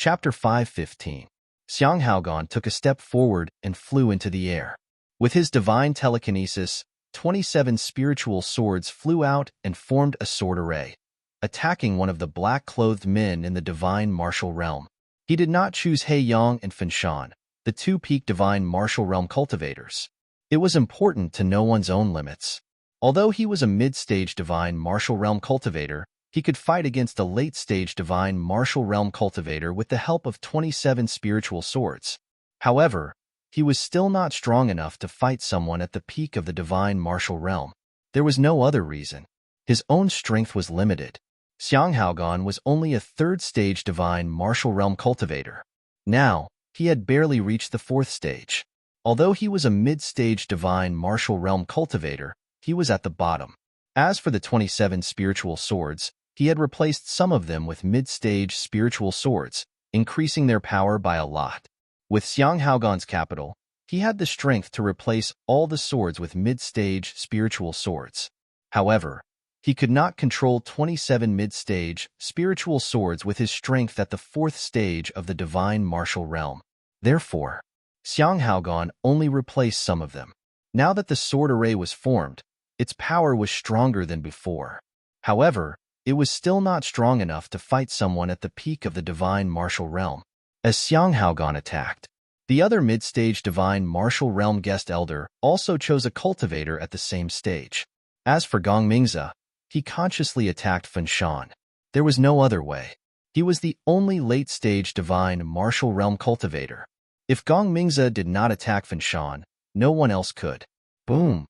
Chapter 5:15. Xiang Haogan took a step forward and flew into the air. With his divine telekinesis, 27 spiritual swords flew out and formed a sword array, attacking one of the black-clothed men in the divine martial realm. He did not choose He Yang and Fengshan, the two peak divine martial realm cultivators. It was important to know one's own limits. Although he was a mid-stage divine martial realm cultivator, he could fight against a late-stage divine martial realm cultivator with the help of 27 spiritual swords. However, he was still not strong enough to fight someone at the peak of the divine martial realm. There was no other reason. His own strength was limited. Xiang Haogan was only a third-stage divine martial realm cultivator. Now, he had barely reached the fourth stage. Although he was a mid-stage divine martial realm cultivator, he was at the bottom. As for the 27 spiritual swords, he had replaced some of them with mid-stage spiritual swords, increasing their power by a lot. With Xiang Haogan's capital, he had the strength to replace all the swords with mid-stage spiritual swords. However, he could not control 27 mid-stage spiritual swords with his strength at the fourth stage of the divine martial realm. Therefore, Xiang Haogan only replaced some of them. Now that the sword array was formed, its power was stronger than before. However, it was still not strong enough to fight someone at the peak of the divine martial realm. As Xiang Haogan attacked, the other mid-stage divine martial realm guest elder also chose a cultivator at the same stage. As for Gong Mingze, he consciously attacked Fengshan. There was no other way. He was the only late-stage divine martial realm cultivator. If Gong Mingze did not attack Fengshan, no one else could. Boom!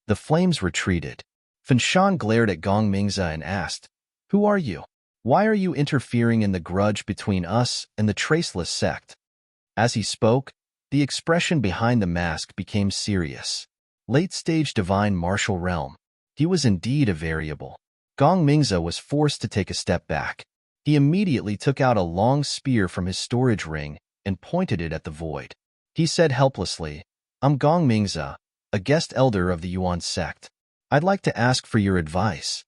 The flames retreated. Fengshan glared at Gong Mingze and asked, "Who are you? Why are you interfering in the grudge between us and the Traceless sect?" As he spoke, the expression behind the mask became serious. Late-stage divine martial realm. He was indeed a variable. Gong Mingze was forced to take a step back. He immediately took out a long spear from his storage ring and pointed it at the void. He said helplessly, "I'm Gong Mingze, a guest elder of the Yuan sect. I'd like to ask for your advice.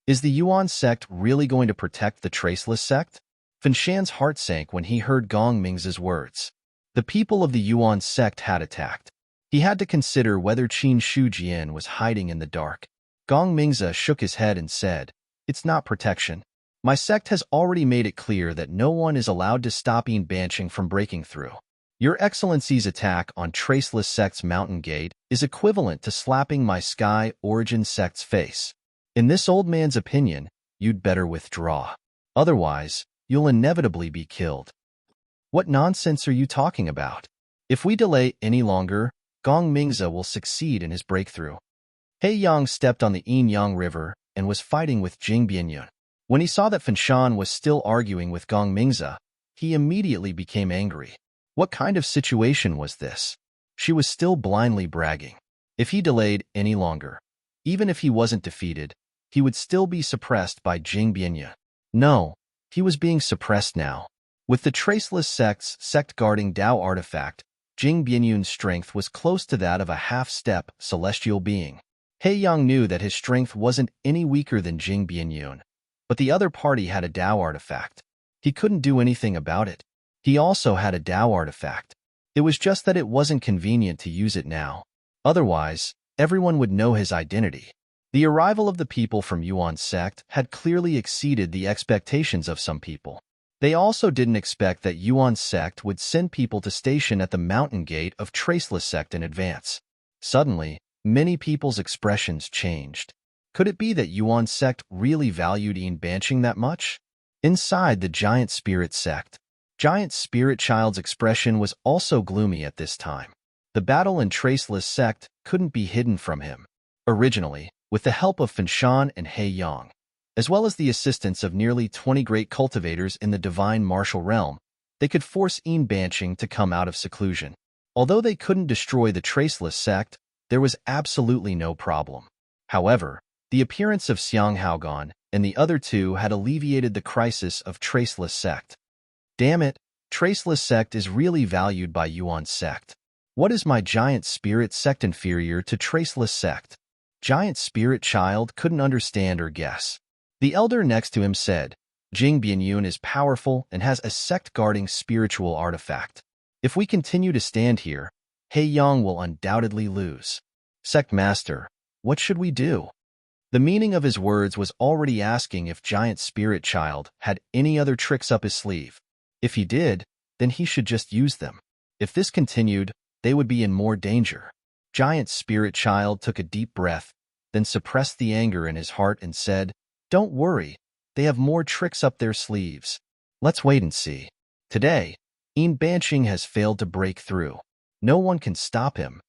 Is the Yuan sect really going to protect the Traceless sect?" Fengshan's heart sank when he heard Gong Mingze's words. The people of the Yuan sect had attacked. He had to consider whether Qin Shujian was hiding in the dark. Gong Mingze shook his head and said, "It's not protection. My sect has already made it clear that no one is allowed to stop Yin Banshing from breaking through. Your Excellency's attack on Traceless sect's mountain gate is equivalent to slapping my Sky Origin sect's face. In this old man's opinion, you'd better withdraw. Otherwise, you'll inevitably be killed." "What nonsense are you talking about? If we delay any longer, Gong Mingze will succeed in his breakthrough." He Yang stepped on the Yin Yang River and was fighting with Jing Bianyun. When he saw that Fengshan was still arguing with Gong Mingze, he immediately became angry. What kind of situation was this? She was still blindly bragging. If he delayed any longer, even if he wasn't defeated, he would still be suppressed by Jing Bianyun. No, he was being suppressed now. With the Traceless sect's sect-guarding Dao artifact, Jing Bianyun's strength was close to that of a half-step celestial being. He Yang knew that his strength wasn't any weaker than Jing Bianyun, but the other party had a Dao artifact. He couldn't do anything about it. He also had a Dao artifact. It was just that it wasn't convenient to use it now. Otherwise, everyone would know his identity. The arrival of the people from Yuan sect had clearly exceeded the expectations of some people. They also didn't expect that Yuan sect would send people to station at the mountain gate of Traceless sect in advance. Suddenly, many people's expressions changed. Could it be that Yuan sect really valued Yin Banshing that much? Inside the Giant Spirit sect, Giant Spirit Child's expression was also gloomy at this time. The battle in Traceless sect couldn't be hidden from him. Originally, with the help of Fengshan and He Yang, as well as the assistance of nearly 20 great cultivators in the divine martial realm, they could force Yin Banshing to come out of seclusion. Although they couldn't destroy the Traceless sect, there was absolutely no problem. However, the appearance of Xiang Haogan and the other two had alleviated the crisis of Traceless sect. Damn it, Traceless sect is really valued by Yuan sect. What is my Giant Spirit sect inferior to Traceless sect? Giant Spirit Child couldn't understand or guess. The elder next to him said, Jing Bianyun is powerful and has a sect-guarding spiritual artifact. If we continue to stand here, He Yang will undoubtedly lose. Sect Master, what should we do? The meaning of his words was already asking if Giant Spirit Child had any other tricks up his sleeve. If he did, then he should just use them. If this continued, they would be in more danger. Giant Spirit Child took a deep breath, then suppressed the anger in his heart and said, "Don't worry, they have more tricks up their sleeves. Let's wait and see." Today, Banqing has failed to break through. No one can stop him.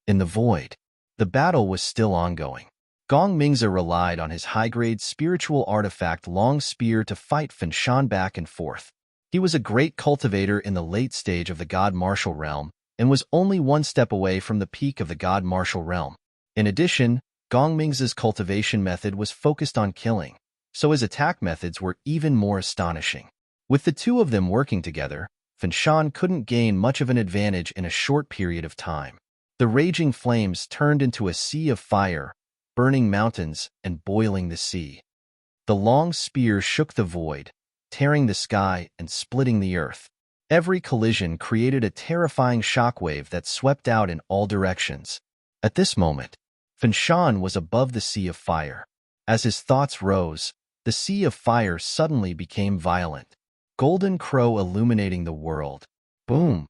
In the void, the battle was still ongoing. Gong Mingzi relied on his high-grade spiritual artifact Long Spear to fight Fan Shan back and forth. He was a great cultivator in the late stage of the God Martial Realm and was only one step away from the peak of the God Martial Realm. In addition, Gong Mingzi's cultivation method was focused on killing, so his attack methods were even more astonishing. With the two of them working together, Fan Shan couldn't gain much of an advantage in a short period of time. The raging flames turned into a sea of fire, burning mountains and boiling the sea. The long spear shook the void, tearing the sky and splitting the earth. Every collision created a terrifying shockwave that swept out in all directions. At this moment, Fan Shan was above the sea of fire. As his thoughts rose, the sea of fire suddenly became violent. Golden crow illuminating the world. Boom!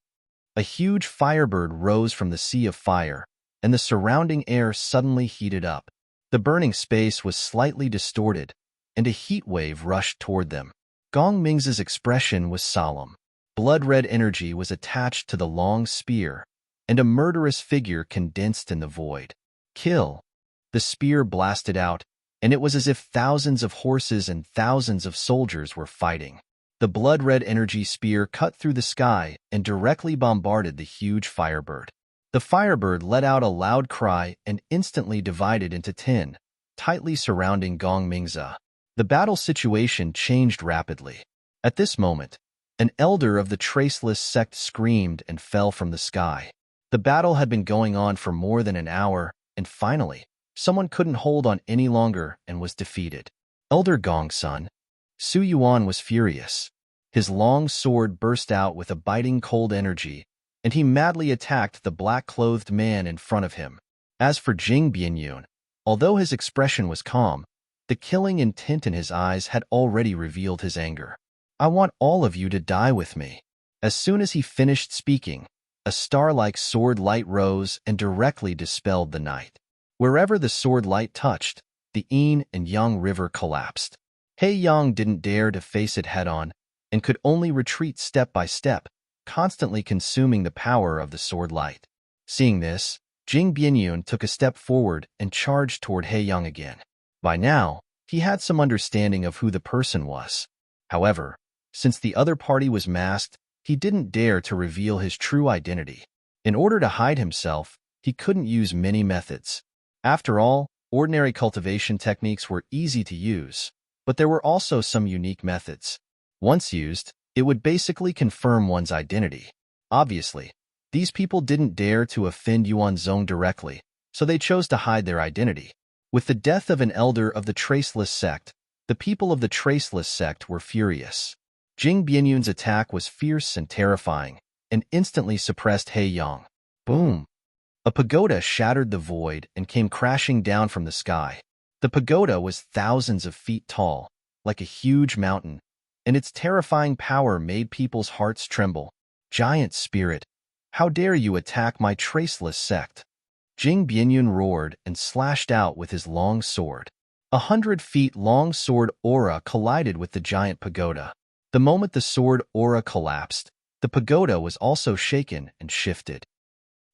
A huge firebird rose from the sea of fire, and the surrounding air suddenly heated up. The burning space was slightly distorted, and a heat wave rushed toward them. Gong Mingzi's expression was solemn. Blood-red energy was attached to the long spear, and a murderous figure condensed in the void. Kill! The spear blasted out, and it was as if thousands of horses and thousands of soldiers were fighting. The blood-red energy spear cut through the sky and directly bombarded the huge firebird. The firebird let out a loud cry and instantly divided into 10, tightly surrounding Gong Mingzi. The battle situation changed rapidly. At this moment, an elder of the Traceless sect screamed and fell from the sky. The battle had been going on for more than an hour, and finally, someone couldn't hold on any longer and was defeated. Elder Gongsun. Su Yuan was furious. His long sword burst out with a biting cold energy, and he madly attacked the black-clothed man in front of him. As for Jing Bianyun, although his expression was calm, the killing intent in his eyes had already revealed his anger. "I want all of you to die with me." As soon as he finished speaking, a star-like sword light rose and directly dispelled the night. Wherever the sword light touched, the yin and yang river collapsed. He Yang didn't dare to face it head-on and could only retreat step by step, constantly consuming the power of the sword light. Seeing this, Jing Bianyun took a step forward and charged toward He Yang again. By now, he had some understanding of who the person was. However, since the other party was masked, he didn't dare to reveal his true identity. In order to hide himself, he couldn't use many methods. After all, ordinary cultivation techniques were easy to use, but there were also some unique methods. Once used, it would basically confirm one's identity. Obviously, these people didn't dare to offend Yuan Zong directly, so they chose to hide their identity. With the death of an elder of the Traceless sect, the people of the Traceless sect were furious. Jing Bianyun's attack was fierce and terrifying, and instantly suppressed He Yang. Boom! A pagoda shattered the void and came crashing down from the sky. The pagoda was thousands of feet tall, like a huge mountain, and its terrifying power made people's hearts tremble. "Giant spirit, how dare you attack my Traceless sect?" Jing Bianyun roared and slashed out with his long sword. 100-feet-long sword aura collided with the giant pagoda. The moment the sword aura collapsed, the pagoda was also shaken and shifted.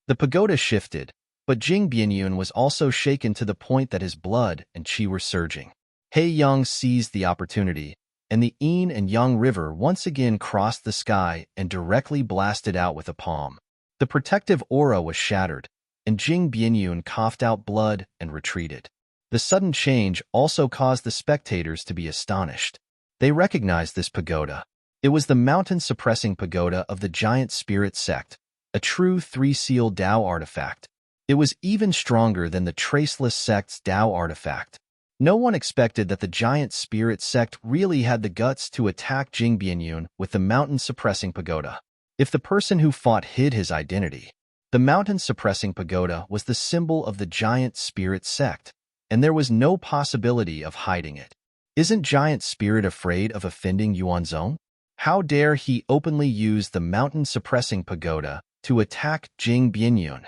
The pagoda shifted, but Jing Bianyun was also shaken to the point that his blood and qi were surging. He Yang seized the opportunity, and the yin and yang river once again crossed the sky and directly blasted out with a palm. The protective aura was shattered, and Jing Bianyun coughed out blood and retreated. The sudden change also caused the spectators to be astonished. They recognized this pagoda. It was the mountain-suppressing pagoda of the Giant Spirit sect, a true three-seal Dao artifact. It was even stronger than the Traceless sect's Dao artifact. No one expected that the giant spirit sect really had the guts to attack Jing Bianyun with the mountain-suppressing pagoda. If the person who fought hid his identity, the mountain-suppressing pagoda was the symbol of the giant spirit sect, and there was no possibility of hiding it. Isn't giant spirit afraid of offending Yuanzong? How dare he openly use the mountain-suppressing pagoda to attack Jing Bianyun?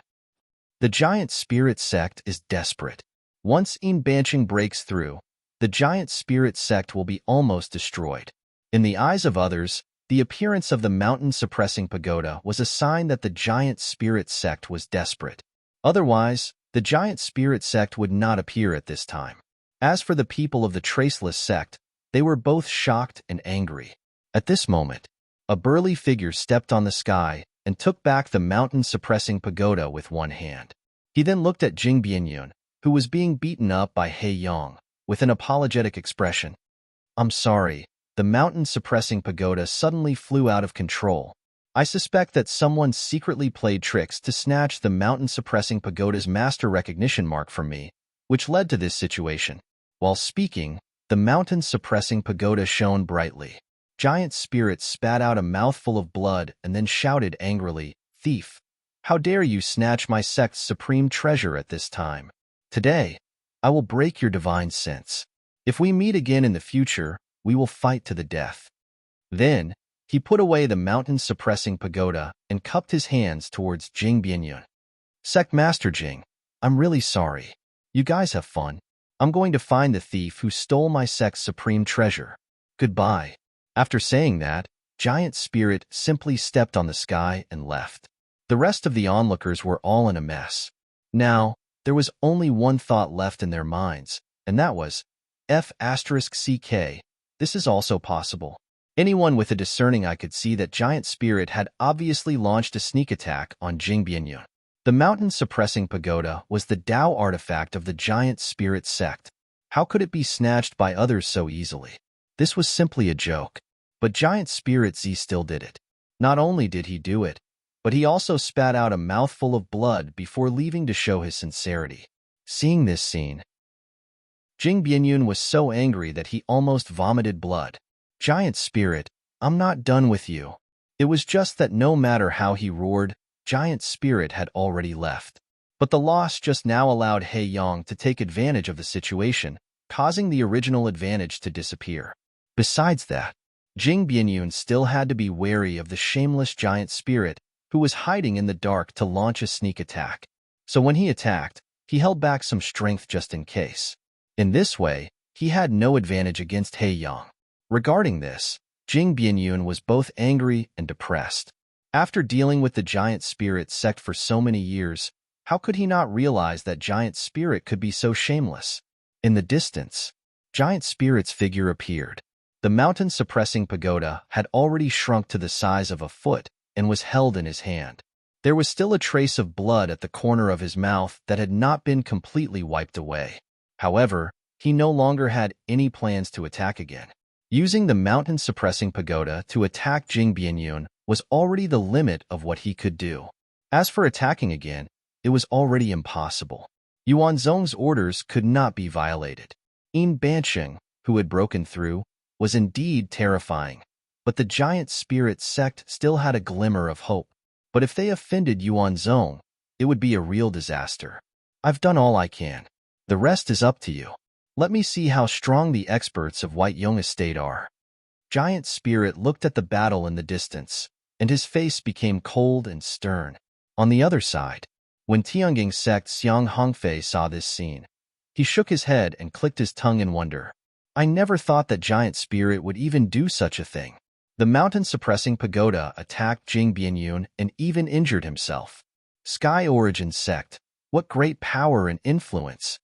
The giant spirit sect is desperate. Once Embark breaks through, the giant spirit sect will be almost destroyed. In the eyes of others, the appearance of the mountain-suppressing pagoda was a sign that the giant spirit sect was desperate. Otherwise, the giant spirit sect would not appear at this time. As for the people of the traceless sect, they were both shocked and angry. At this moment, a burly figure stepped on the sky and took back the mountain-suppressing pagoda with one hand. He then looked at Jing Bianyun, who was being beaten up by He Yang, with an apologetic expression. "I'm sorry." The mountain-suppressing pagoda suddenly flew out of control. I suspect that someone secretly played tricks to snatch the mountain-suppressing pagoda's master recognition mark from me, which led to this situation. While speaking, the mountain-suppressing pagoda shone brightly. Giant Spirit spat out a mouthful of blood and then shouted angrily, "Thief! How dare you snatch my sect's supreme treasure at this time? Today, I will break your divine sense. If we meet again in the future, we will fight to the death." Then, he put away the mountain-suppressing pagoda and cupped his hands towards Jing Bianyun. "Sect Master Jing, I'm really sorry. You guys have fun. I'm going to find the thief who stole my sect's supreme treasure. Goodbye." After saying that, Giant Spirit simply stepped on the sky and left. The rest of the onlookers were all in a mess. Now, there was only one thought left in their minds, and that was, F*CK, this is also possible. Anyone with a discerning eye could see that Giant Spirit had obviously launched a sneak attack on Jing Bianyun. The mountain-suppressing pagoda was the Tao artifact of the Giant Spirit sect. How could it be snatched by others so easily? This was simply a joke. But Giant Spirit Z still did it. Not only did he do it, but he also spat out a mouthful of blood before leaving to show his sincerity. Seeing this scene, Jing Bianyun was so angry that he almost vomited blood. "Giant Spirit, I'm not done with you." It was just that no matter how he roared, Giant Spirit had already left. But the loss just now allowed He Yang to take advantage of the situation, causing the original advantage to disappear. Besides that, Jing Bianyun still had to be wary of the shameless Giant Spirit, who was hiding in the dark to launch a sneak attack. So when he attacked, he held back some strength just in case. In this way, he had no advantage against He Yang. Regarding this, Jing Bianyun was both angry and depressed. After dealing with the Giant Spirit sect for so many years, how could he not realize that Giant Spirit could be so shameless? In the distance, Giant Spirit's figure appeared. The mountain-suppressing pagoda had already shrunk to the size of a foot and was held in his hand. There was still a trace of blood at the corner of his mouth that had not been completely wiped away. However, he no longer had any plans to attack again. Using the mountain-suppressing pagoda to attack Jing Bianyun was already the limit of what he could do. As for attacking again, it was already impossible. Yuanzong's orders could not be violated. Embark, who had broken through, was indeed terrifying, but the Giant Spirit sect still had a glimmer of hope. But if they offended Yuanzong, it would be a real disaster. "I've done all I can. The rest is up to you. Let me see how strong the experts of White Yong Estate are." Giant Spirit looked at the battle in the distance, and his face became cold and stern. On the other side, when Tianjing sect Xiang Hongfei saw this scene, he shook his head and clicked his tongue in wonder. "I never thought that Giant Spirit would even do such a thing." The mountain-suppressing pagoda attacked Jing Bianyun and even injured himself. Sky Origin sect, what great power and influence!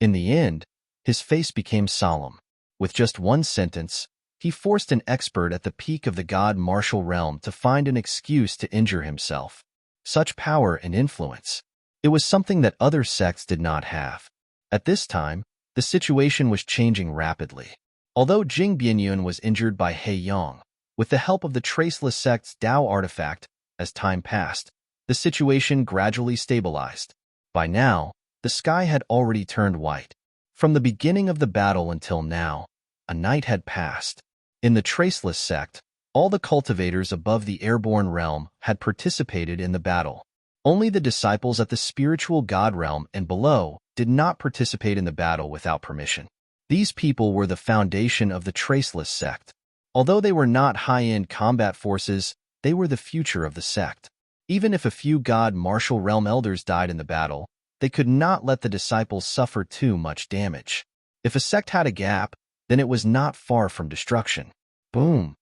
In the end, his face became solemn. With just one sentence, he forced an expert at the peak of the god martial realm to find an excuse to injure himself. Such power and influence. It was something that other sects did not have. At this time, the situation was changing rapidly. Although Jing Bianyun was injured by He Yang, with the help of the traceless sect's Tao artifact, as time passed, the situation gradually stabilized. By now, the sky had already turned white. From the beginning of the battle until now, a night had passed. In the Traceless sect, all the cultivators above the airborne realm had participated in the battle. Only the disciples at the spiritual god realm and below did not participate in the battle without permission. These people were the foundation of the Traceless sect. Although they were not high-end combat forces, they were the future of the sect. Even if a few god martial realm elders died in the battle, they could not let the disciples suffer too much damage. If a sect had a gap, then it was not far from destruction. Boom!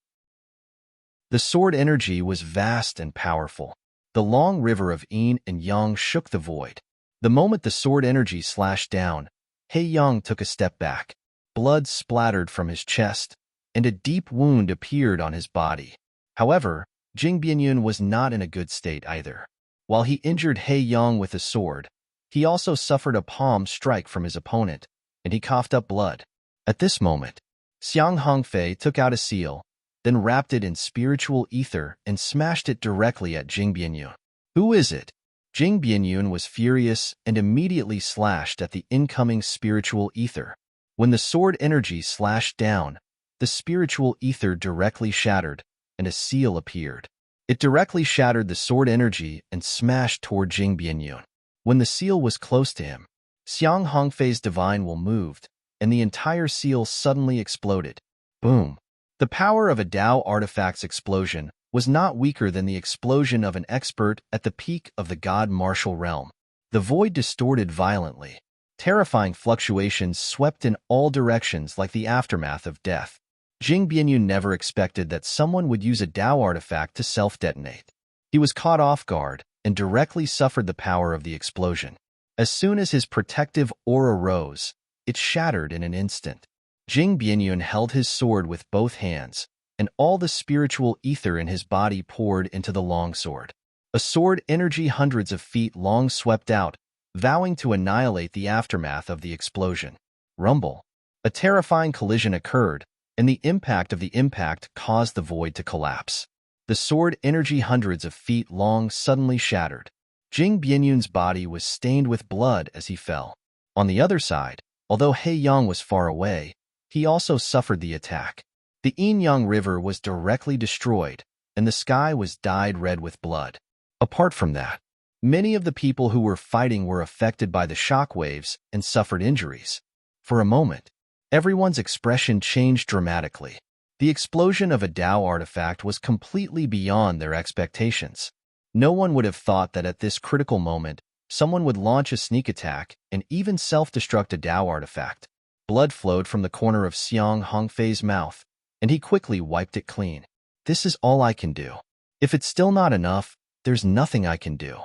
The sword energy was vast and powerful. The long river of yin and yang shook the void. The moment the sword energy slashed down, He Yang took a step back. Blood splattered from his chest, and a deep wound appeared on his body. However, Jing Bianyun was not in a good state either. While he injured He Yang with a sword, he also suffered a palm strike from his opponent, and he coughed up blood. At this moment, Xiang Hongfei took out a seal, then wrapped it in spiritual ether and smashed it directly at Jing Bianyun. Who is it? Jing Bianyun was furious and immediately slashed at the incoming spiritual ether. When the sword energy slashed down, the spiritual ether directly shattered, and a seal appeared. It directly shattered the sword energy and smashed toward Jing Bianyun. When the seal was close to him, Xiang Hongfei's divine will moved, and the entire seal suddenly exploded. Boom! The power of a Dao artifact's explosion was not weaker than the explosion of an expert at the peak of the god martial realm. The void distorted violently. Terrifying fluctuations swept in all directions like the aftermath of death. Jing Bianyun never expected that someone would use a Dao artifact to self-detonate. He was caught off guard and directly suffered the power of the explosion. As soon as his protective aura rose, it shattered in an instant. Jing Bianyun held his sword with both hands, and all the spiritual ether in his body poured into the long sword. A sword energy hundreds of feet long swept out, vowing to annihilate the aftermath of the explosion. Rumble. A terrifying collision occurred, and the impact of the impact caused the void to collapse. The sword energy hundreds of feet long suddenly shattered. Jing Bianyun's body was stained with blood as he fell. On the other side, although He Yang was far away, he also suffered the attack. The Yin-Yang River was directly destroyed, and the sky was dyed red with blood. Apart from that, many of the people who were fighting were affected by the shock waves and suffered injuries. For a moment, everyone's expression changed dramatically. The explosion of a Dao artifact was completely beyond their expectations. No one would have thought that at this critical moment, someone would launch a sneak attack and even self-destruct a Dao artifact. Blood flowed from the corner of Xiang Hongfei's mouth, and he quickly wiped it clean. This is all I can do. If it's still not enough, there's nothing I can do.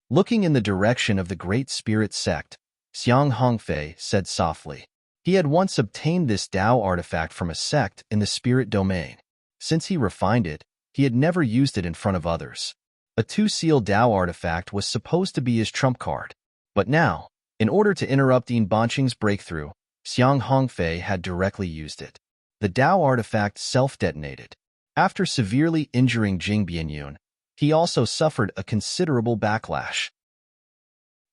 Looking in the direction of the Great Spirit sect, Xiang Hongfei said softly. He had once obtained this Dao artifact from a sect in the spirit domain. Since he refined it, he had never used it in front of others. A two-seal Dao artifact was supposed to be his trump card. But now, in order to interrupt Yin Banqing's breakthrough, Xiang Hongfei had directly used it. The Dao artifact self-detonated. After severely injuring Jing Bianyun, he also suffered a considerable backlash.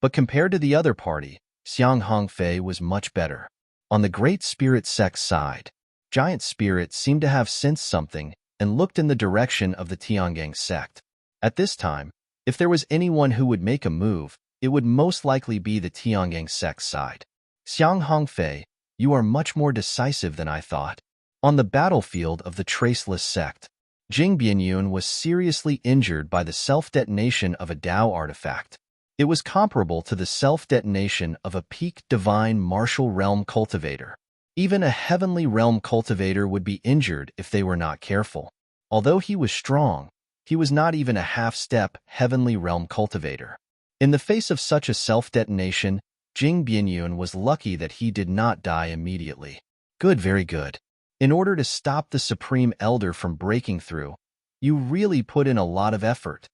But compared to the other party, Xiang Hongfei was much better. On the Great Spirit sect's side, Giant Spirit seemed to have sensed something and looked in the direction of the Tiangang sect. At this time, if there was anyone who would make a move, it would most likely be the Tiangang sect's side. Xiang Hongfei, you are much more decisive than I thought. On the battlefield of the Traceless sect, Jing Bianyun was seriously injured by the self-detonation of a Dao artifact. It was comparable to the self-detonation of a peak divine martial realm cultivator. Even a heavenly realm cultivator would be injured if they were not careful. Although he was strong, he was not even a half-step heavenly realm cultivator. In the face of such a self-detonation, Jing Bianyun was lucky that he did not die immediately. Good, very good. In order to stop the Supreme Elder from breaking through, you really put in a lot of effort.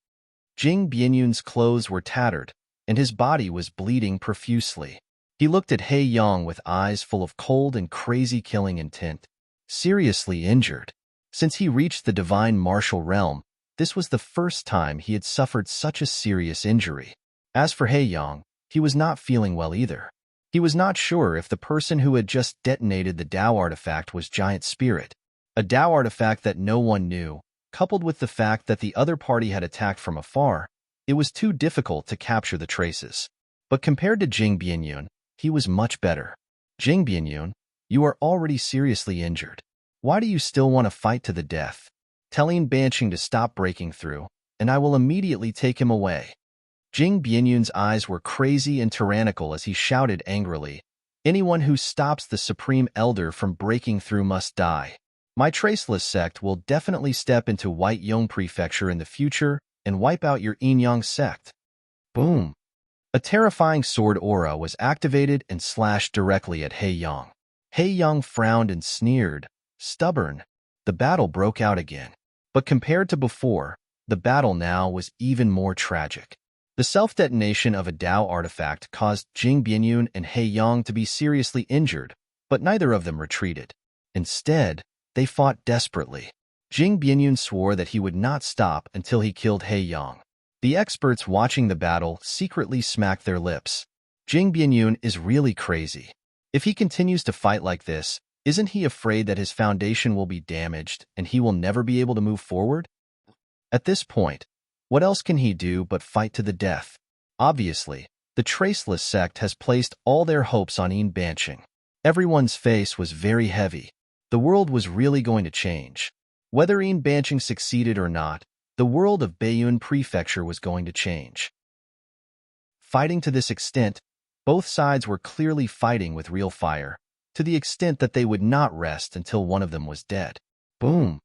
Jing Bianyun's clothes were tattered, and his body was bleeding profusely. He looked at He Yang with eyes full of cold and crazy killing intent. Seriously injured. Since he reached the divine martial realm, this was the first time he had suffered such a serious injury. As for He Yang, he was not feeling well either. He was not sure if the person who had just detonated the Tao artifact was Giant Spirit, a Tao artifact that no one knew. Coupled with the fact that the other party had attacked from afar, it was too difficult to capture the traces. But compared to Jing Bianyun, he was much better. Jing Bianyun, you are already seriously injured. Why do you still want to fight to the death? Tell Yin Banqing to stop breaking through, and I will immediately take him away. Jing Bianyun's eyes were crazy and tyrannical as he shouted angrily, anyone who stops the Supreme Elder from breaking through must die. My Traceless sect will definitely step into White Yong Prefecture in the future and wipe out your Yin Yang sect. Boom! A terrifying sword aura was activated and slashed directly at He Yang. He Yang frowned and sneered. Stubborn. The battle broke out again. But compared to before, the battle now was even more tragic. The self-detonation of a Tao artifact caused Jing Bianyun and He Yang to be seriously injured, but neither of them retreated. Instead, they fought desperately. Jing Bianyun swore that he would not stop until he killed He Yang. The experts watching the battle secretly smacked their lips. Jing Bianyun is really crazy. If he continues to fight like this, isn't he afraid that his foundation will be damaged and he will never be able to move forward? At this point, what else can he do but fight to the death? Obviously, the Traceless sect has placed all their hopes on Yin Banqing. Everyone's face was very heavy. The world was really going to change. Whether Yin Banqing succeeded or not, the world of Baiyun Prefecture was going to change. Fighting to this extent, both sides were clearly fighting with real fire, to the extent that they would not rest until one of them was dead. Boom!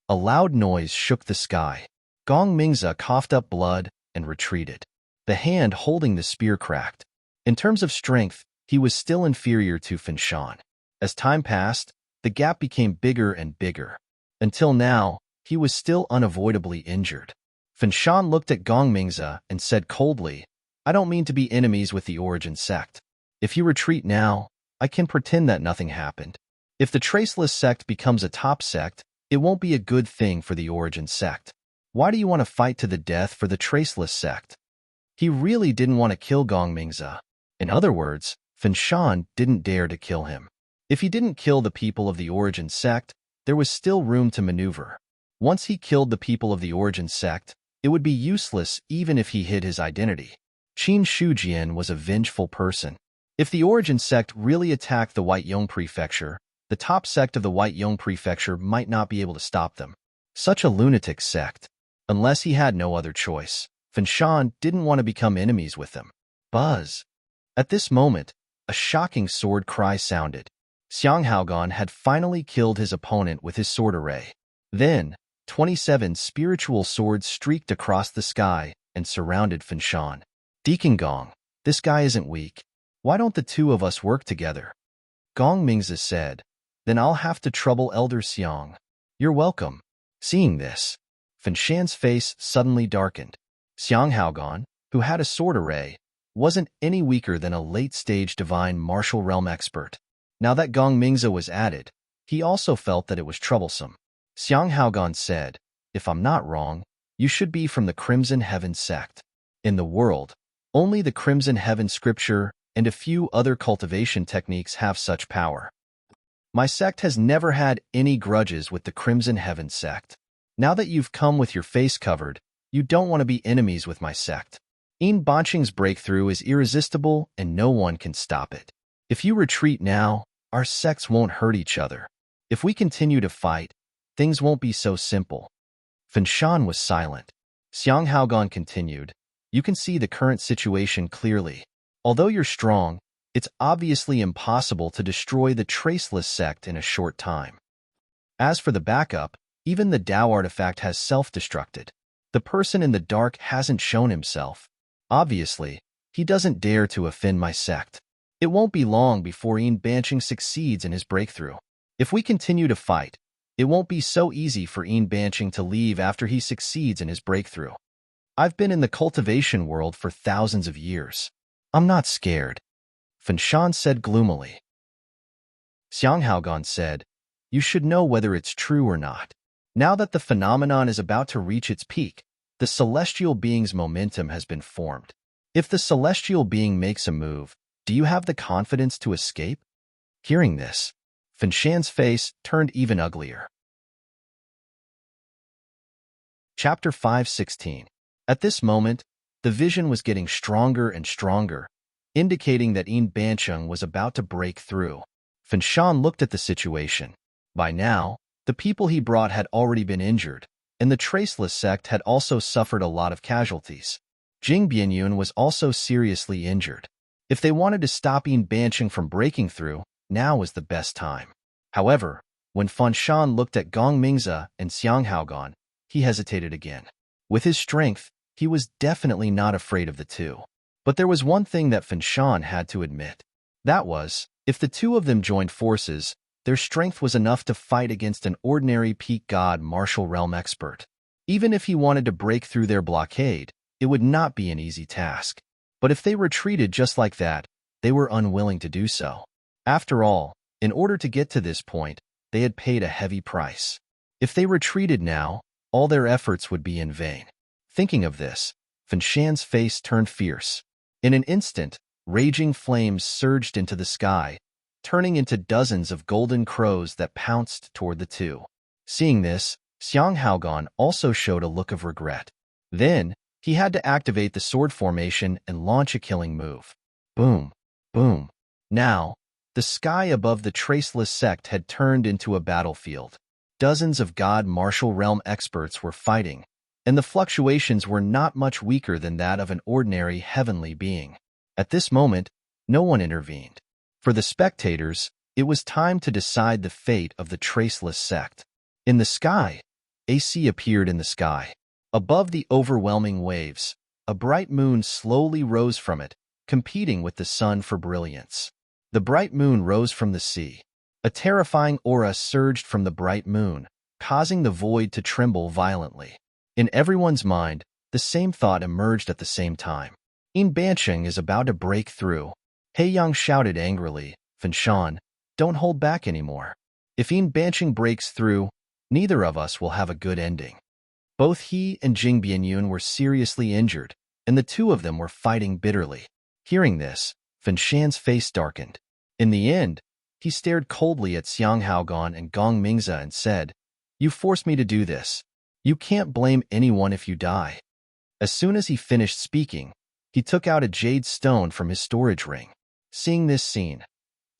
A loud noise shook the sky. Gong Mingzi coughed up blood and retreated. The hand holding the spear cracked. In terms of strength, he was still inferior to Fan Shan. As time passed, the gap became bigger and bigger. Until now, he was still unavoidably injured. Fan Shan looked at Gong Mingzi and said coldly, I don't mean to be enemies with the Origin sect. If you retreat now, I can pretend that nothing happened. If the Traceless sect becomes a top sect, it won't be a good thing for the Origin sect. Why do you want to fight to the death for the Traceless sect? He really didn't want to kill Gong Mingzi. In other words, Fan Shan didn't dare to kill him. If he didn't kill the people of the Origin sect, there was still room to maneuver. Once he killed the people of the Origin sect, it would be useless even if he hid his identity. Qin Shujian was a vengeful person. If the Origin sect really attacked the White Yong Prefecture, the top sect of the White Yong Prefecture might not be able to stop them. Such a lunatic sect. Unless he had no other choice, Fan Shan didn't want to become enemies with them. Buzz! At this moment, a shocking sword cry sounded. Xiang Haogan had finally killed his opponent with his sword array. Then, 27 spiritual swords streaked across the sky and surrounded Fan Shan. Deacon Gong, this guy isn't weak. Why don't the two of us work together? Gong Mingzi said, then I'll have to trouble Elder Xiang. You're welcome. Seeing this, Fan Shan's face suddenly darkened. Xiang Haogan, who had a sword array, wasn't any weaker than a late-stage divine martial realm expert. Now that Gong Mingzi was added, he also felt that it was troublesome. Xiang Haogan said, if I'm not wrong, you should be from the Crimson Heaven sect. In the world, only the Crimson Heaven scripture and a few other cultivation techniques have such power. My sect has never had any grudges with the Crimson Heaven sect. Now that you've come with your face covered, you don't want to be enemies with my sect. Yin Banqing's breakthrough is irresistible and no one can stop it. If you retreat now, our sects won't hurt each other. If we continue to fight, things won't be so simple. Fan Shan was silent. Xiang Haogan continued, you can see the current situation clearly. Although you're strong, it's obviously impossible to destroy the Traceless sect in a short time. As for the backup, even the Tao artifact has self-destructed. The person in the dark hasn't shown himself. Obviously, he doesn't dare to offend my sect. It won't be long before Yin Banqing succeeds in his breakthrough. If we continue to fight, it won't be so easy for Yin Banqing to leave after he succeeds in his breakthrough. I've been in the cultivation world for thousands of years. I'm not scared, Fan Shan said gloomily. Xiang Haogan said, you should know whether it's true or not. Now that the phenomenon is about to reach its peak, the celestial being's momentum has been formed. If the celestial being makes a move, Do you have the confidence to escape? Hearing this, Fanshan's face turned even uglier. Chapter 5:16. At this moment, the vision was getting stronger and stronger, indicating that Bancheng was about to break through. Fanshan looked at the situation. By now, the people he brought had already been injured, and the Traceless sect had also suffered a lot of casualties. Jing Bianyun was also seriously injured. If they wanted to stop Bancheng from breaking through, now was the best time. However, when Fanshan looked at Gong Mingze and Xiang Haogan, he hesitated again. With his strength, he was definitely not afraid of the two. But there was one thing that Fanshan had to admit. That was, if the two of them joined forces, their strength was enough to fight against an ordinary peak god martial realm expert. Even if he wanted to break through their blockade, it would not be an easy task. But if they retreated just like that, they were unwilling to do so. After all, in order to get to this point, they had paid a heavy price. If they retreated now, all their efforts would be in vain. Thinking of this, Fanshan's face turned fierce. In an instant, raging flames surged into the sky, turning into dozens of golden crows that pounced toward the two. Seeing this, Xiang Haogan also showed a look of regret. Then, he had to activate the sword formation and launch a killing move. Boom, boom. Now, the sky above the Traceless sect had turned into a battlefield. Dozens of god martial realm experts were fighting, and the fluctuations were not much weaker than that of an ordinary heavenly being. At this moment, no one intervened. For the spectators, it was time to decide the fate of the Traceless sect. In the sky, AC appeared in the sky. Above the overwhelming waves, a bright moon slowly rose from it, competing with the sun for brilliance. The bright moon rose from the sea. A terrifying aura surged from the bright moon, causing the void to tremble violently. In everyone's mind, the same thought emerged at the same time. Bancheng is about to break through. He Yang shouted angrily, Fanshan, don't hold back anymore. If Bancheng breaks through, neither of us will have a good ending. Both he and Jing Bianyun were seriously injured, and the two of them were fighting bitterly. Hearing this, Fanshan's face darkened. In the end, he stared coldly at Xiang Haogan and Gong Mingze and said, You forced me to do this. You can't blame anyone if you die. As soon as he finished speaking, he took out a jade stone from his storage ring. Seeing this scene,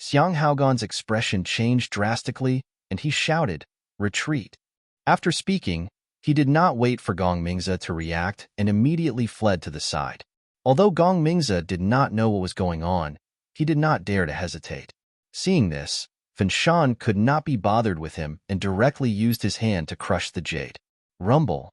Xiang Haogan's expression changed drastically, and he shouted, Retreat. After speaking, he did not wait for Gong Mingze to react and immediately fled to the side. Although Gong Mingze did not know what was going on, he did not dare to hesitate. Seeing this, Fanshan could not be bothered with him and directly used his hand to crush the jade. Rumble.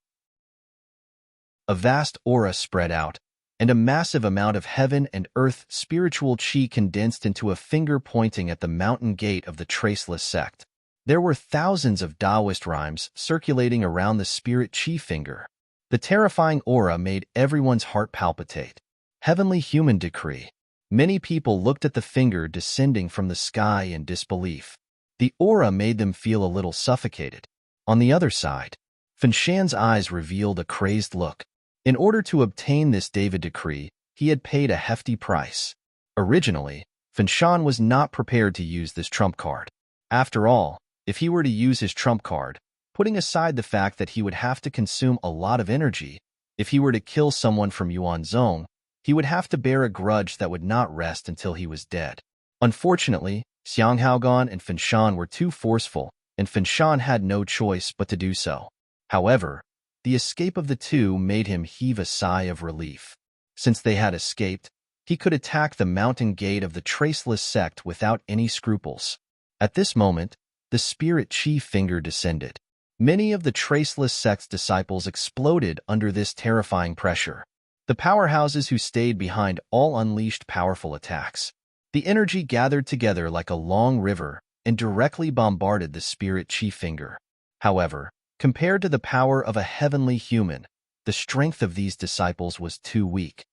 A vast aura spread out, and a massive amount of heaven and earth spiritual chi condensed into a finger pointing at the mountain gate of the Traceless sect. There were thousands of Taoist rhymes circulating around the spirit chi finger. The terrifying aura made everyone's heart palpitate. Heavenly human decree. Many people looked at the finger descending from the sky in disbelief. The aura made them feel a little suffocated. On the other side, Fanshan's eyes revealed a crazed look. In order to obtain this David decree, he had paid a hefty price. Originally, Fanshan was not prepared to use this trump card. After all, if he were to use his trump card, putting aside the fact that he would have to consume a lot of energy, if he were to kill someone from Yuanzhong, he would have to bear a grudge that would not rest until he was dead. Unfortunately, Xiang Haogan and Fanshan were too forceful, and Fanshan had no choice but to do so. However, the escape of the two made him heave a sigh of relief. Since they had escaped, he could attack the mountain gate of the Traceless sect without any scruples. At this moment, the spirit chi finger descended. Many of the Traceless sect's disciples exploded under this terrifying pressure. The powerhouses who stayed behind all unleashed powerful attacks. The energy gathered together like a long river and directly bombarded the spirit chi finger. However, compared to the power of a heavenly human, the strength of these disciples was too weak.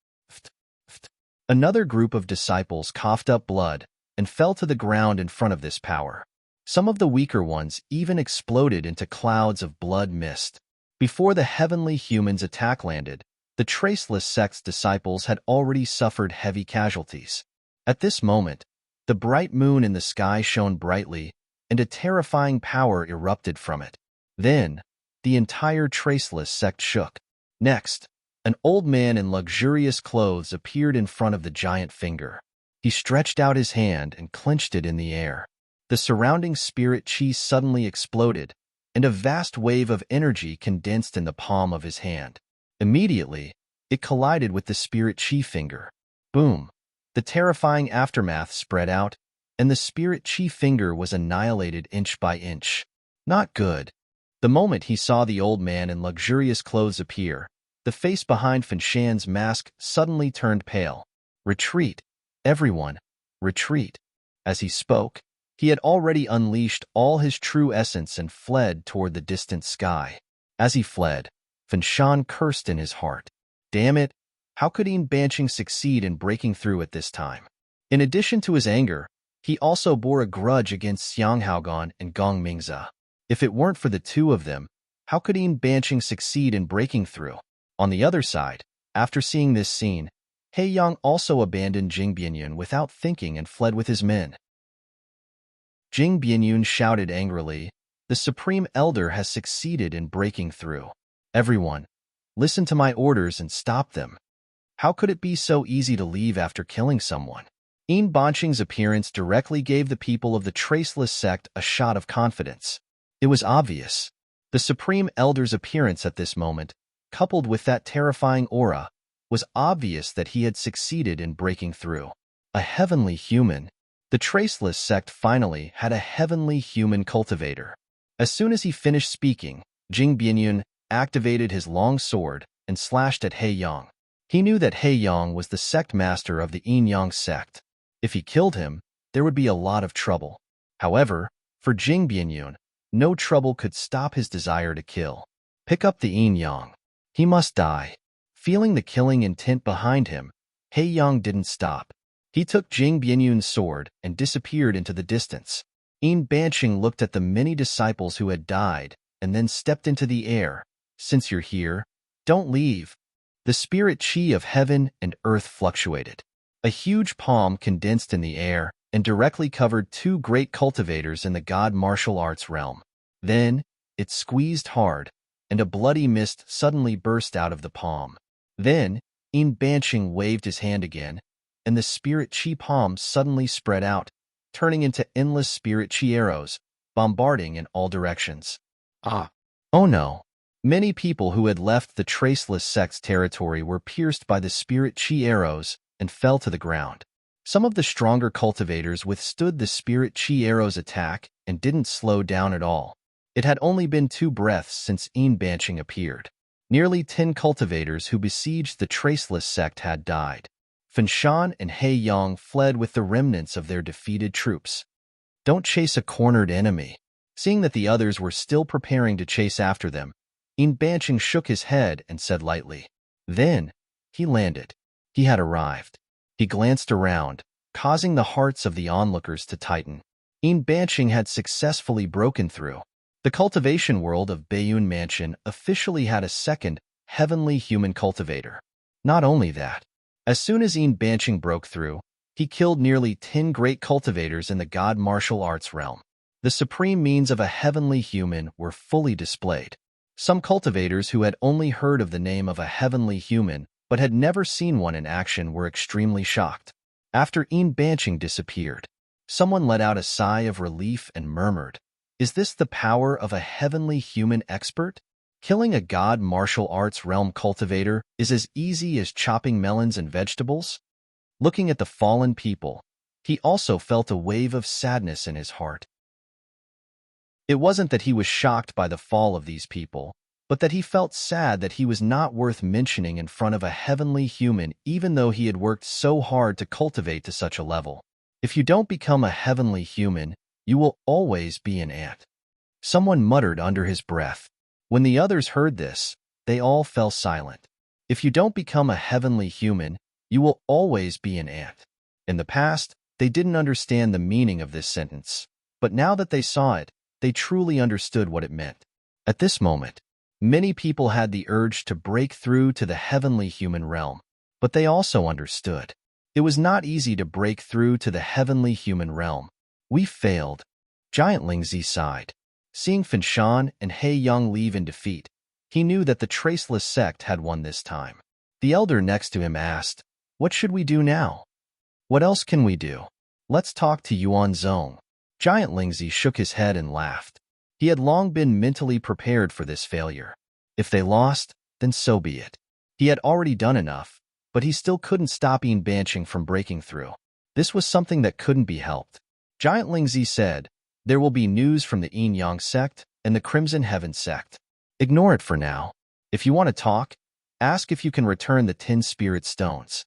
Another group of disciples coughed up blood and fell to the ground in front of this power. Some of the weaker ones even exploded into clouds of blood mist. Before the heavenly human's attack landed, the Traceless sect's disciples had already suffered heavy casualties. At this moment, the bright moon in the sky shone brightly, and a terrifying power erupted from it. Then, the entire traceless sect shook. Next, an old man in luxurious clothes appeared in front of the giant finger. He stretched out his hand and clenched it in the air. The surrounding spirit chi suddenly exploded, and a vast wave of energy condensed in the palm of his hand. Immediately, it collided with the spirit chi finger. Boom! The terrifying aftermath spread out, and the spirit chi finger was annihilated inch by inch. Not good. The moment he saw the old man in luxurious clothes appear, the face behind Fanshan's mask suddenly turned pale. Retreat, everyone, retreat. As he spoke, he had already unleashed all his true essence and fled toward the distant sky. As he fled, Fanshan cursed in his heart. Damn it, how could Banqing succeed in breaking through at this time? In addition to his anger, he also bore a grudge against Xiang Haogan and Gong Mingze. If it weren't for the two of them, how could Banqing succeed in breaking through? On the other side, after seeing this scene, He Yang also abandoned Jing Bianyun without thinking and fled with his men. Jing Bianyun shouted angrily, "The Supreme Elder has succeeded in breaking through. Everyone, listen to my orders and stop them. How could it be so easy to leave after killing someone?" Banqing's appearance directly gave the people of the Traceless sect a shot of confidence. It was obvious. The Supreme Elder's appearance at this moment, coupled with that terrifying aura, was obvious that he had succeeded in breaking through. A heavenly human. The Traceless sect finally had a heavenly human cultivator. As soon as he finished speaking, Jing Bianyun activated his long sword and slashed at He Yang. He knew that He Yang was the sect master of the Yin Yang sect. If he killed him, there would be a lot of trouble. However, for Jing Bianyun, no trouble could stop his desire to kill. Pick up the Yin Yang. He must die. Feeling the killing intent behind him, He Yang didn't stop. He took Jing Bianyun's sword and disappeared into the distance. Banqing looked at the many disciples who had died and then stepped into the air. "Since you're here, don't leave." The spirit chi of heaven and earth fluctuated. A huge palm condensed in the air and directly covered two great cultivators in the god martial arts realm. Then, it squeezed hard, and a bloody mist suddenly burst out of the palm. Then, Banqing waved his hand again, and the spirit chi palm suddenly spread out, turning into endless spirit chi arrows, bombarding in all directions. Oh no! Many people who had left the Traceless sect's territory were pierced by the spirit chi arrows and fell to the ground. Some of the stronger cultivators withstood the spirit chi arrow's attack and didn't slow down at all. It had only been 2 breaths since Banqing appeared. Nearly 10 cultivators who besieged the Traceless sect had died. Fanshan and He Yang fled with the remnants of their defeated troops. Don't chase a cornered enemy. Seeing that the others were still preparing to chase after them, Banqing shook his head and said lightly. Then, he landed. He had arrived. He glanced around, causing the hearts of the onlookers to tighten. Banqing had successfully broken through. The cultivation world of Baiyun Mansion officially had a second, heavenly human cultivator. Not only that, as soon as Banqing broke through, he killed nearly 10 great cultivators in the god martial arts realm. The supreme means of a heavenly human were fully displayed. Some cultivators who had only heard of the name of a heavenly human but had never seen one in action were extremely shocked. After Banqing disappeared, someone let out a sigh of relief and murmured, "Is this the power of a heavenly human expert? Killing a god martial arts realm cultivator is as easy as chopping melons and vegetables?" Looking at the fallen people, he also felt a wave of sadness in his heart. It wasn't that he was shocked by the fall of these people, but that he felt sad that he was not worth mentioning in front of a heavenly human even though he had worked so hard to cultivate to such a level. If you don't become a heavenly human, you will always be an ant. Someone muttered under his breath. When the others heard this, they all fell silent. If you don't become a heavenly human, you will always be an ant. In the past, they didn't understand the meaning of this sentence, but now that they saw it, they truly understood what it meant. At this moment, many people had the urge to break through to the heavenly human realm, but they also understood. It was not easy to break through to the heavenly human realm. We failed. Giant Lingzi sighed. Seeing Finshan and He Yang leave in defeat, he knew that the traceless sect had won this time. The elder next to him asked, "What should we do now?" "What else can we do? Let's talk to Yuan Zong." Giant Lingzi shook his head and laughed. He had long been mentally prepared for this failure. If they lost, then so be it. He had already done enough, but he still couldn't stop Yin Banqing from breaking through. This was something that couldn't be helped. Giant Lingzi said, "There will be news from the Yin Yang sect and the Crimson Heaven sect. Ignore it for now. If you want to talk, ask if you can return the 10 spirit stones.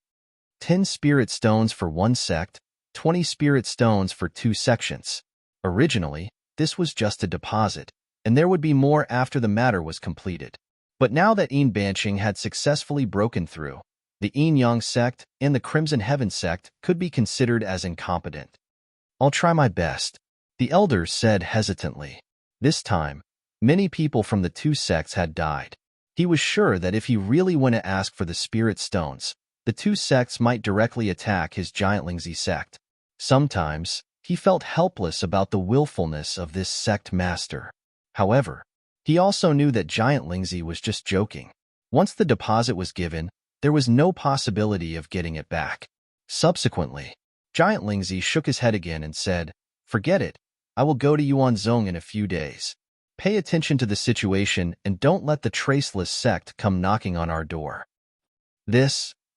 10 spirit stones for one sect, 20 spirit stones for 2 sections. Originally, this was just a deposit, and there would be more after the matter was completed. But now that Yin Banqing had successfully broken through, the Yin Yang sect and the Crimson Heaven sect could be considered as incompetent." "I'll try my best," the elder said hesitantly. This time, many people from the 2 sects had died. He was sure that if he really went to ask for the spirit stones, the 2 sects might directly attack his Giant Lingzi sect. Sometimes, he felt helpless about the willfulness of this sect master. However, he also knew that Giant Lingzi was just joking. Once the deposit was given, there was no possibility of getting it back. Subsequently, Giant Lingzi shook his head again and said, "Forget it. I will go to Yuan Zong in a few days. Pay attention to the situation and don't let the traceless sect come knocking on our door."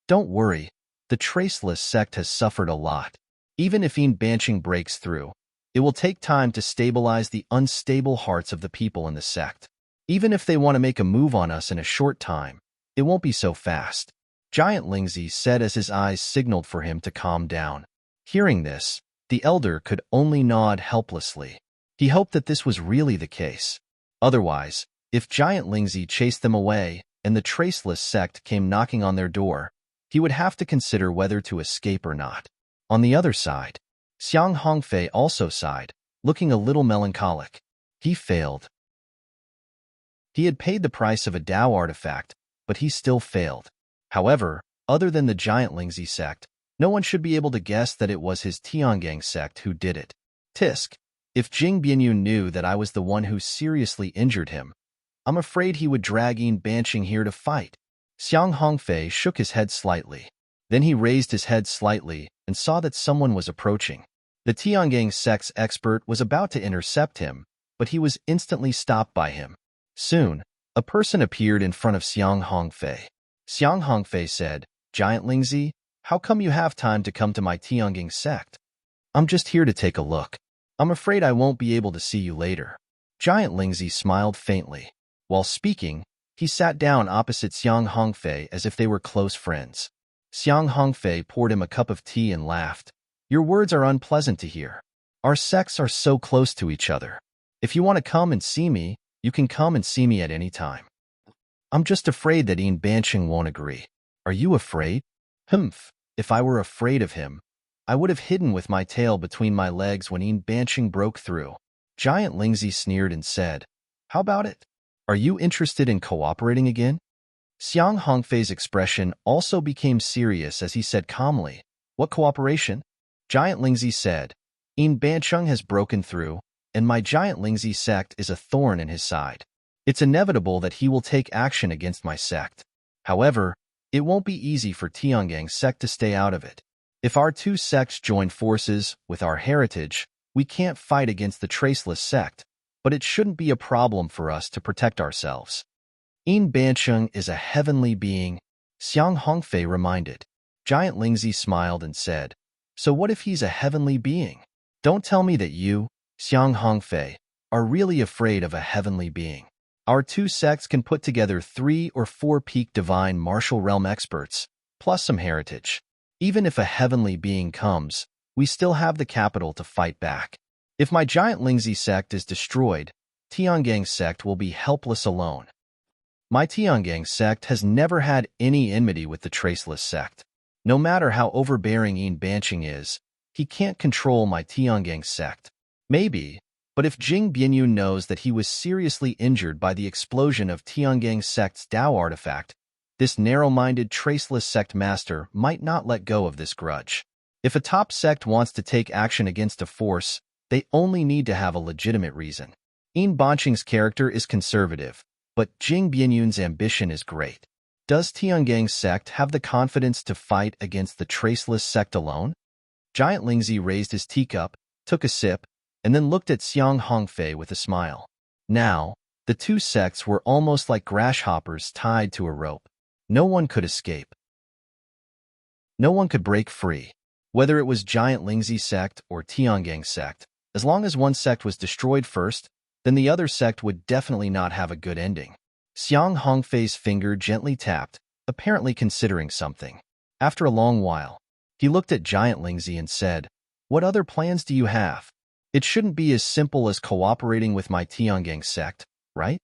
Don't worry, the traceless sect has suffered a lot. Even if Yin Banqing breaks through, it will take time to stabilize the unstable hearts of the people in the sect. Even if they want to make a move on us in a short time, it won't be so fast. Giant Lingzi said as his eyes signaled for him to calm down. Hearing this, the elder could only nod helplessly. He hoped that this was really the case. Otherwise, if Giant Lingzi chased them away and the traceless sect came knocking on their door, he would have to consider whether to escape or not. On the other side, Xiang Hongfei also sighed, looking a little melancholic. He failed. He had paid the price of a Dao artifact, but he still failed. However, other than the Giant Lingzi sect, no one should be able to guess that it was his Tiangang sect who did it. Tisk, if Jing Bianyun knew that I was the one who seriously injured him, I'm afraid he would drag Yin Banqing here to fight. Xiang Hongfei shook his head slightly. Then he raised his head slightly and saw that someone was approaching. The Tiangang sect's expert was about to intercept him, but he was instantly stopped by him. Soon, a person appeared in front of Xiang Hongfei. Xiang Hongfei said, "Giant Lingzi, how come you have time to come to my Tiangang sect?" "I'm just here to take a look. I'm afraid I won't be able to see you later." Giant Lingzi smiled faintly. While speaking, he sat down opposite Xiang Hongfei as if they were close friends. Xiang Hongfei poured him a cup of tea and laughed. "Your words are unpleasant to hear. Our sects are so close to each other. If you want to come and see me, you can come and see me at any time. I'm just afraid that Yin Banqing won't agree." "Are you afraid?" "Humph. If I were afraid of him, I would have hidden with my tail between my legs when Yin Banqing broke through." Giant Lingzi sneered and said, "How about it? Are you interested in cooperating again?" Xiang Hongfei's expression also became serious as he said calmly, "What cooperation?" Giant Lingzi said, "Yin Banqing has broken through, and my Giant Lingzi sect is a thorn in his side. It's inevitable that he will take action against my sect. However, it won't be easy for Tiangang sect to stay out of it. If our 2 sects join forces with our heritage, we can't fight against the traceless sect, but it shouldn't be a problem for us to protect ourselves." "Yin Banqing is a heavenly being," Xiang Hongfei reminded. Giant Lingzi smiled and said, "So what if he's a heavenly being? Don't tell me that you, Xiang Hongfei, are really afraid of a heavenly being. Our 2 sects can put together 3 or 4 peak divine martial realm experts, plus some heritage. Even if a heavenly being comes, we still have the capital to fight back. If my Giant Lingzi sect is destroyed, Tiangang sect will be helpless alone. My Tiangang sect has never had any enmity with the Traceless sect. No matter how overbearing Yin Banqing is, he can't control my Tiangang sect. Maybe, but if Jing Bianyun knows that he was seriously injured by the explosion of Tiangang sect's Dao artifact, This narrow-minded, traceless sect master might not let go of this grudge. If a top sect wants to take action against a force, they only need to have a legitimate reason. Yin Banqing's character is conservative, but Jing Bianyun's ambition is great. Does Tiangang's sect have the confidence to fight against the traceless sect alone? Giant Lingzi raised his teacup, took a sip, and then looked at Xiang Hongfei with a smile. Now, the two sects were almost like grasshoppers tied to a rope. No one could escape. No one could break free. Whether it was Giant Lingzi's sect or Tiangang's sect, as long as one sect was destroyed first, then the other sect would definitely not have a good ending. Xiang Hongfei's finger gently tapped, apparently considering something. After a long while, he looked at Giant Lingzi and said, "What other plans do you have? It shouldn't be as simple as cooperating with my Tiangang sect, right?"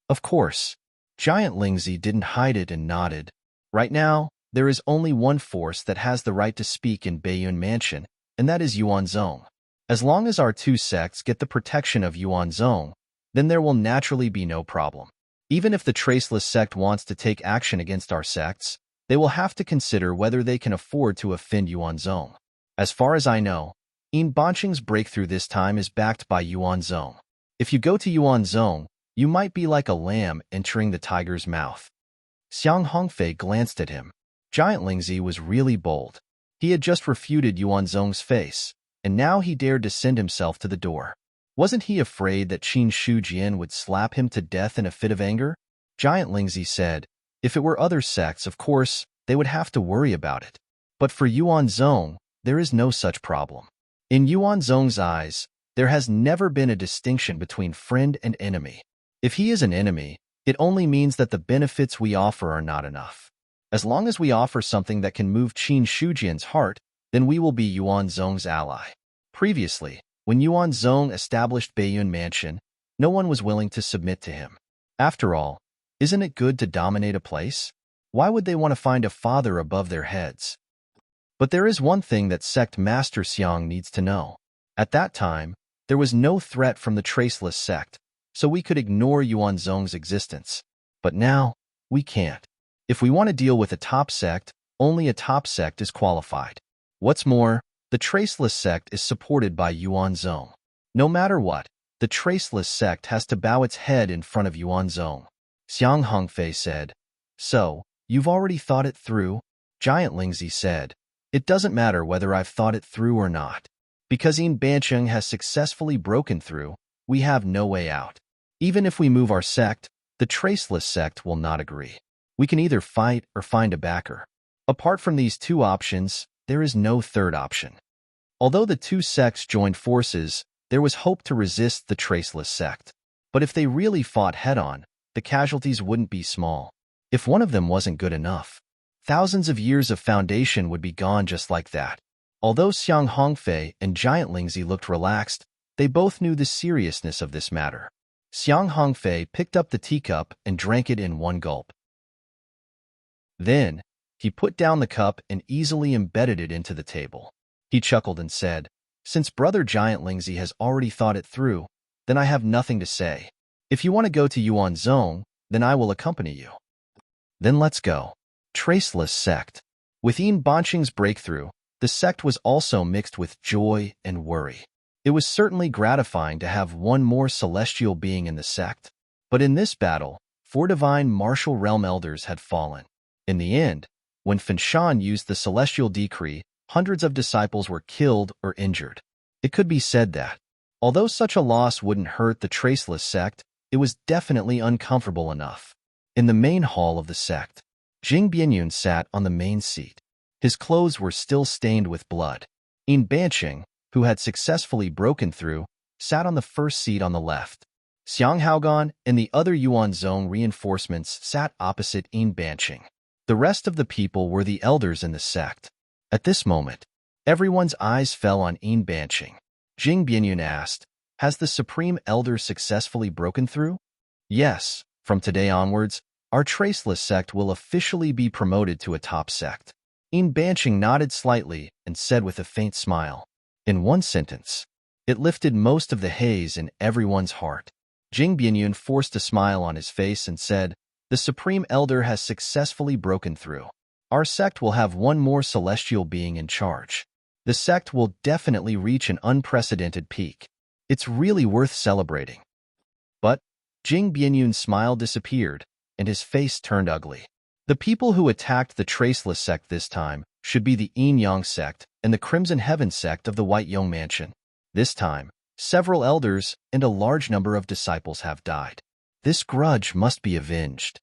Of course. Giant Lingzi didn't hide it and nodded. Right now, there is only one force that has the right to speak in Baiyun Mansion, and that is Yuanzong. As long as our two sects get the protection of Yuanzong, then there will naturally be no problem. Even if the Traceless sect wants to take action against our sects, they will have to consider whether they can afford to offend Yuanzong. As far as I know, Yin Banqing's breakthrough this time is backed by Yuanzong. If you go to Yuanzong, you might be like a lamb entering the tiger's mouth. Xiang Hongfei glanced at him. Giant Lingzi was really bold. He had just refuted Yuanzong's face, and now he dared to send himself to the door. Wasn't he afraid that Qin Shujian would slap him to death in a fit of anger? Giant Lingzi said, if it were other sects, of course, they would have to worry about it. But for Yuanzong, there is no such problem. In Yuanzong's eyes, there has never been a distinction between friend and enemy. If he is an enemy, it only means that the benefits we offer are not enough. As long as we offer something that can move Qin Shujian's heart, then we will be Yuanzong's ally. Previously, when Yuanzong established Baiyun Mansion, no one was willing to submit to him. After all, isn't it good to dominate a place? Why would they want to find a father above their heads? But there is one thing that Sect Master Xiang needs to know. At that time, there was no threat from the Traceless sect, so we could ignore Yuanzong's existence. But now, we can't. If we want to deal with a top sect, only a top sect is qualified. What's more, the Traceless sect is supported by Yuanzong. No matter what, the Traceless sect has to bow its head in front of Yuanzong. Xiang Hongfei said, "So, you've already thought it through?" Giant Lingzi said, "It doesn't matter whether I've thought it through or not. Because Yin Banqing has successfully broken through, we have no way out. Even if we move our sect, the Traceless sect will not agree. We can either fight or find a backer. Apart from these two options, there is no third option." Although the two sects joined forces, there was hope to resist the Traceless sect. But if they really fought head-on, the casualties wouldn't be small. If one of them wasn't good enough, thousands of years of foundation would be gone just like that. Although Xiang Hongfei and Giant Lingzi looked relaxed, they both knew the seriousness of this matter. Xiang Hongfei picked up the teacup and drank it in one gulp. Then, he put down the cup and easily embedded it into the table. He chuckled and said, "Since Brother Giant Lingzi has already thought it through, then I have nothing to say. If you want to go to Yuanzong, then I will accompany you." Then let's go. Traceless sect. With Yin Banqing's breakthrough, the sect was also mixed with joy and worry. It was certainly gratifying to have one more celestial being in the sect. But in this battle, 4 divine martial realm elders had fallen. In the end, when Fenshan used the celestial decree, hundreds of disciples were killed or injured. It could be said that, although such a loss wouldn't hurt the Traceless sect, it was definitely uncomfortable enough. In the main hall of the sect, Jing Bianyun sat on the main seat. His clothes were still stained with blood. Yin Banqing, who had successfully broken through, sat on the first seat on the left. Xiang Haogan and the other Yuanzong reinforcements sat opposite Yin Banqing. The rest of the people were the elders in the sect. At this moment, everyone's eyes fell on Yin Banqing. Jing Bianyun asked, "Has the Supreme Elder successfully broken through?" "Yes, from today onwards, our Traceless sect will officially be promoted to a top sect." Yin Banqing nodded slightly and said with a faint smile. In one sentence, it lifted most of the haze in everyone's heart. Jing Bianyun forced a smile on his face and said, The Supreme Elder has successfully broken through. Our sect will have one more celestial being in charge. The sect will definitely reach an unprecedented peak. It's really worth celebrating. But Jing Bianyun's smile disappeared, and his face turned ugly. The people who attacked the Traceless sect this time should be the Yin Yang sect and the Crimson Heaven sect of the White Yong Mansion. This time, several elders and a large number of disciples have died. This grudge must be avenged.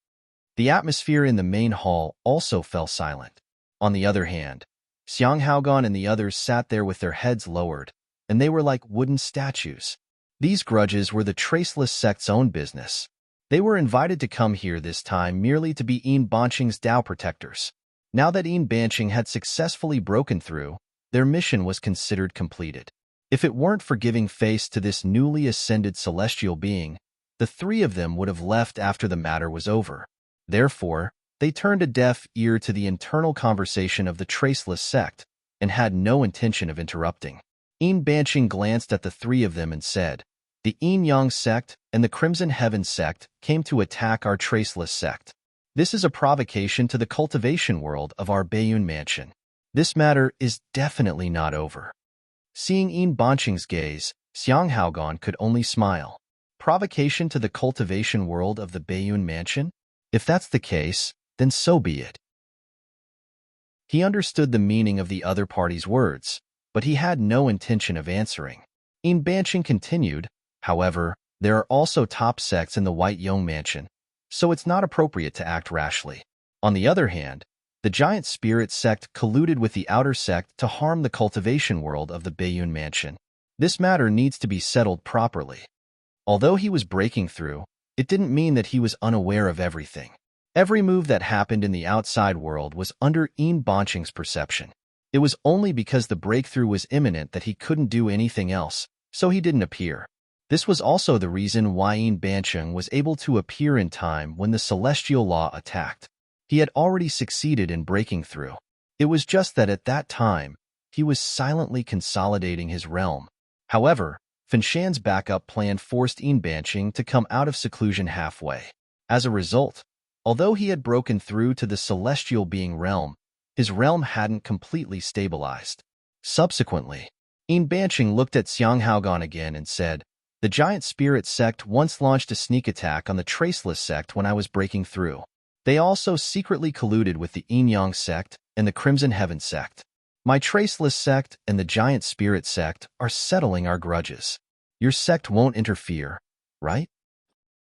The atmosphere in the main hall also fell silent. On the other hand, Xiang Haogan and the others sat there with their heads lowered, and they were like wooden statues. These grudges were the Traceless sect's own business. They were invited to come here this time merely to be Yin Banqing's Dao protectors. Now that Yin Banqing had successfully broken through, their mission was considered completed. If it weren't for giving face to this newly ascended celestial being, the three of them would have left after the matter was over. Therefore, they turned a deaf ear to the internal conversation of the Traceless sect and had no intention of interrupting. Yin Banqing glanced at the three of them and said, "The Yin Yang sect and the Crimson Heaven sect came to attack our Traceless sect. This is a provocation to the cultivation world of our Baiyun mansion. This matter is definitely not over." Seeing Yin Banqing's gaze, Xiang Haogan could only smile. Provocation to the cultivation world of the Baiyun mansion? If that's the case, then so be it. He understood the meaning of the other party's words, but he had no intention of answering. Yin Banqing continued, "However, there are also top sects in the White Yong Mansion, so it's not appropriate to act rashly. On the other hand, the Giant Spirit sect colluded with the outer sect to harm the cultivation world of the Baiyun Mansion. This matter needs to be settled properly." Although he was breaking through, it didn't mean that he was unaware of everything. Every move that happened in the outside world was under Yin Banqing's perception. It was only because the breakthrough was imminent that he couldn't do anything else, so he didn't appear. This was also the reason why Yin Banqing was able to appear in time when the Celestial Law attacked. He had already succeeded in breaking through. It was just that at that time, he was silently consolidating his realm. However, Fenshan's backup plan forced Yin Banqing to come out of seclusion halfway. As a result, although he had broken through to the celestial being realm, his realm hadn't completely stabilized. Subsequently, Yin Banqing looked at Xiang Haogan again and said, "The Giant Spirit sect once launched a sneak attack on the Traceless sect when I was breaking through. They also secretly colluded with the Yin Yang sect and the Crimson Heaven sect. My Traceless sect and the Giant Spirit sect are settling our grudges. Your sect won't interfere, right?"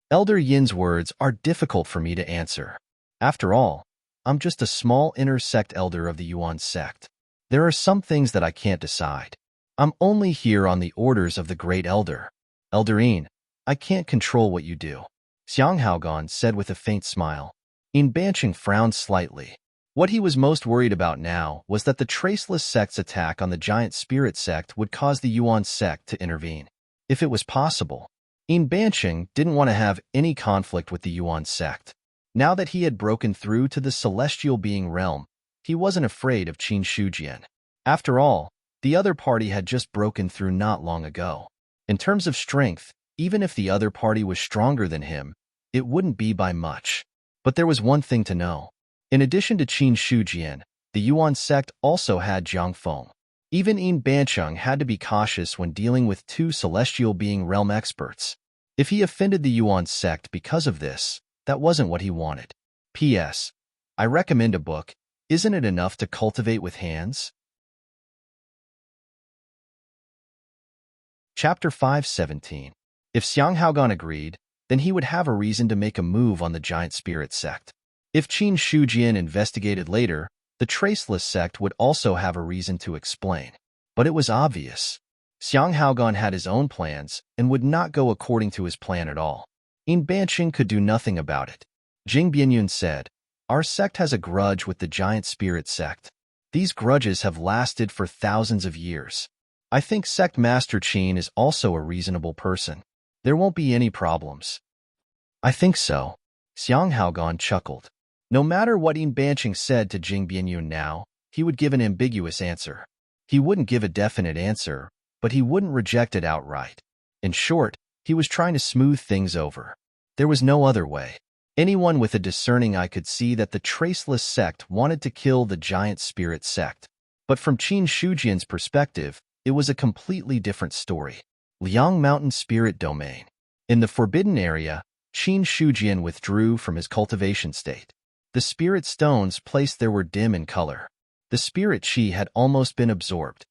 Elder Yin's words are difficult for me to answer. After all, I'm just a small inner sect elder of the Yuan sect. There are some things that I can't decide. I'm only here on the orders of the Great Elder. Elder Yin, I can't control what you do," Xiang Haogan said with a faint smile. Yin Banqing frowned slightly. What he was most worried about now was that the Traceless sect's attack on the Giant Spirit sect would cause the Yuan sect to intervene. If it was possible, Yin Banqing didn't want to have any conflict with the Yuan sect. Now that he had broken through to the celestial being realm, he wasn't afraid of Qin Shujian. After all, the other party had just broken through not long ago. In terms of strength, even if the other party was stronger than him, it wouldn't be by much. But there was one thing to know. In addition to Qin Shujian, the Yuan sect also had Jiang Feng. Even Yin Banqing had to be cautious when dealing with two celestial being realm experts. If he offended the Yuan sect because of this, that wasn't what he wanted. P.S. I recommend a book. Isn't it enough to cultivate with hands? Chapter 5:17. If Xiang Haogan agreed, then he would have a reason to make a move on the Giant Spirit sect. If Qin Shujian investigated later, the Traceless sect would also have a reason to explain. But it was obvious. Xiang Haogan had his own plans and would not go according to his plan at all. Yin Banqing could do nothing about it. Jing Bianyun said, "Our sect has a grudge with the Giant Spirit sect. These grudges have lasted for thousands of years. I think Sect Master Qin is also a reasonable person. There won't be any problems." "I think so." Xiang Haogan chuckled. No matter what Yin Banqing said to Jing Bianyun now, he would give an ambiguous answer. He wouldn't give a definite answer, but he wouldn't reject it outright. In short, he was trying to smooth things over. There was no other way. Anyone with a discerning eye could see that the traceless sect wanted to kill the giant spirit sect. But from Qin Shujian's perspective, it was a completely different story. Liang Mountain Spirit Domain. In the forbidden area, Qin Shujian withdrew from his cultivation state. The spirit stones placed there were dim in color. The spirit chi had almost been absorbed.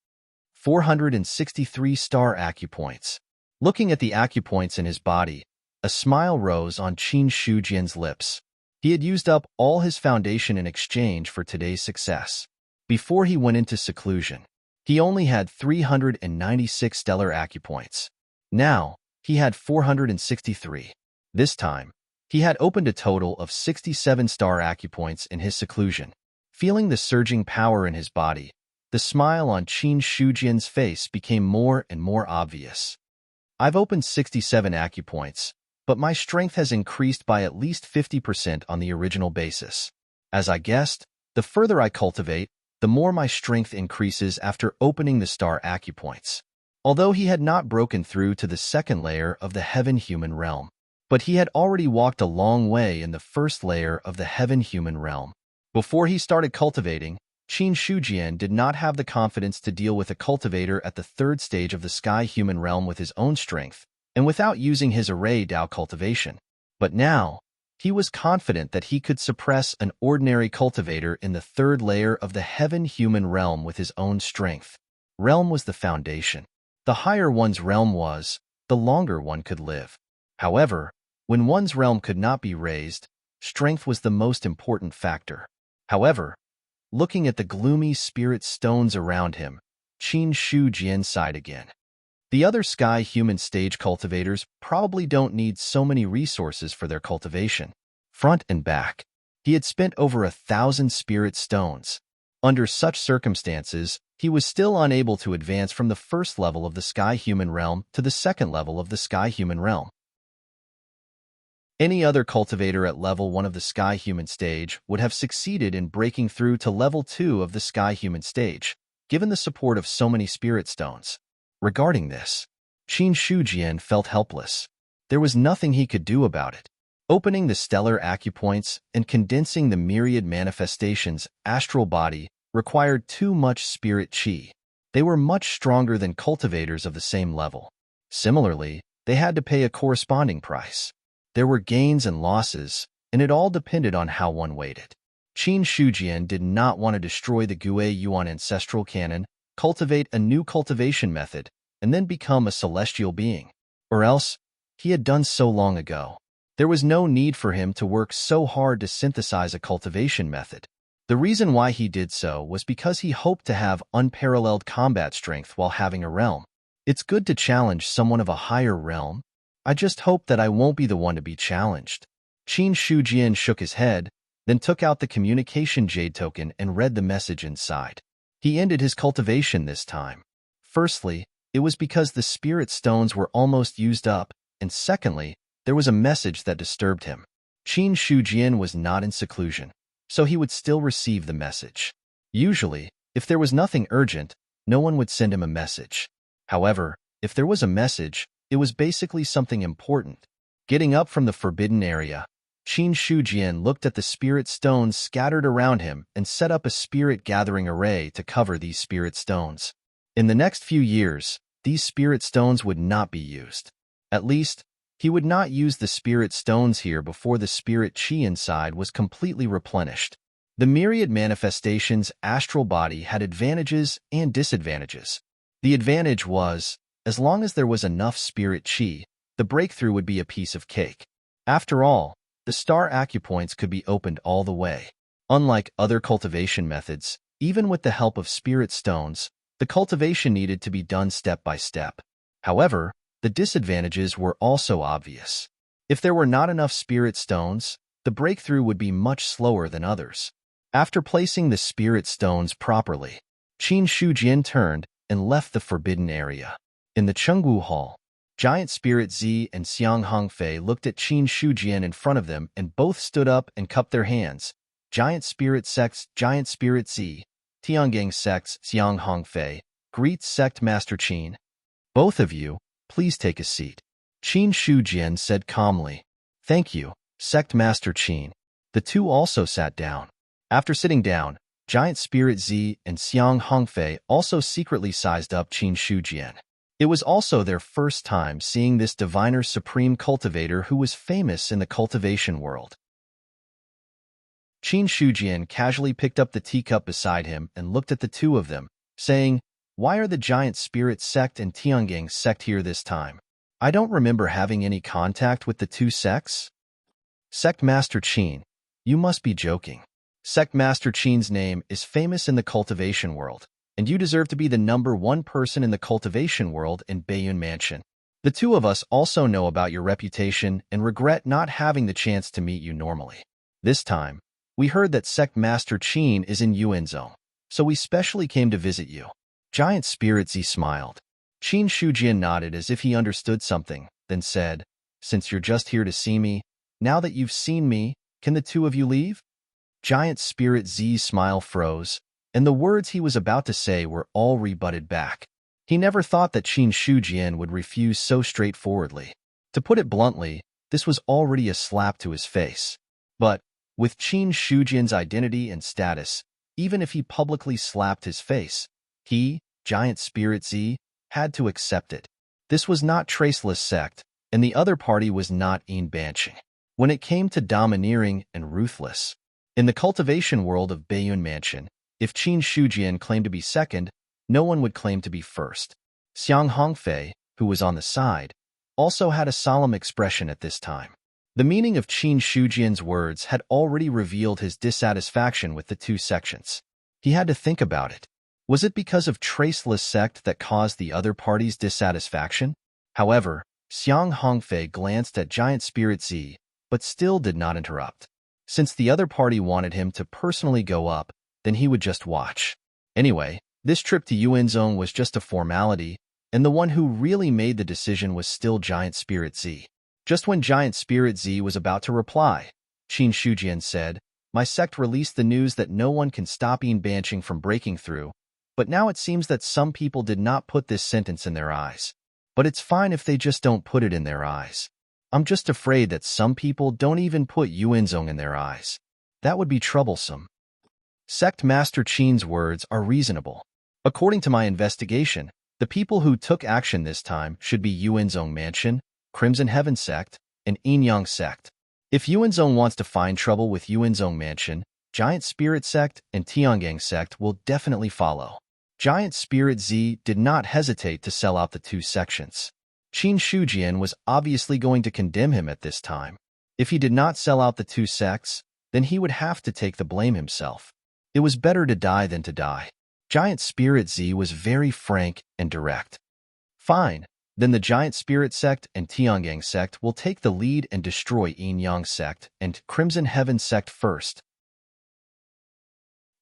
463 star acupoints. Looking at the acupoints in his body, a smile rose on Qin Shujian's lips. He had used up all his foundation in exchange for today's success. Before he went into seclusion, he only had 396 stellar acupoints. Now, he had 463. This time, he had opened a total of 67 star acupoints in his seclusion. Feeling the surging power in his body, the smile on Qin Shujian's face became more and more obvious. I've opened 67 acupoints, but my strength has increased by at least 50% on the original basis. As I guessed, the further I cultivate, the more my strength increases after opening the star acupoints. Although he had not broken through to the second layer of the heaven-human realm, but he had already walked a long way in the first layer of the heaven-human realm. Before he started cultivating, Qin Shujian did not have the confidence to deal with a cultivator at the third stage of the sky-human realm with his own strength, and without using his array Dao cultivation. But now, he was confident that he could suppress an ordinary cultivator in the third layer of the heaven-human realm with his own strength. Realm was the foundation. The higher one's realm was, the longer one could live. However, when one's realm could not be raised, strength was the most important factor. However, looking at the gloomy spirit stones around him, Qin Shujian sighed again. The other sky-human stage cultivators probably don't need so many resources for their cultivation. Front and back, he had spent over 1,000 spirit stones. Under such circumstances, he was still unable to advance from the first level of the sky-human realm to the second level of the sky-human realm. Any other cultivator at level 1 of the sky-human stage would have succeeded in breaking through to level 2 of the sky-human stage, given the support of so many spirit stones. Regarding this, Qin Shujian felt helpless. There was nothing he could do about it. Opening the stellar acupoints and condensing the myriad manifestations' astral body required too much spirit chi. They were much stronger than cultivators of the same level. Similarly, they had to pay a corresponding price. There were gains and losses, and it all depended on how one weighed it. Qin Shujian did not want to destroy the Gui Yuan ancestral canon, cultivate a new cultivation method, and then become a celestial being. Or else, he had done so long ago. There was no need for him to work so hard to synthesize a cultivation method. The reason why he did so was because he hoped to have unparalleled combat strength while having a realm. It's good to challenge someone of a higher realm. I just hope that I won't be the one to be challenged. Qin Shujian shook his head, then took out the communication jade token and read the message inside. He ended his cultivation this time. Firstly, it was because the spirit stones were almost used up, and secondly, there was a message that disturbed him. Qin Shujian was not in seclusion, so he would still receive the message. Usually, if there was nothing urgent, no one would send him a message. However, if there was a message, it was basically something important. Getting up from the forbidden area, Qin Shujian looked at the spirit stones scattered around him and set up a spirit gathering array to cover these spirit stones. In the next few years, these spirit stones would not be used. At least, he would not use the spirit stones here before the spirit chi inside was completely replenished. The myriad manifestations' astral body had advantages and disadvantages. The advantage was, as long as there was enough spirit chi, the breakthrough would be a piece of cake. After all, the star acupoints could be opened all the way. Unlike other cultivation methods, even with the help of spirit stones, the cultivation needed to be done step by step. However, the disadvantages were also obvious. If there were not enough spirit stones, the breakthrough would be much slower than others. After placing the spirit stones properly, Qin Shujian turned and left the forbidden area. In the Chenggu Hall, Giant Spirit Zi and Xiang Hongfei looked at Qin Shujian in front of them and both stood up and cupped their hands. Giant Spirit Sects, Giant Spirit Zi, Tiangang Sects, Xiang Hongfei, greets Sect Master Qin. Both of you, please take a seat. Qin Shujian said calmly. Thank you, Sect Master Qin. The two also sat down. After sitting down, Giant Spirit Z and Xiang Hongfei also secretly sized up Qin Shujian. It was also their first time seeing this diviner supreme cultivator who was famous in the cultivation world. Qin Shujian casually picked up the teacup beside him and looked at the two of them, saying, "Why are the Giant Spirit Sect and Tiangang Sect here this time? I don't remember having any contact with the two sects." Sect Master Qin, you must be joking. Sect Master Qin's name is famous in the cultivation world, and you deserve to be the #1 person in the cultivation world in Baiyun Mansion. The two of us also know about your reputation and regret not having the chance to meet you normally. This time, we heard that Sect Master Qin is in Yuanzhong, so we specially came to visit you. Giant Spirit Z smiled. Qin Shujian nodded as if he understood something, then said, "Since you're just here to see me, now that you've seen me, can the two of you leave?" Giant Spirit Z's smile froze, and the words he was about to say were all rebutted back. He never thought that Qin Shujian would refuse so straightforwardly. To put it bluntly, this was already a slap to his face. But, with Qin Shujian's identity and status, even if he publicly slapped his face, he, Giant Spirit Z, had to accept it. This was not Traceless Sect, and the other party was not Enbanching. When it came to domineering and ruthless, in the cultivation world of Baiyun Mansion, if Qin Shujian claimed to be second, no one would claim to be first. Xiang Hongfei, who was on the side, also had a solemn expression at this time. The meaning of Qin Shujian's words had already revealed his dissatisfaction with the two sections. He had to think about it. Was it because of Traceless Sect that caused the other party's dissatisfaction? However, Xiang Hongfei glanced at Giant Spirit Z, but still did not interrupt. Since the other party wanted him to personally go up, then he would just watch. Anyway, this trip to Yuanzhong was just a formality, and the one who really made the decision was still Giant Spirit Z. Just when Giant Spirit Z was about to reply, Qin Shujian said, "My sect released the news that no one can stop Enbanching from breaking through, but now it seems that some people did not put this sentence in their eyes. But it's fine if they just don't put it in their eyes. I'm just afraid that some people don't even put Yuanzhong in their eyes. That would be troublesome." Sect Master Qin's words are reasonable. According to my investigation, the people who took action this time should be Yuanzhong Mansion, Crimson Heaven Sect, and Enyang Sect. If Yuanzhong wants to find trouble with Yuanzhong Mansion, Giant Spirit Sect and Tiangang Sect will definitely follow. Giant Spirit Z did not hesitate to sell out the two sections. Qin Shujian was obviously going to condemn him at this time. If he did not sell out the two sects, then he would have to take the blame himself. It was better to die than to die. Giant Spirit Z was very frank and direct. "Fine, then the Giant Spirit Sect and Tiangang Sect will take the lead and destroy Enyang Sect and Crimson Heaven Sect first.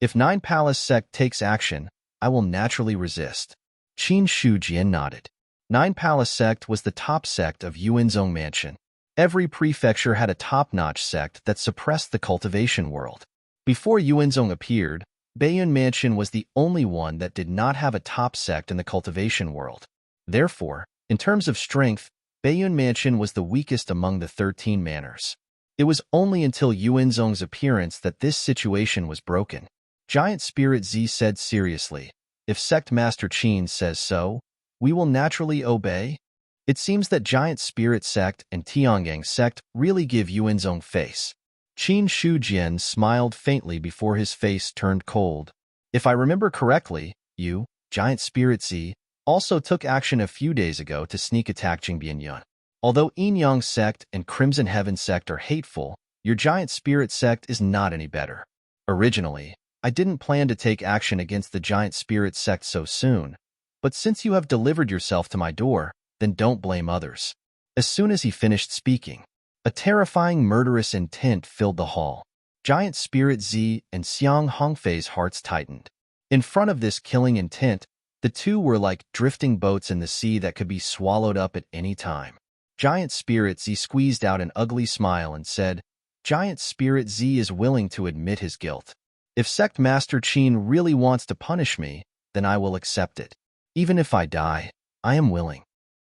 If Nine Palace Sect takes action, I will naturally resist." Qin Shujian nodded. Nine Palace Sect was the top sect of Yuanzhong Mansion. Every prefecture had a top-notch sect that suppressed the cultivation world. Before Yuanzhong appeared, Baiyun Mansion was the only one that did not have a top sect in the cultivation world. Therefore, in terms of strength, Baiyun Mansion was the weakest among the 13 manors. It was only until Yuanzhong's appearance that this situation was broken. Giant Spirit Z said seriously, "If Sect Master Qin says so, we will naturally obey." It seems that Giant Spirit Sect and Tiangang Sect really give Yuanzhong face. Qin Shujian smiled faintly before his face turned cold. "If I remember correctly, you, Giant Spirit Z, also took action a few days ago to sneak attack Jingbianyun. Although Enyang Sect and Crimson Heaven Sect are hateful, your Giant Spirit Sect is not any better. Originally, I didn't plan to take action against the Giant Spirit Sect so soon, but since you have delivered yourself to my door, then don't blame others." As soon as he finished speaking, a terrifying murderous intent filled the hall. Giant Spirit Z and Xiang Hongfei's hearts tightened. In front of this killing intent, the two were like drifting boats in the sea that could be swallowed up at any time. Giant Spirit Z squeezed out an ugly smile and said, "Giant Spirit Z is willing to admit his guilt. If Sect Master Qin really wants to punish me, then I will accept it. Even if I die, I am willing."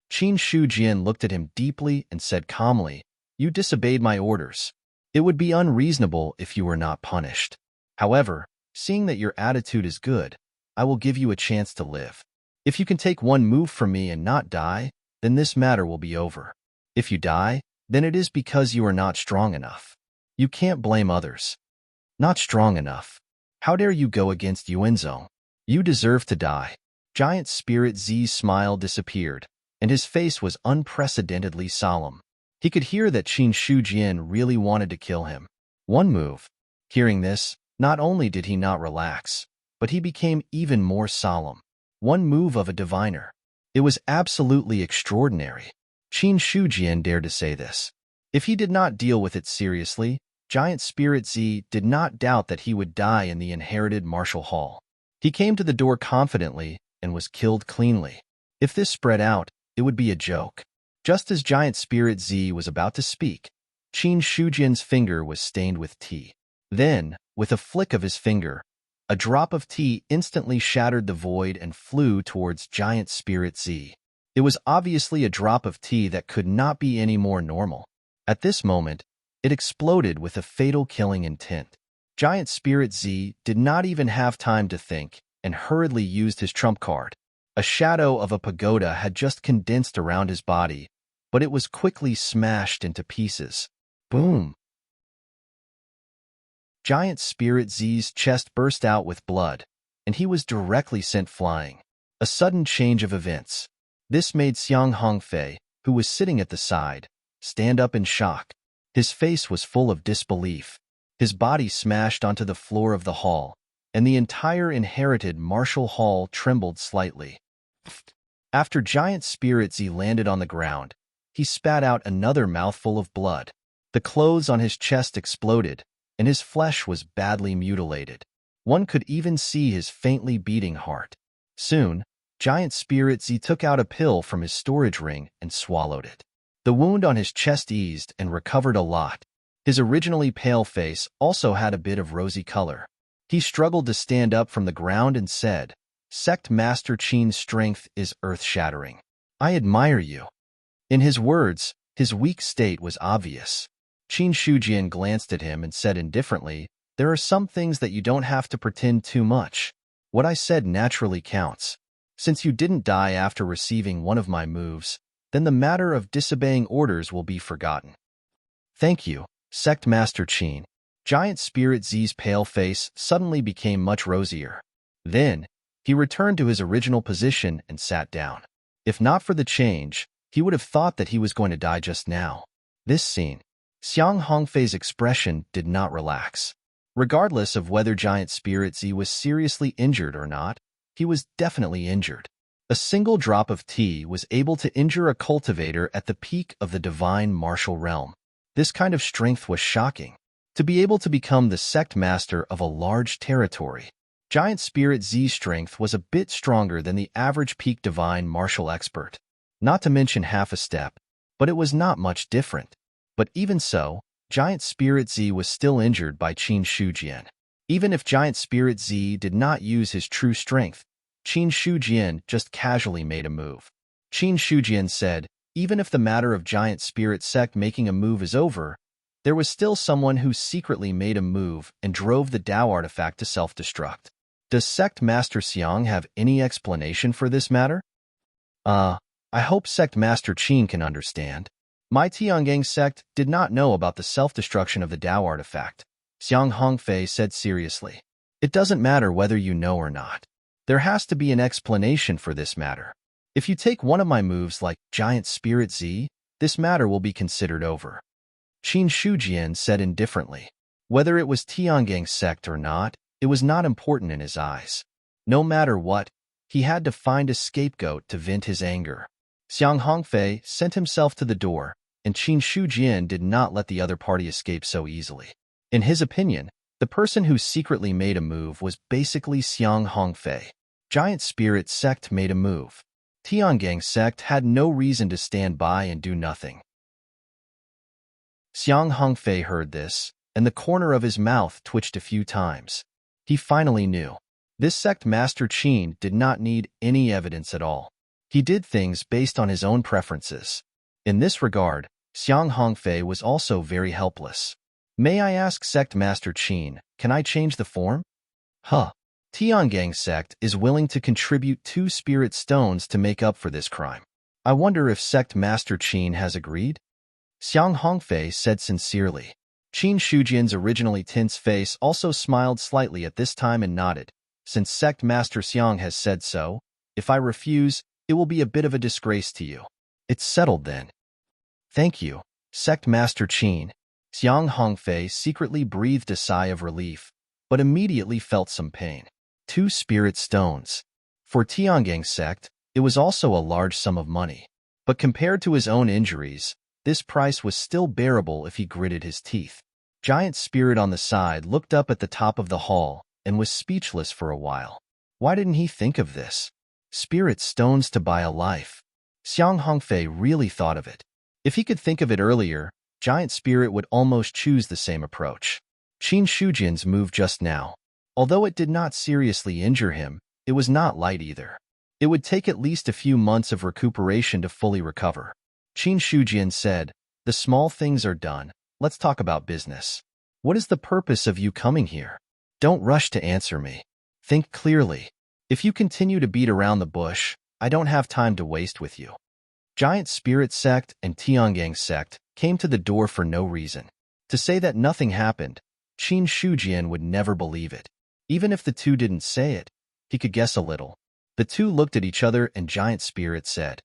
Qin Shujian looked at him deeply and said calmly, You disobeyed my orders. It would be unreasonable if you were not punished. However, seeing that your attitude is good, I will give you a chance to live. If you can take one move from me and not die, then this matter will be over. If you die, then it is because you are not strong enough. You can't blame others. Not strong enough. How dare you go against Yuanzong? You deserve to die. Giant Spirit Z's smile disappeared, and his face was unprecedentedly solemn. He could hear that Qin Shujian really wanted to kill him. One move. Hearing this, not only did he not relax, but he became even more solemn. One move of a diviner. It was absolutely extraordinary. Qin Shujian dared to say this. If he did not deal with it seriously, Giant Spirit Z did not doubt that he would die in the inherited martial hall. He came to the door confidently and was killed cleanly. If this spread out, it would be a joke. Just as Giant Spirit Z was about to speak, Qin Shujian's finger was stained with tea. Then, with a flick of his finger, a drop of tea instantly shattered the void and flew towards Giant Spirit Z. It was obviously a drop of tea that could not be any more normal. At this moment, it exploded with a fatal killing intent. Giant Spirit Z did not even have time to think and hurriedly used his trump card. A shadow of a pagoda had just condensed around his body, but it was quickly smashed into pieces. Boom! Giant Spirit Z's chest burst out with blood, and he was directly sent flying. A sudden change of events. This made Xiang Hongfei, who was sitting at the side, stand up in shock. His face was full of disbelief. His body smashed onto the floor of the hall, and the entire inherited martial hall trembled slightly. After Giant Spirit Z landed on the ground, he spat out another mouthful of blood. The clothes on his chest exploded, and his flesh was badly mutilated. One could even see his faintly beating heart. Soon, Giant Spirit Z took out a pill from his storage ring and swallowed it. The wound on his chest eased and recovered a lot. His originally pale face also had a bit of rosy color. He struggled to stand up from the ground and said, "Sect Master Qin's strength is earth-shattering. I admire you." In his words, his weak state was obvious. Qin Shujian glanced at him and said indifferently, "There are some things that you don't have to pretend too much. What I said naturally counts. Since you didn't die after receiving one of my moves, then the matter of disobeying orders will be forgotten." "Thank you, Sect Master Qin." Giant Spirit Z's pale face suddenly became much rosier. Then, he returned to his original position and sat down. If not for the change, he would have thought that he was going to die just now. This scene. Xiang Hongfei's expression did not relax. Regardless of whether Giant Spirit Z was seriously injured or not, he was definitely injured. A single drop of tea was able to injure a cultivator at the peak of the divine martial realm. This kind of strength was shocking. To be able to become the sect master of a large territory, Giant Spirit Z's strength was a bit stronger than the average peak divine martial expert. Not to mention half a step, but it was not much different. But even so, Giant Spirit Z was still injured by Qin Shujian. Even if Giant Spirit Z did not use his true strength, Qin Shujian just casually made a move. Qin Shujian said, "Even if the matter of Giant Spirit Sect making a move is over, there was still someone who secretly made a move and drove the Tao artifact to self-destruct. Does Sect Master Xiang have any explanation for this matter?" I hope Sect Master Qin can understand. My Tiangang sect did not know about the self-destruction of the Tao artifact," Xiang Hongfei said seriously. "It doesn't matter whether you know or not. There has to be an explanation for this matter. If you take one of my moves like Giant Spirit Z, this matter will be considered over." Qin Shujian said indifferently. Whether it was Tiangang sect or not, it was not important in his eyes. No matter what, he had to find a scapegoat to vent his anger. Xiang Hongfei sent himself to the door, and Qin Shujian did not let the other party escape so easily. In his opinion, the person who secretly made a move was basically Xiang Hongfei. Giant Spirit Sect made a move. Tiangang Sect had no reason to stand by and do nothing. Xiang Hongfei heard this, and the corner of his mouth twitched a few times. He finally knew. This sect Master Qin did not need any evidence at all. He did things based on his own preferences. In this regard, Xiang Hongfei was also very helpless. May I ask Sect Master Qin, can I change the form? Huh. Tiangang sect is willing to contribute 2 spirit stones to make up for this crime. I wonder if Sect Master Qin has agreed? Xiang Hongfei said sincerely. Qin Shujian's originally tense face also smiled slightly at this time and nodded. Since Sect Master Xiang has said so, if I refuse, it will be a bit of a disgrace to you. It's settled then. Thank you, Sect Master Qin. Xiang Hongfei secretly breathed a sigh of relief, but immediately felt some pain. 2 spirit stones. For Tiangang sect, it was also a large sum of money. But compared to his own injuries, this price was still bearable if he gritted his teeth. Giant Spirit on the side looked up at the top of the hall and was speechless for a while. Why didn't he think of this? Spirit stones to buy a life. Xiang Hongfei really thought of it. If he could think of it earlier, Giant Spirit would almost choose the same approach. Qin Shujian's move just now. Although it did not seriously injure him, it was not light either. It would take at least a few months of recuperation to fully recover. Qin Shujian said, "The small things are done. Let's talk about business. What is the purpose of you coming here? Don't rush to answer me. Think clearly. If you continue to beat around the bush, I don't have time to waste with you." Giant Spirit sect and Tiangang sect came to the door for no reason. To say that nothing happened, Qin Shujian would never believe it. Even if the two didn't say it, he could guess a little. The two looked at each other and Giant Spirit said,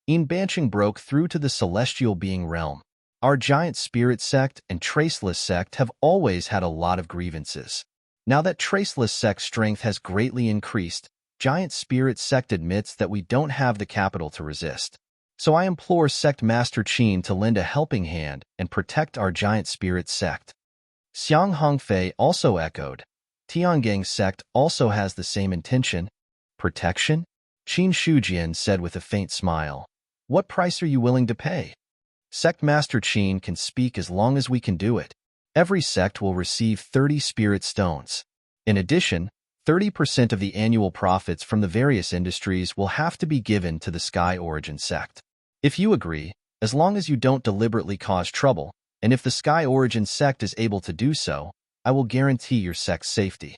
"Banching broke through to the celestial being realm. Our Giant Spirit sect and Traceless sect have always had a lot of grievances. Now that Traceless sect's strength has greatly increased, Giant Spirit sect admits that we don't have the capital to resist. So I implore Sect Master Qin to lend a helping hand and protect our Giant Spirit sect." Xiang Hongfei also echoed, "Tiangang sect also has the same intention." "Protection?" Qin Shujian said with a faint smile. "What price are you willing to pay?" "Sect Master Qin can speak as long as we can do it. Every sect will receive 30 spirit stones. In addition, 30% of the annual profits from the various industries will have to be given to the Sky Origin sect. If you agree, as long as you don't deliberately cause trouble, and if the Sky Origin sect is able to do so, I will guarantee your sect's safety."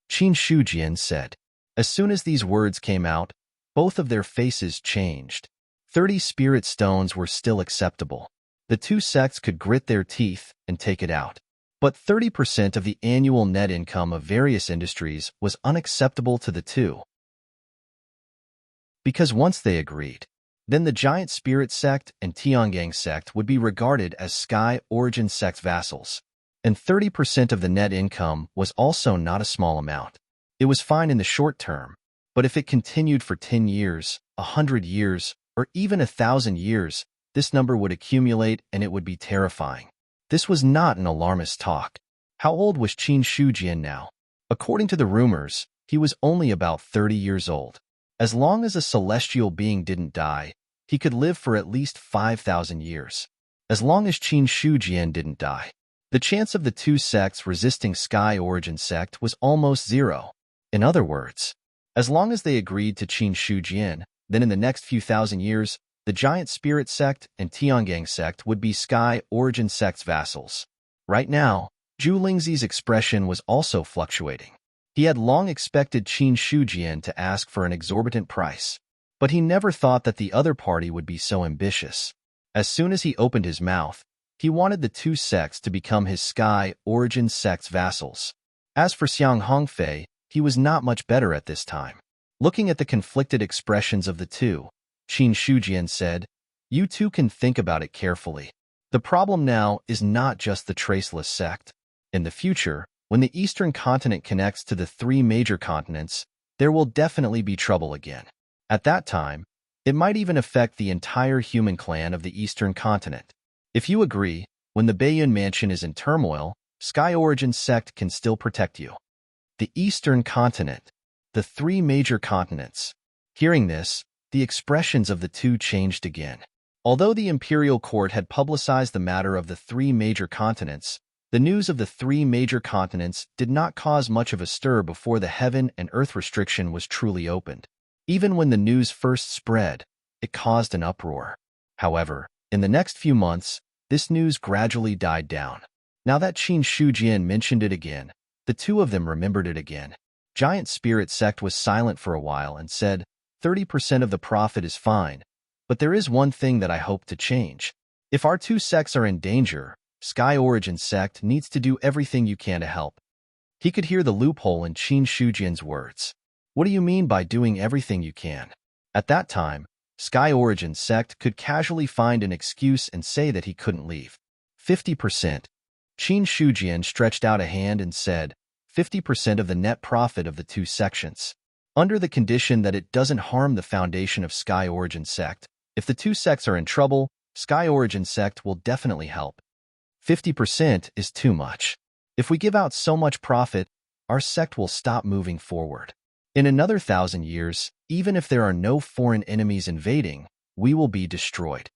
Qin Shujian said. As soon as these words came out, both of their faces changed. 30 spirit stones were still acceptable. The two sects could grit their teeth and take it out. But 30% of the annual net income of various industries was unacceptable to the two. Because once they agreed, then the Giant Spirit sect and Tiangang sect would be regarded as Sky Origin sect vassals. And 30% of the net income was also not a small amount. It was fine in the short term, but if it continued for 10 years, 100 years, or even 1,000 years, this number would accumulate and it would be terrifying. This was not an alarmist talk. How old was Qin Shujian now? According to the rumors, he was only about 30 years old. As long as a celestial being didn't die, he could live for at least 5,000 years. As long as Qin Shujian didn't die, the chance of the two sects resisting Sky Origin sect was almost zero. In other words, as long as they agreed to Qin Shujian, then in the next few thousand years, the Giant Spirit sect and Tiangang sect would be Sky Origin sect's vassals. Right now, Zhu Lingzi's expression was also fluctuating. He had long expected Qin Shujian to ask for an exorbitant price, but he never thought that the other party would be so ambitious. As soon as he opened his mouth, he wanted the two sects to become his Sky Origin sect's vassals. As for Xiang Hongfei, he was not much better at this time. Looking at the conflicted expressions of the two, Qin Shujian said, "You two can think about it carefully. The problem now is not just the Traceless sect. In the future, when the Eastern continent connects to the 3 major continents, there will definitely be trouble again. At that time, it might even affect the entire human clan of the Eastern continent. If you agree, when the Baiyun Mansion is in turmoil, Sky Origin sect can still protect you." The Eastern continent. The 3 major continents. Hearing this, the expressions of the two changed again. Although the imperial court had publicized the matter of the 3 major continents, the news of the 3 major continents did not cause much of a stir before the heaven and earth restriction was truly opened. Even when the news first spread, it caused an uproar. However, in the next few months, this news gradually died down. Now that Qin Shujian mentioned it again, the two of them remembered it again. Giant Spirit Sect was silent for a while and said, 30% of the profit is fine, but there is one thing that I hope to change. If our two sects are in danger, Sky Origin Sect needs to do everything you can to help. He could hear the loophole in Qin Shujian's words. What do you mean by doing everything you can? At that time, Sky Origin Sect could casually find an excuse and say that he couldn't leave. 50%. Qin Shujian stretched out a hand and said, 50% of the net profit of the two sections. Under the condition that it doesn't harm the foundation of Sky Origin Sect, if the two sects are in trouble, Sky Origin Sect will definitely help. 50% is too much. If we give out so much profit, our sect will stop moving forward. In another 1,000 years, even if there are no foreign enemies invading, we will be destroyed.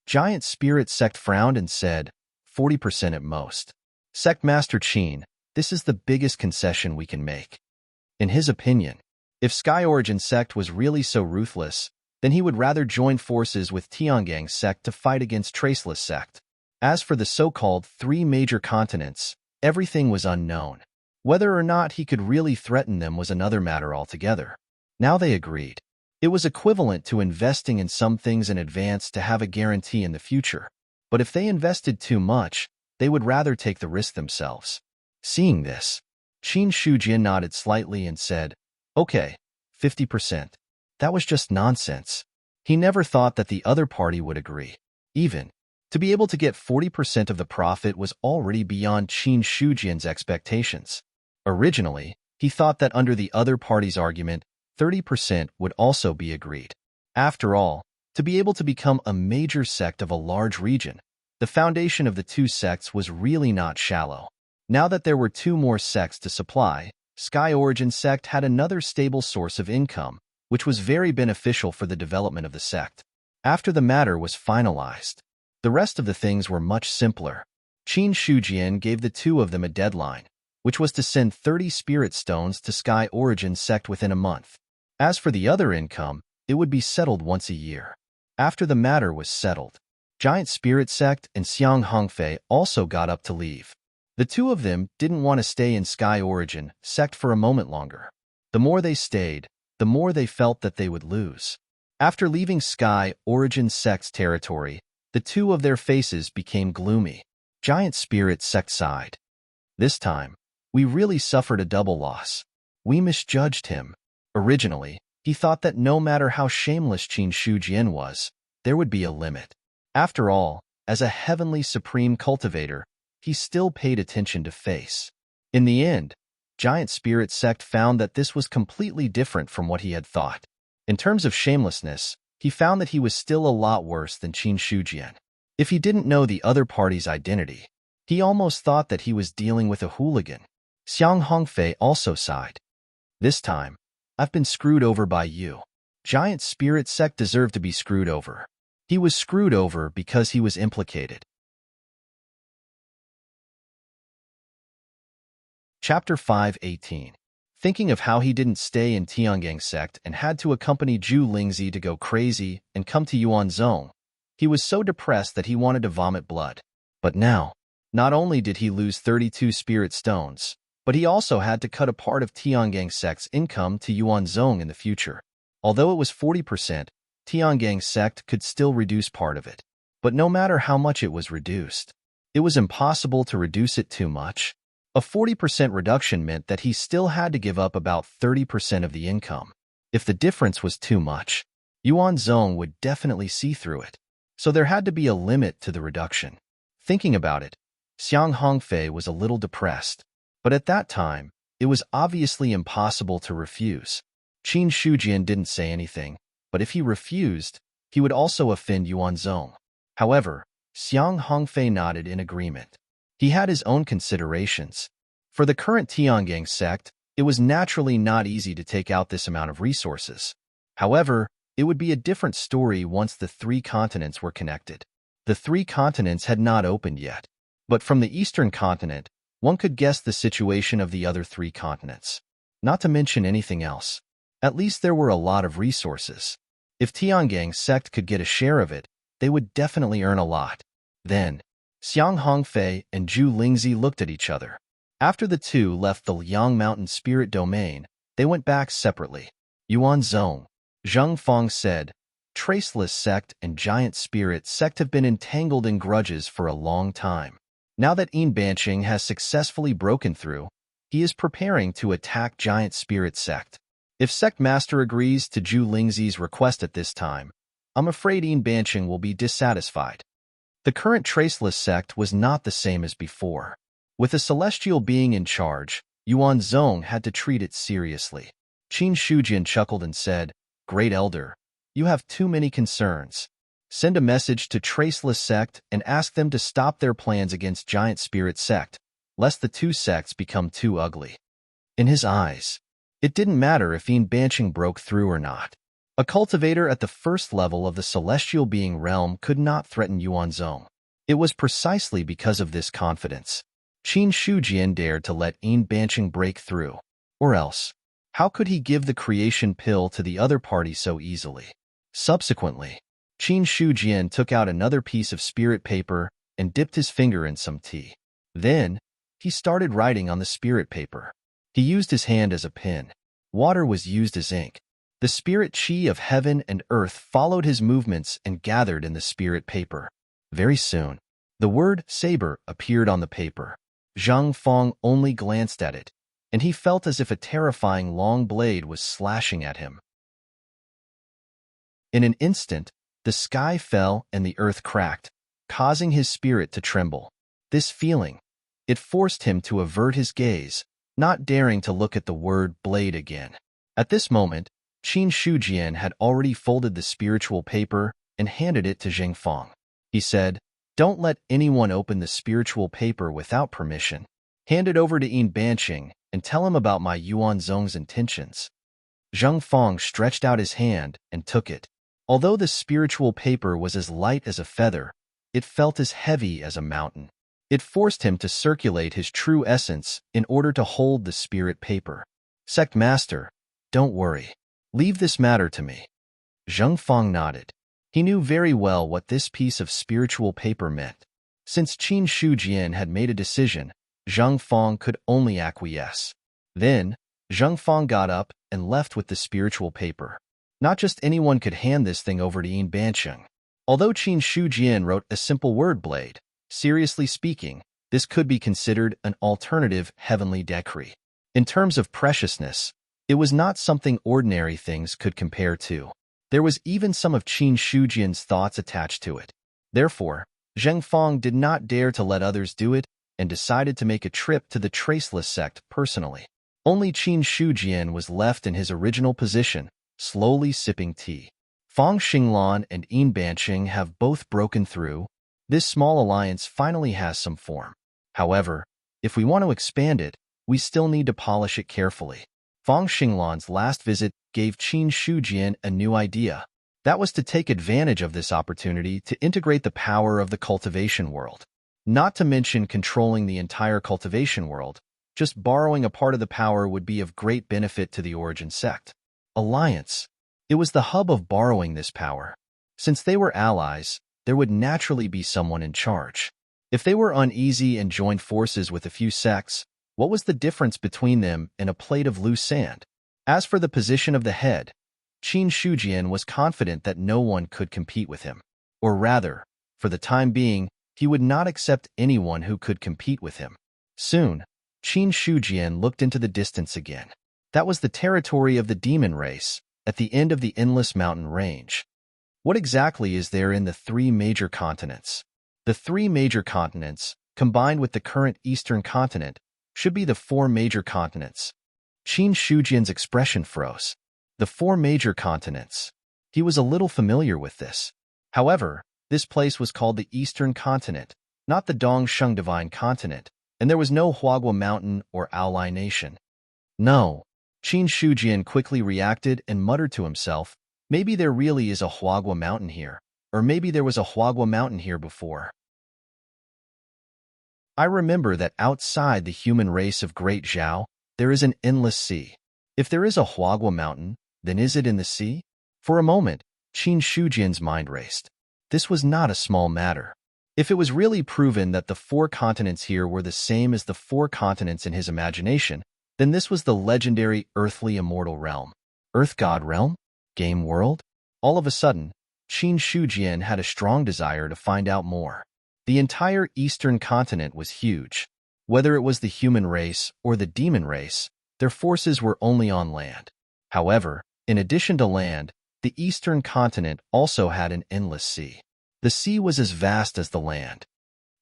Giant Spirit Sect frowned and said, 40% at most. Sect Master Qin, this is the biggest concession we can make. In his opinion, if Sky Origin Sect was really so ruthless, then he would rather join forces with Tiangang Sect to fight against Traceless Sect. As for the so-called 3 major continents, everything was unknown. Whether or not he could really threaten them was another matter altogether. Now they agreed. It was equivalent to investing in some things in advance to have a guarantee in the future. But if they invested too much, they would rather take the risk themselves. Seeing this, Qin Shujian nodded slightly and said, okay, 50%. That was just nonsense. He never thought that the other party would agree. Even to be able to get 40% of the profit was already beyond Qin Shujian's expectations. Originally, he thought that under the other party's argument, 30% would also be agreed. After all, to be able to become a major sect of a large region, the foundation of the two sects was really not shallow. Now that there were 2 more sects to supply, Sky Origin Sect had another stable source of income, which was very beneficial for the development of the sect. After the matter was finalized, the rest of the things were much simpler. Qin Shujian gave the two of them a deadline, which was to send 30 spirit stones to Sky Origin Sect within a month. As for the other income, it would be settled once a year. After the matter was settled, Giant Spirit Sect and Xiang Hongfei also got up to leave. The two of them didn't want to stay in Sky Origin Sect for a moment longer. The more they stayed, the more they felt that they would lose. After leaving Sky Origin Sect's territory, the two of their faces became gloomy. Giant Spirit Sect sighed. This time, we really suffered a double loss. We misjudged him. Originally, he thought that no matter how shameless Qin Shujian was, there would be a limit. After all, as a heavenly supreme cultivator, he still paid attention to face. In the end, Giant Spirit Sect found that this was completely different from what he had thought. In terms of shamelessness, he found that he was still a lot worse than Qin Shujian. If he didn't know the other party's identity, he almost thought that he was dealing with a hooligan. Xiang Hongfei also sighed. This time, I've been screwed over by you. Giant Spirit Sect deserved to be screwed over. He was screwed over because he was implicated. Chapter 5:18. Thinking of how he didn't stay in Tiangang Sect and had to accompany Zhu Lingzi to go crazy and come to Yuanzhong, he was so depressed that he wanted to vomit blood. But now, not only did he lose 32 spirit stones, but he also had to cut a part of Tiangang Sect's income to Yuanzhong in the future. Although it was 40%, Tiangang Sect could still reduce part of it. But no matter how much it was reduced, it was impossible to reduce it too much. A 40% reduction meant that he still had to give up about 30% of the income. If the difference was too much, Yuanzhong would definitely see through it. So there had to be a limit to the reduction. Thinking about it, Xiang Hongfei was a little depressed. But at that time, it was obviously impossible to refuse. Qin Shujian didn't say anything, but if he refused, he would also offend Yuanzhong. However, Xiang Hongfei nodded in agreement. He had his own considerations. For the current Tiangang Sect, it was naturally not easy to take out this amount of resources. However, it would be a different story once the 3 continents were connected. The 3 continents had not opened yet, but from the eastern continent, one could guess the situation of the other 3 continents. Not to mention anything else. At least there were a lot of resources. If Tiangang Sect could get a share of it, they would definitely earn a lot. Then, Xiang Hongfei and Zhu Lingzi looked at each other. After the two left the Liang Mountain Spirit Domain, they went back separately. Yuan Zong, Zheng Fong said, Traceless Sect and Giant Spirit Sect have been entangled in grudges for a long time. Now that Yin Banqing has successfully broken through, he is preparing to attack Giant Spirit Sect. If Sect Master agrees to Zhu Lingzi's request at this time, I'm afraid Yin Banqing will be dissatisfied. The current Traceless Sect was not the same as before. With a celestial being in charge, Yuan Zong had to treat it seriously. Qin Shujian chuckled and said, Great Elder, you have too many concerns. Send a message to Traceless Sect and ask them to stop their plans against Giant Spirit Sect, lest the two sects become too ugly. In his eyes, it didn't matter if Yin Banqing broke through or not. A cultivator at the first level of the celestial being realm could not threaten Yuan Zong. It was precisely because of this confidence Qin Shujian dared to let Yin Banqing break through. Or else, how could he give the creation pill to the other party so easily? Subsequently, Qin Shujian took out another piece of spirit paper and dipped his finger in some tea. Then, he started writing on the spirit paper. He used his hand as a pen. Water was used as ink. The spirit chi of heaven and earth followed his movements and gathered in the spirit paper. Very soon, the word saber appeared on the paper. Zhang Fong only glanced at it, and he felt as if a terrifying long blade was slashing at him. In an instant, the sky fell and the earth cracked, causing his spirit to tremble. This feeling, it forced him to avert his gaze, not daring to look at the word blade again. At this moment, Qin Shujian had already folded the spiritual paper and handed it to Zheng Fong. He said, Don't let anyone open the spiritual paper without permission. Hand it over to Yin Banqing and tell him about my Yuan Zong's intentions. Zheng Fong stretched out his hand and took it. Although the spiritual paper was as light as a feather, it felt as heavy as a mountain. It forced him to circulate his true essence in order to hold the spirit paper. Sect Master, don't worry. Leave this matter to me. Zheng Fong nodded. He knew very well what this piece of spiritual paper meant. Since Qin Shujian had made a decision, Zheng Fong could only acquiesce. Then, Zheng Fong got up and left with the spiritual paper. Not just anyone could hand this thing over to Yin Banqing. Although Qin Shujian wrote a simple word blade, seriously speaking, this could be considered an alternative heavenly decree. In terms of preciousness, it was not something ordinary things could compare to. There was even some of Qin Shujian's thoughts attached to it. Therefore, Zheng Fong did not dare to let others do it and decided to make a trip to the Traceless Sect personally. Only Qin Shujian was left in his original position, slowly sipping tea. Fong Xinglan and Yin Banqing have both broken through. This small alliance finally has some form. However, if we want to expand it, we still need to polish it carefully. Fong Xinglan's last visit gave Qin Shujian a new idea. That was to take advantage of this opportunity to integrate the power of the cultivation world. Not to mention controlling the entire cultivation world, just borrowing a part of the power would be of great benefit to the origin sect. Alliance. It was the hub of borrowing this power. Since they were allies, there would naturally be someone in charge. If they were uneasy and joined forces with a few sects, what was the difference between them and a plate of loose sand? As for the position of the head, Qin Shujian was confident that no one could compete with him. Or rather, for the time being, he would not accept anyone who could compete with him. Soon, Qin Shujian looked into the distance again. That was the territory of the demon race, at the end of the endless mountain range. What exactly is there in the three major continents? The three major continents, combined with the current eastern continent, should be the four major continents. Qin Shujian's expression froze. The four major continents. He was a little familiar with this. However, this place was called the Eastern Continent, not the Dongsheng Divine Continent, and there was no Huagua Mountain or Aolai Nation. No. Qin Shujian quickly reacted and muttered to himself, maybe there really is a Huagua Mountain here, or maybe there was a Huagua Mountain here before. I remember that outside the human race of Great Zhao, there is an endless sea. If there is a Huagua Mountain, then is it in the sea? For a moment, Qin Shujian's mind raced. this was not a small matter. If it was really proven that the 4 continents here were the same as the 4 continents in his imagination, then this was the legendary earthly immortal realm. Earth God realm? Game world? All of a sudden, Qin Shujian had a strong desire to find out more. The entire eastern continent was huge. Whether it was the human race or the demon race, their forces were only on land. However, in addition to land, the eastern continent also had an endless sea. The sea was as vast as the land.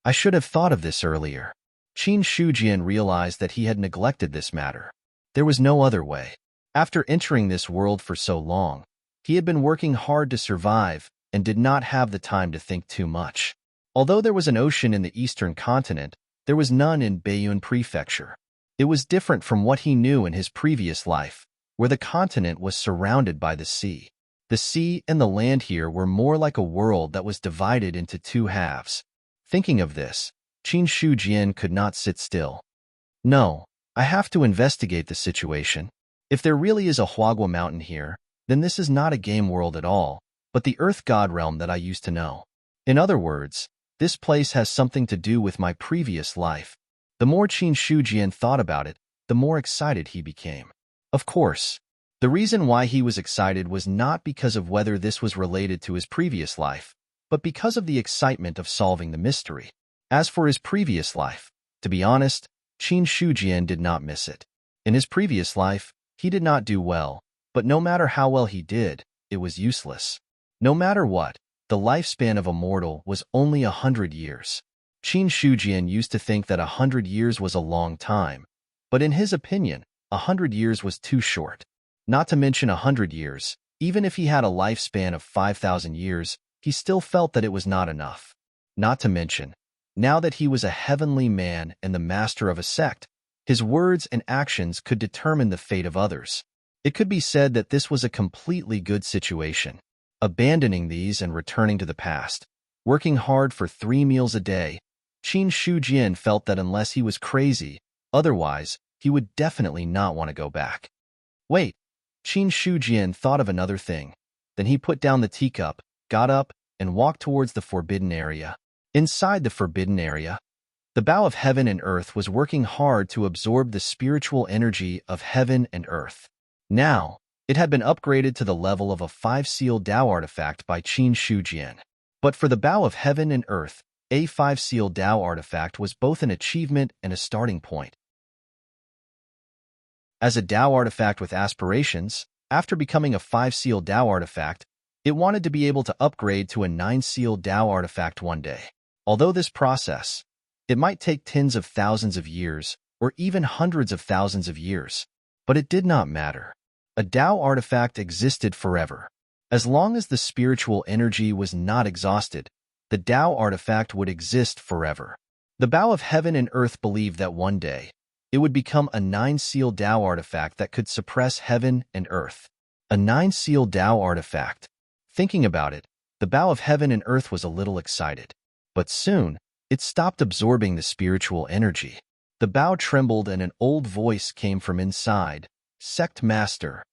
I should have thought of this earlier. Qin Shujian realized that he had neglected this matter. There was no other way. After entering this world for so long, he had been working hard to survive and did not have the time to think too much. Although there was an ocean in the eastern continent, there was none in Baiyun Prefecture. It was different from what he knew in his previous life, where the continent was surrounded by the sea. The sea and the land here were more like a world that was divided into 2 halves. Thinking of this, Qin Shujian could not sit still. No, I have to investigate the situation. If there really is a Huagua mountain here, then this is not a game world at all, but the Earth God realm that I used to know. In other words, this place has something to do with my previous life. The more Qin Shujian thought about it, the more excited he became. Of course, the reason why he was excited was not because of whether this was related to his previous life, but because of the excitement of solving the mystery. As for his previous life, to be honest, Qin Shujian did not miss it. In his previous life, he did not do well, but no matter how well he did, it was useless. No matter what, the lifespan of a mortal was only 100 years. Qin Shujian used to think that 100 years was a long time, but in his opinion, 100 years was too short. Not to mention 100 years, even if he had a lifespan of 5,000 years, he still felt that it was not enough. Not to mention, now that he was a heavenly man and the master of a sect, his words and actions could determine the fate of others. It could be said that this was a completely good situation. Abandoning these and returning to the past, working hard for 3 meals a day, Qin Shujian felt that unless he was crazy, otherwise, he would definitely not want to go back. Wait, Qin Shujian thought of another thing. Then he put down the teacup, got up, and walked towards the forbidden area. Inside the forbidden area, the bow of heaven and earth was working hard to absorb the spiritual energy of heaven and earth. Now, it had been upgraded to the level of a 5-seal Dao artifact by Qin Shujian. But for the bow of heaven and earth, a 5-seal Dao artifact was both an achievement and a starting point. As a Dao artifact with aspirations, after becoming a 5-seal Dao artifact, it wanted to be able to upgrade to a 9-seal Dao artifact one day. Although this process, it might take tens of thousands of years, or even hundreds of thousands of years, but it did not matter. A Dao artifact existed forever. As long as the spiritual energy was not exhausted, the Dao artifact would exist forever. The bow of heaven and earth believed that one day, it would become a 9-seal Dao artifact that could suppress heaven and earth. A 9-seal Dao artifact. Thinking about it, the bow of heaven and earth was a little excited. But soon, it stopped absorbing the spiritual energy. The bow trembled and an old voice came from inside. Sect Master.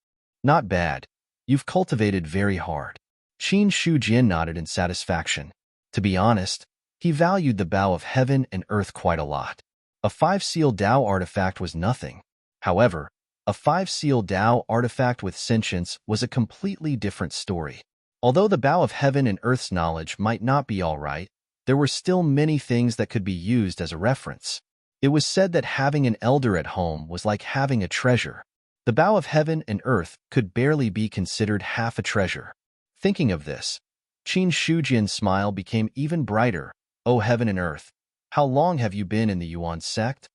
Not bad. You've cultivated very hard. Qin Shujian nodded in satisfaction. To be honest, he valued the bow of heaven and earth quite a lot. A 5-seal Dao artifact was nothing. However, a 5-seal Dao artifact with sentience was a completely different story. Although the bow of heaven and earth's knowledge might not be all right, there were still many things that could be used as a reference. It was said that having an elder at home was like having a treasure. The bow of heaven and earth could barely be considered half a treasure. Thinking of this, Qin Shujian's smile became even brighter. Oh heaven and earth, how long have you been in the Yuan sect?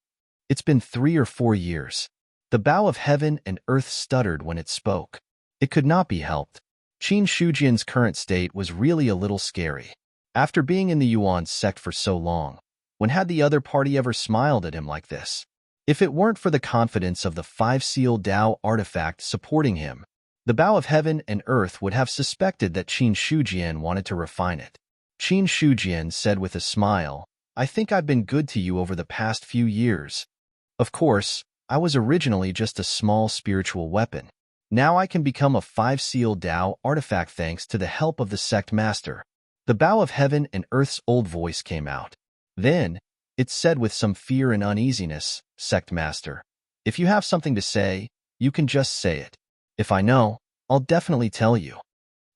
It's been 3 or 4 years. The bow of heaven and earth stuttered when it spoke. It could not be helped. Qin Shujian's current state was really a little scary. After being in the Yuan sect for so long, when had the other party ever smiled at him like this? If it weren't for the confidence of the 5-seal Dao artifact supporting him, the bow of heaven and earth would have suspected that Qin Shujian wanted to refine it. Qin Shujian said with a smile, I think I've been good to you over the past few years. Of course, I was originally just a small spiritual weapon. Now I can become a 5-seal Dao artifact thanks to the help of the sect master. The bow of heaven and earth's old voice came out. Then, it said with some fear and uneasiness, Sect Master, if you have something to say, you can just say it. If I know, I'll definitely tell you.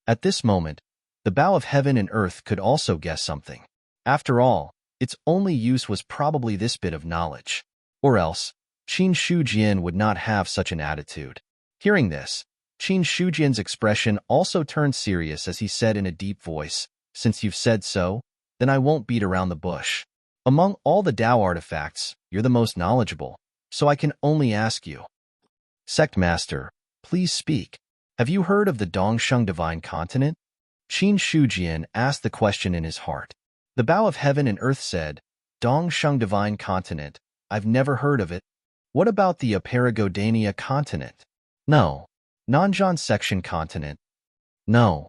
At this moment, the bow of heaven and earth could also guess something. After all, its only use was probably this bit of knowledge. Or else, Qin Shujian would not have such an attitude. Hearing this, Qin Shujian's expression also turned serious as he said in a deep voice, since you've said so, then I won't beat around the bush. Among all the Tao artifacts, you're the most knowledgeable, so I can only ask you. Sect Master, please speak. Have you heard of the Dongsheng Divine Continent? Qin Shujian asked the question in his heart. The bow of heaven and earth said, Dongsheng Divine Continent, I've never heard of it. What about the Aparagodania Continent? No. Nanjan Section Continent? No.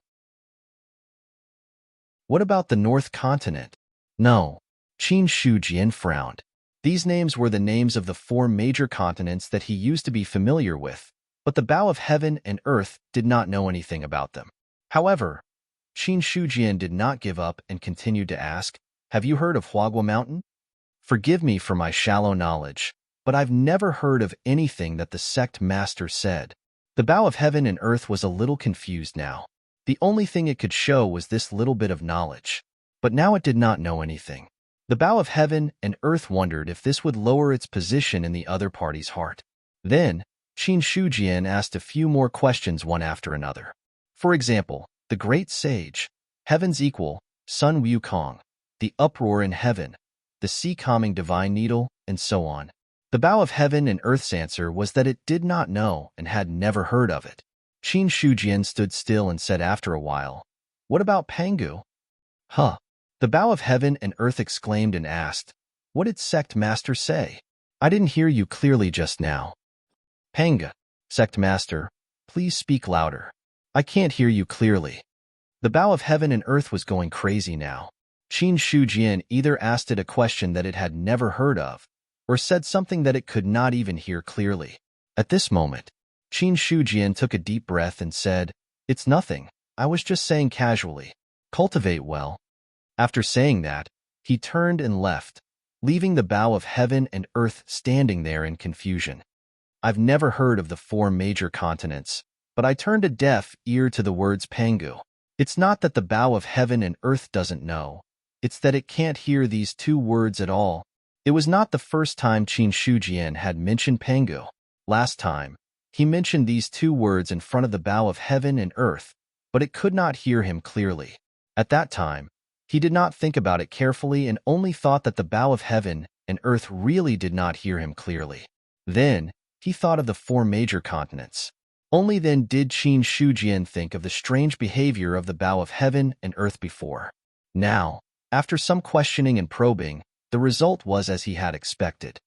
What about the North Continent? No. Qin Shujian frowned. These names were the names of the 4 major continents that he used to be familiar with, but the bow of heaven and earth did not know anything about them. However, Qin Shujian did not give up and continued to ask, have you heard of Huagua Mountain? Forgive me for my shallow knowledge, but I've never heard of anything that the sect master said. The bow of heaven and earth was a little confused now. The only thing it could show was this little bit of knowledge. But now it did not know anything. The bow of heaven and earth wondered if this would lower its position in the other party's heart. Then, Qin Shujian asked a few more questions one after another. For example, the great sage, heaven's equal, Sun Wukong, the uproar in heaven, the sea-calming divine needle, and so on. The bow of heaven and earth's answer was that it did not know and had never heard of it. Qin Shujian stood still and said after a while, what about Pangu? Huh. The bow of heaven and earth exclaimed and asked, what did Sect Master say? I didn't hear you clearly just now. Panga. Sect Master, please speak louder. I can't hear you clearly. The bow of heaven and earth was going crazy now. Qin Shujian either asked it a question that it had never heard of, or said something that it could not even hear clearly. At this moment, Qin Shujian took a deep breath and said, it's nothing, I was just saying casually. Cultivate well. After saying that, he turned and left, leaving the bow of heaven and earth standing there in confusion. I've never heard of the 4 major continents, but I turned a deaf ear to the words Pangu. It's not that the bow of heaven and earth doesn't know, it's that it can't hear these 2 words at all. It was not the first time Qin Shujian had mentioned Pangu. Last time, he mentioned these 2 words in front of the bow of heaven and earth, but it could not hear him clearly. At that time, he did not think about it carefully and only thought that the bow of heaven and earth really did not hear him clearly. Then, he thought of the 4 major continents. Only then did Qin Shujian think of the strange behavior of the bow of heaven and earth before. Now, after some questioning and probing, the result was as he had expected.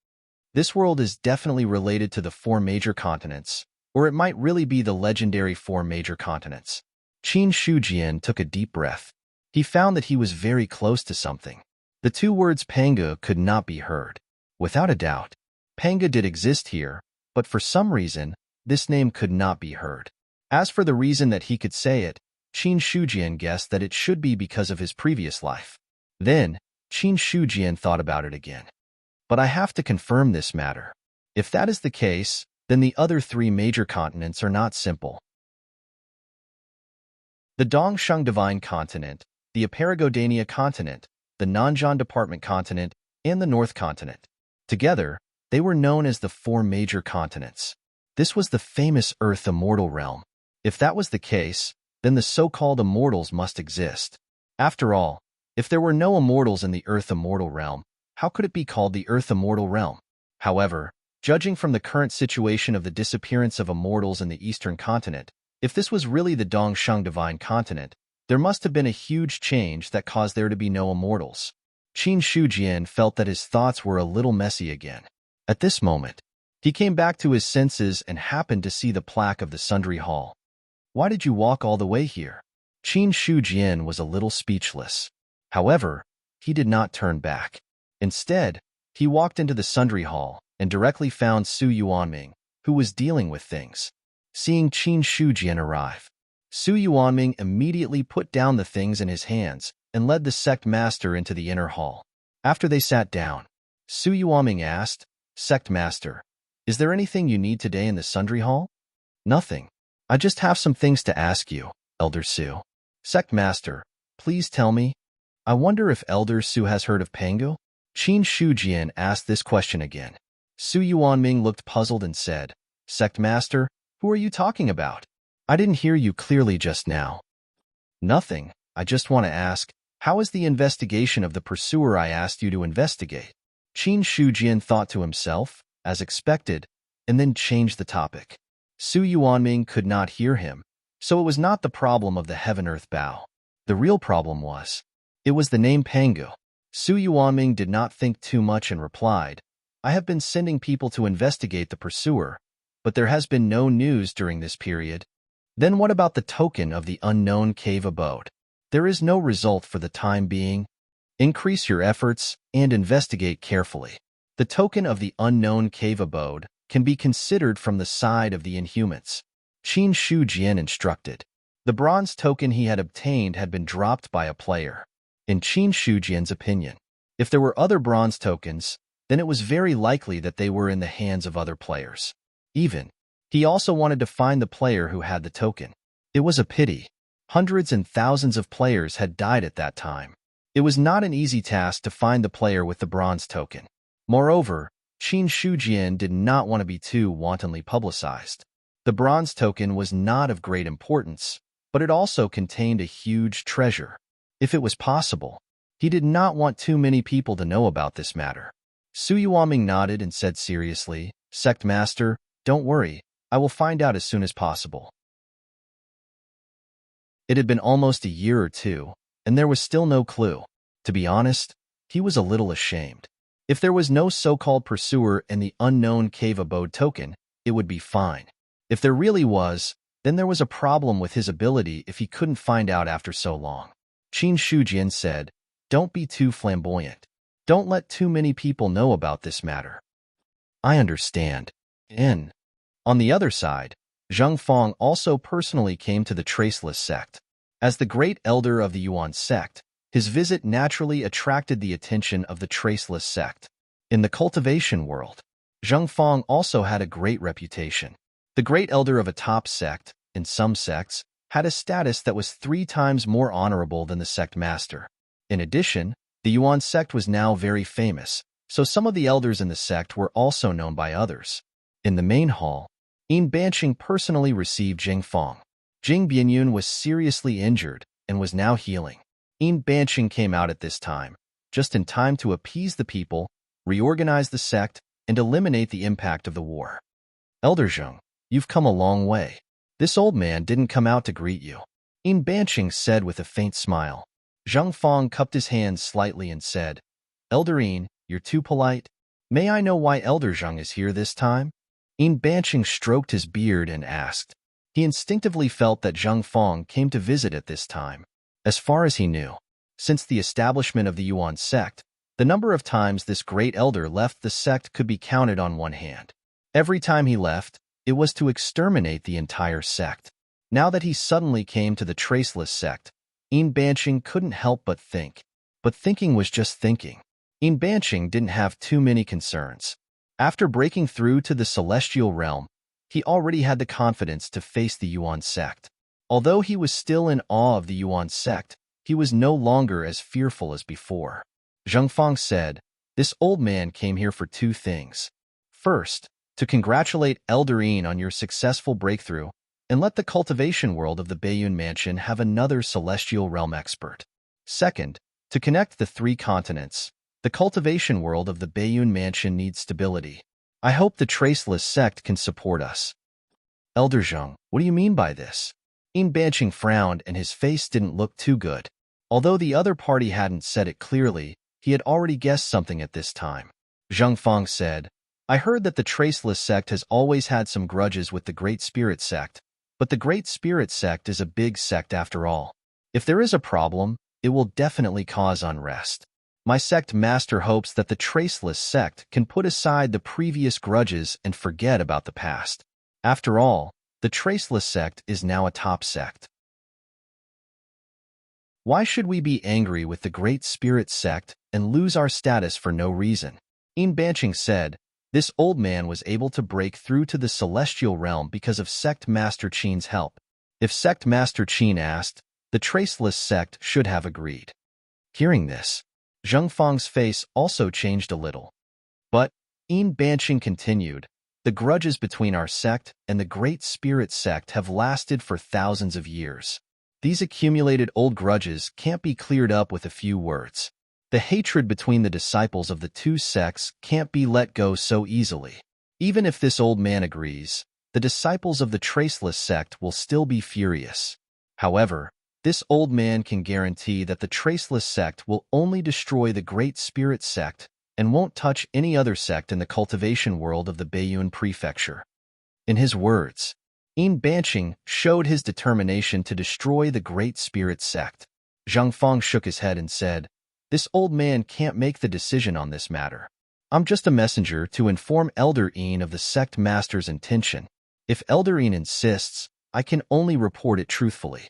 This world is definitely related to the 4 major continents, or it might really be the legendary 4 major continents. Qin Shujian took a deep breath. He found that he was very close to something. The 2 words Panga could not be heard. Without a doubt, Panga did exist here, but for some reason, this name could not be heard. As for the reason that he could say it, Qin Shujian guessed that it should be because of his previous life. Then, Qin Shujian thought about it again. But I have to confirm this matter. If that is the case, then the other 3 major continents are not simple. The Dongsheng Divine Continent, the Aparagodania Continent, the Nanjan Department Continent, and the North Continent. Together, they were known as the 4 major continents. This was the famous Earth Immortal Realm. If that was the case, then the so-called immortals must exist. After all, if there were no immortals in the Earth Immortal Realm, how could it be called the Earth Immortal Realm? However, judging from the current situation of the disappearance of immortals in the Eastern Continent, if this was really the Dongsheng Divine Continent, there must have been a huge change that caused there to be no immortals. Qin Shujian felt that his thoughts were a little messy again. At this moment, he came back to his senses and happened to see the plaque of the Sundry Hall. Why did you walk all the way here? Qin Shujian was a little speechless. However, he did not turn back. Instead, he walked into the Sundry Hall and directly found Su Yuanming, who was dealing with things. Seeing Qin Shujian arrive, Su Yuanming immediately put down the things in his hands, and led the sect master into the inner hall. After they sat down, Su Yuanming asked, "Sect master, is there anything you need today in the Sundry Hall?" "Nothing. I just have some things to ask you, Elder Su." "Sect master, please tell me. I wonder if Elder Su has heard of Pangu?" Qin Shujian asked this question again. Su Yuanming looked puzzled and said, "Sect master, who are you talking about? I didn't hear you clearly just now." "Nothing. I just want to ask, how is the investigation of the pursuer I asked you to investigate?" Qin Shujian thought to himself, as expected, and then changed the topic. Su Yuanming could not hear him, so it was not the problem of the heaven-earth bow. The real problem was, it was the name Pangu. Su Yuanming did not think too much and replied, "I have been sending people to investigate the pursuer, but there has been no news during this period." "Then what about the token of the unknown cave abode?" "There is no result for the time being. Increase your efforts and investigate carefully. The token of the unknown cave abode can be considered from the side of the Inhumans," Qin Shujian instructed. The bronze token he had obtained had been dropped by a player. In Qin Shujian's opinion, if there were other bronze tokens, then it was very likely that they were in the hands of other players. He also wanted to find the player who had the token. It was a pity. Hundreds and thousands of players had died at that time. It was not an easy task to find the player with the bronze token. Moreover, Qin Shujian did not want to be too wantonly publicized. The bronze token was not of great importance, but it also contained a huge treasure. If it was possible, he did not want too many people to know about this matter. Su Yuanming nodded and said seriously, "Sect master, don't worry, I will find out as soon as possible." It had been almost a year or two, and there was still no clue. To be honest, he was a little ashamed. If there was no so-called pursuer in the unknown cave abode token, it would be fine. If there really was, then there was a problem with his ability if he couldn't find out after so long. Qin Shujian said, "Don't be too flamboyant. Don't let too many people know about this matter." "I understand." On the other side, Zheng Fong also personally came to the Traceless sect. As the great elder of the Yuan sect, his visit naturally attracted the attention of the Traceless sect. In the cultivation world, Zheng Fong also had a great reputation. The great elder of a top sect, in some sects, had a status that was 3 times more honorable than the sect master. In addition, the Yuan sect was now very famous, so some of the elders in the sect were also known by others. In the main hall, Yin Banqing personally received Jing Fong. Jing Bianyun was seriously injured and was now healing. Yin Banqing came out at this time, just in time to appease the people, reorganize the sect, and eliminate the impact of the war. "Elder Zheng, you've come a long way. This old man didn't come out to greet you," Yin Banqing said with a faint smile. Zheng Fong cupped his hands slightly and said, "Elder Yin, you're too polite. May I know why Elder Zheng is here this time?" Yin Banqing stroked his beard and asked. He instinctively felt that Zheng Fong came to visit at this time. As far as he knew, since the establishment of the Yuan sect, the number of times this great elder left the sect could be counted on one hand. Every time he left, it was to exterminate the entire sect. Now that he suddenly came to the Traceless sect, Yin Banqing couldn't help but think. But thinking was just thinking. Yin Banqing didn't have too many concerns. After breaking through to the celestial realm, he already had the confidence to face the Yuan sect. Although he was still in awe of the Yuan sect, he was no longer as fearful as before. Zheng Fong said, "This old man came here for 2 things. First, to congratulate Elder Yin on your successful breakthrough, and let the cultivation world of the Baiyun Mansion have another celestial realm expert. Second, to connect the 3 continents. The cultivation world of the Baiyun Mansion needs stability. I hope the Traceless sect can support us." "Elder Zheng, what do you mean by this?" Yin Banqing frowned and his face didn't look too good. Although the other party hadn't said it clearly, he had already guessed something at this time. Zheng Fong said, "I heard that the Traceless sect has always had some grudges with the Great Spirit sect, but the Great Spirit sect is a big sect after all. If there is a problem, it will definitely cause unrest. My sect master hopes that the Traceless sect can put aside the previous grudges and forget about the past. After all, the Traceless sect is now a top sect." Why should we be angry with the Great Spirit sect and lose our status for no reason? Embark said, this old man was able to break through to the celestial realm because of Sect Master Qin's help. If Sect Master Qin asked, the traceless sect should have agreed. Hearing this, Zheng Fang's face also changed a little. But, Embark continued, the grudges between our sect and the Great Spirit sect have lasted for thousands of years. These accumulated old grudges can't be cleared up with a few words. The hatred between the disciples of the two sects can't be let go so easily. Even if this old man agrees, the disciples of the traceless sect will still be furious. However, this old man can guarantee that the traceless sect will only destroy the Great Spirit sect and won't touch any other sect in the cultivation world of the Baiyun Prefecture. In his words, Embark showed his determination to destroy the Great Spirit sect. Zheng Fang shook his head and said, this old man can't make the decision on this matter. I'm just a messenger to inform Elder Yin of the sect master's intention. If Elder Yin insists, I can only report it truthfully.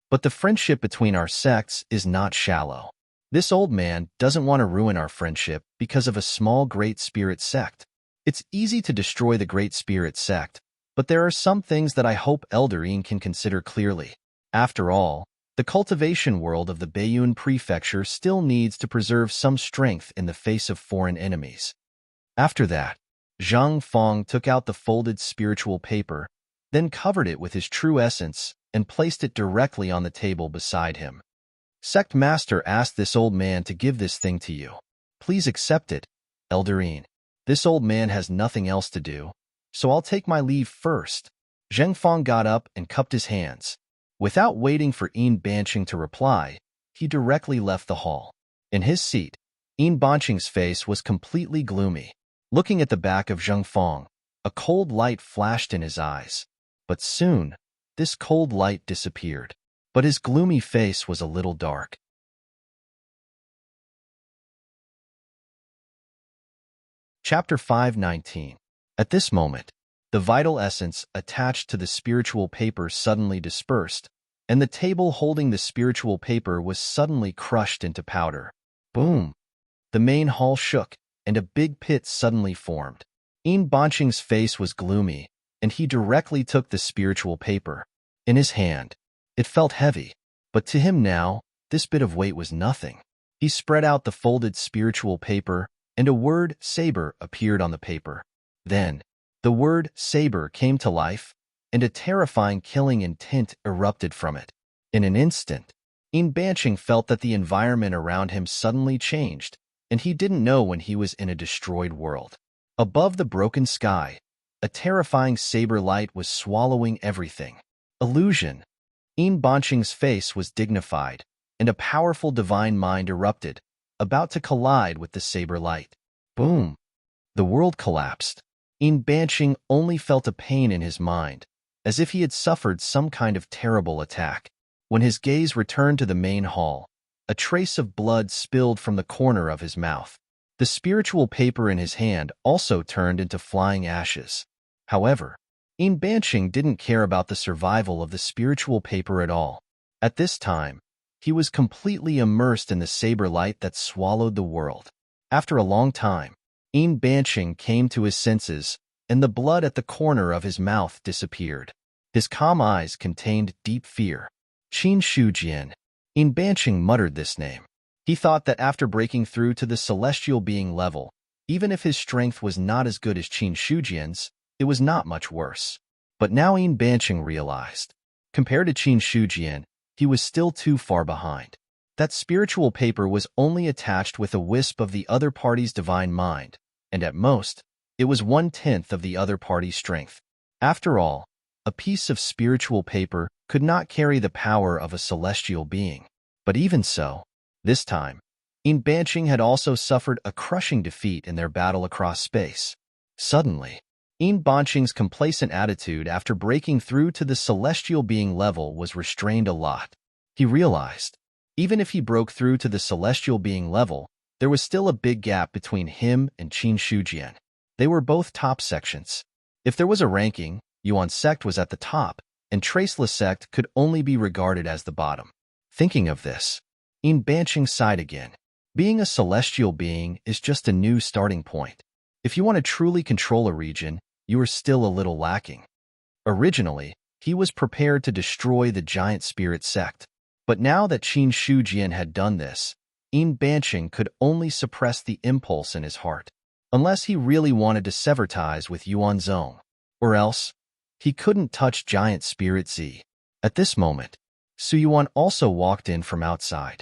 But the friendship between our sects is not shallow. This old man doesn't want to ruin our friendship because of a small Great Spirit sect. It's easy to destroy the Great Spirit sect, but there are some things that I hope Elder Yin can consider clearly. After all, the cultivation world of the Baiyun Prefecture still needs to preserve some strength in the face of foreign enemies. After that, Zheng Fang took out the folded spiritual paper, then covered it with his true essence and placed it directly on the table beside him. Sect Master asked this old man to give this thing to you. Please accept it, Elder Yin. This old man has nothing else to do, so I'll take my leave first. Zheng Fang got up and cupped his hands. Without waiting for Embark to reply, he directly left the hall. In his seat, Embark's face was completely gloomy. Looking at the back of Zheng Fang, a cold light flashed in his eyes. But soon, this cold light disappeared. But his gloomy face was a little dark. Chapter 519. At this moment, the vital essence attached to the spiritual paper suddenly dispersed, and the table holding the spiritual paper was suddenly crushed into powder. Boom! The main hall shook, and a big pit suddenly formed. Embark's face was gloomy, and he directly took the spiritual paper. In his hand, it felt heavy, but to him now, this bit of weight was nothing. He spread out the folded spiritual paper, and a word saber appeared on the paper. Then, the word saber came to life, and a terrifying killing intent erupted from it. In an instant, Embark felt that the environment around him suddenly changed, and he didn't know when he was in a destroyed world. Above the broken sky, a terrifying saber light was swallowing everything. Illusion. Embark's face was dignified, and a powerful divine mind erupted, about to collide with the saber light. Boom! The world collapsed. Embark only felt a pain in his mind, as if he had suffered some kind of terrible attack. When his gaze returned to the main hall, a trace of blood spilled from the corner of his mouth. The spiritual paper in his hand also turned into flying ashes. However, Embark didn't care about the survival of the spiritual paper at all. At this time, he was completely immersed in the saber light that swallowed the world. After a long time, Embark came to his senses, and the blood at the corner of his mouth disappeared. His calm eyes contained deep fear. Qin Shujian. Embark muttered this name. He thought that after breaking through to the celestial being level, even if his strength was not as good as Qin Shujian's, it was not much worse. But now Embark realized, compared to Qin Shujian, he was still too far behind. That spiritual paper was only attached with a wisp of the other party's divine mind, and at most, it was 1/10 of the other party's strength. After all, a piece of spiritual paper could not carry the power of a celestial being. But even so, this time, Embark had also suffered a crushing defeat in their battle across space. Suddenly, Embark's complacent attitude after breaking through to the celestial being level was restrained a lot. He realized, even if he broke through to the celestial being level, there was still a big gap between him and Qin Shujian. They were both top sections. If there was a ranking, Yuan sect was at the top, and Traceless sect could only be regarded as the bottom. Thinking of this, Banshing sighed again. Being a celestial being is just a new starting point. If you want to truly control a region, you are still a little lacking. Originally, he was prepared to destroy the giant spirit sect. But now that Qin Shujian had done this, Banshing could only suppress the impulse in his heart, unless he really wanted to sever ties with Yuanzong. Or else, he couldn't touch giant spirit Z. At this moment, Su Yuan also walked in from outside.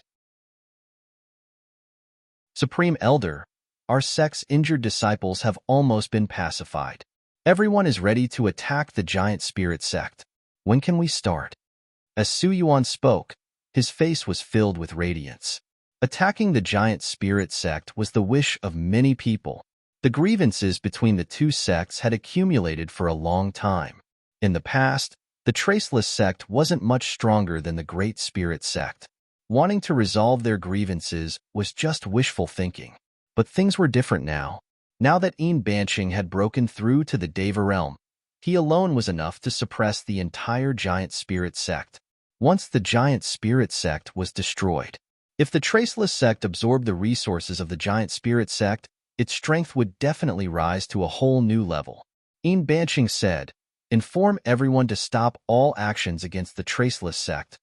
Supreme Elder, our sect's injured disciples have almost been pacified. Everyone is ready to attack the giant spirit sect. When can we start? As Su Yuan spoke, his face was filled with radiance. Attacking the giant spirit sect was the wish of many people. The grievances between the two sects had accumulated for a long time. In the past, the Traceless sect wasn't much stronger than the Great Spirit sect. Wanting to resolve their grievances was just wishful thinking. But things were different now. Now that Banshing had broken through to the Deva realm, he alone was enough to suppress the entire giant spirit sect. Once the giant spirit sect was destroyed, if the Traceless sect absorbed the resources of the giant spirit sect, its strength would definitely rise to a whole new level. Banshing said, "Inform everyone to stop all actions against the Traceless sect."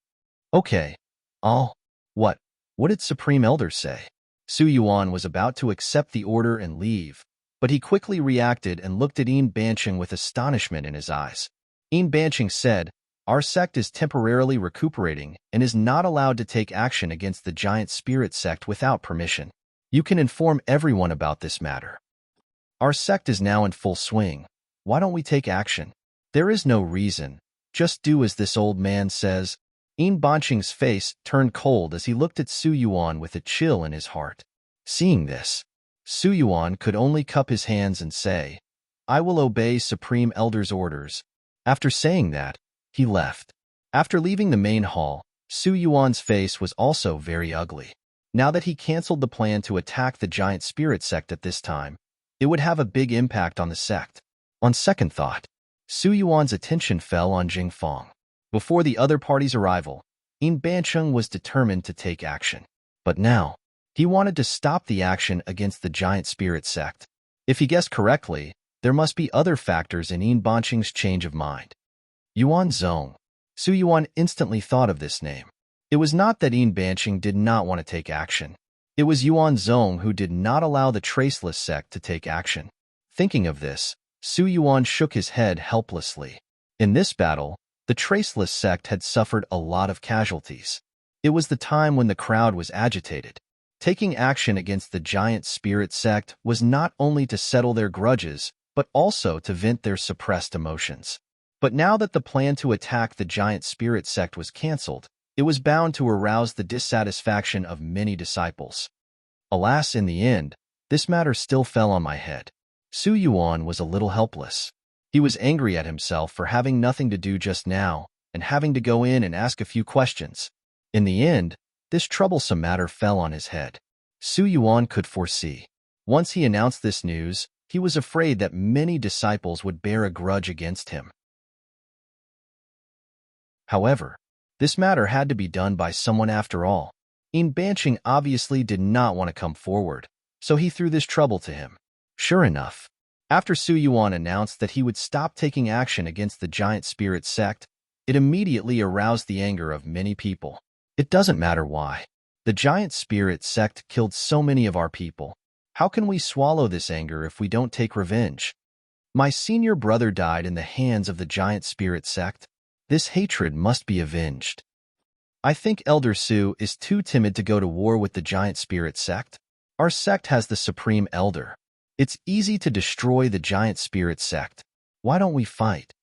Okay. What did Supreme Elder say? Su Yuan was about to accept the order and leave, but he quickly reacted and looked at Banshing with astonishment in his eyes. Banshing said, "Our sect is temporarily recuperating and is not allowed to take action against the giant spirit sect without permission. You can inform everyone about this matter. Our sect is now in full swing. Why don't we take action? There is no reason. Just do as this old man says." Banshing's face turned cold as he looked at Su Yuan with a chill in his heart. Seeing this, Su Yuan could only cup his hands and say, "I will obey Supreme Elder's orders." After saying that, he left. After leaving the main hall, Su Yuan's face was also very ugly. Now that he canceled the plan to attack the giant spirit sect at this time, it would have a big impact on the sect. On second thought, Su Yuan's attention fell on Jingfeng. Before the other party's arrival, Banshing was determined to take action. But now, he wanted to stop the action against the giant spirit sect. If he guessed correctly, there must be other factors in Banshing's change of mind. Yuanzong. Su Yuan instantly thought of this name. It was not that Banshing did not want to take action. It was Yuanzong who did not allow the Traceless sect to take action. Thinking of this, Su Yuan shook his head helplessly. In this battle, the Traceless sect had suffered a lot of casualties. It was the time when the crowd was agitated. Taking action against the giant spirit sect was not only to settle their grudges, but also to vent their suppressed emotions. But now that the plan to attack the giant spirit sect was cancelled, it was bound to arouse the dissatisfaction of many disciples. Alas, in the end, this matter still fell on my head. Su Yuan was a little helpless. He was angry at himself for having nothing to do just now and having to go in and ask a few questions. In the end, this troublesome matter fell on his head. Su Yuan could foresee. Once he announced this news, he was afraid that many disciples would bear a grudge against him. However, this matter had to be done by someone after all. Banshing obviously did not want to come forward, so he threw this trouble to him. Sure enough, after Su Yuan announced that he would stop taking action against the giant spirit sect, it immediately aroused the anger of many people. It doesn't matter why. The giant spirit sect killed so many of our people. How can we swallow this anger if we don't take revenge? My senior brother died in the hands of the giant spirit sect. This hatred must be avenged. I think Elder Su is too timid to go to war with the giant spirit sect. Our sect has the Supreme Elder. It's easy to destroy the giant spirit sect. Why don't we fight?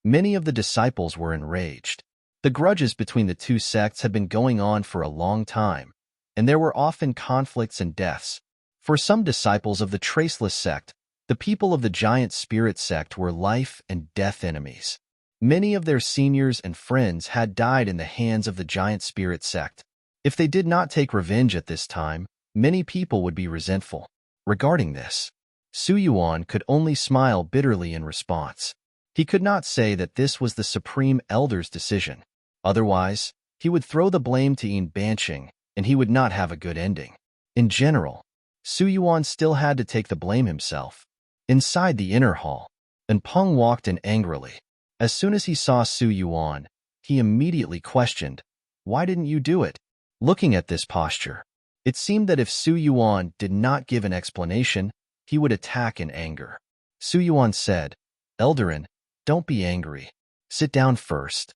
Many of the disciples were enraged. The grudges between the two sects had been going on for a long time, and there were often conflicts and deaths. For some disciples of the Traceless sect, the people of the giant spirit sect were life and death enemies. Many of their seniors and friends had died in the hands of the giant spirit sect. If they did not take revenge at this time, many people would be resentful. Regarding this, Su Yuan could only smile bitterly in response. He could not say that this was the Supreme Elder's decision. Otherwise, he would throw the blame to Banshing, and he would not have a good ending. In general, Su Yuan still had to take the blame himself. Inside the inner hall, Peng walked in angrily. As soon as he saw Su Yuan, he immediately questioned, "Why didn't you do it?" Looking at this posture, it seemed that if Su Yuan did not give an explanation, he would attack in anger. Su Yuan said, "Eldarin, don't be angry. Sit down first."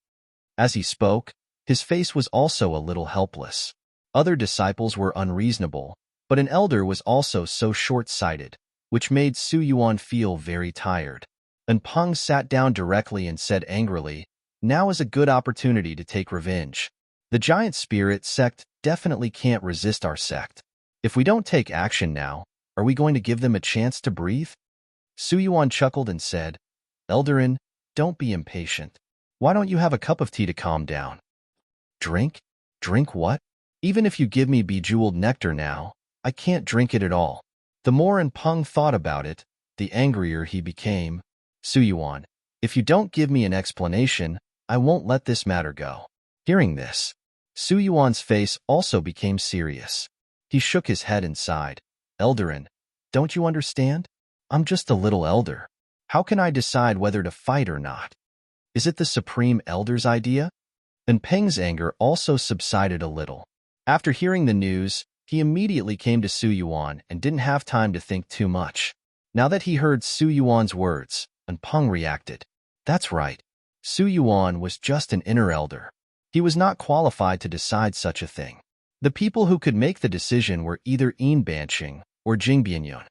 As he spoke, his face was also a little helpless. Other disciples were unreasonable, but an elder was also so short-sighted, which made Su Yuan feel very tired. Peng sat down directly and said angrily, "Now is a good opportunity to take revenge. The giant spirit sect definitely can't resist our sect. If we don't take action now, are we going to give them a chance to breathe?" Su Yuan chuckled and said, "Eldarin, don't be impatient. Why don't you have a cup of tea to calm down?" "Drink? Drink what? Even if you give me bejeweled nectar now, I can't drink it at all." The more Peng thought about it, the angrier he became. "Su Yuan, if you don't give me an explanation, I won't let this matter go." Hearing this, Su Yuan's face also became serious. He shook his head and sighed. "Eldarin, don't you understand? I'm just a little elder. How can I decide whether to fight or not? Is it the Supreme Elder's idea?" Peng's anger also subsided a little. After hearing the news, he immediately came to Su Yuan and didn't have time to think too much. Now that he heard Su Yuan's words, Peng reacted. That's right. Su Yuan was just an inner elder. He was not qualified to decide such a thing. The people who could make the decision were either Banshing or Jing Bianyun.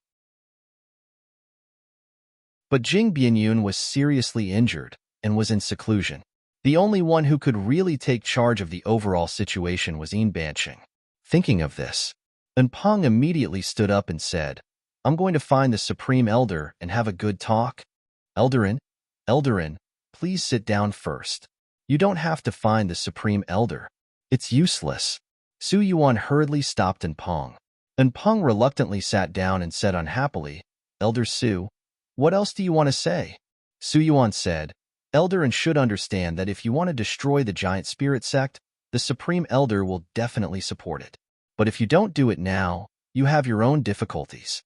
But Jing Bianyun was seriously injured and was in seclusion. The only one who could really take charge of the overall situation was Banshing. Thinking of this, Peng immediately stood up and said, "I'm going to find the Supreme Elder and have a good talk." Eldarin, please sit down first. You don't have to find the Supreme Elder. It's useless." Su Yuan hurriedly stopped Peng. Peng reluctantly sat down and said unhappily, "Elder Su, what else do you want to say?" Su Yuan said, "Eldarin should understand that if you want to destroy the giant spirit sect, the Supreme Elder will definitely support it. But if you don't do it now, you have your own difficulties."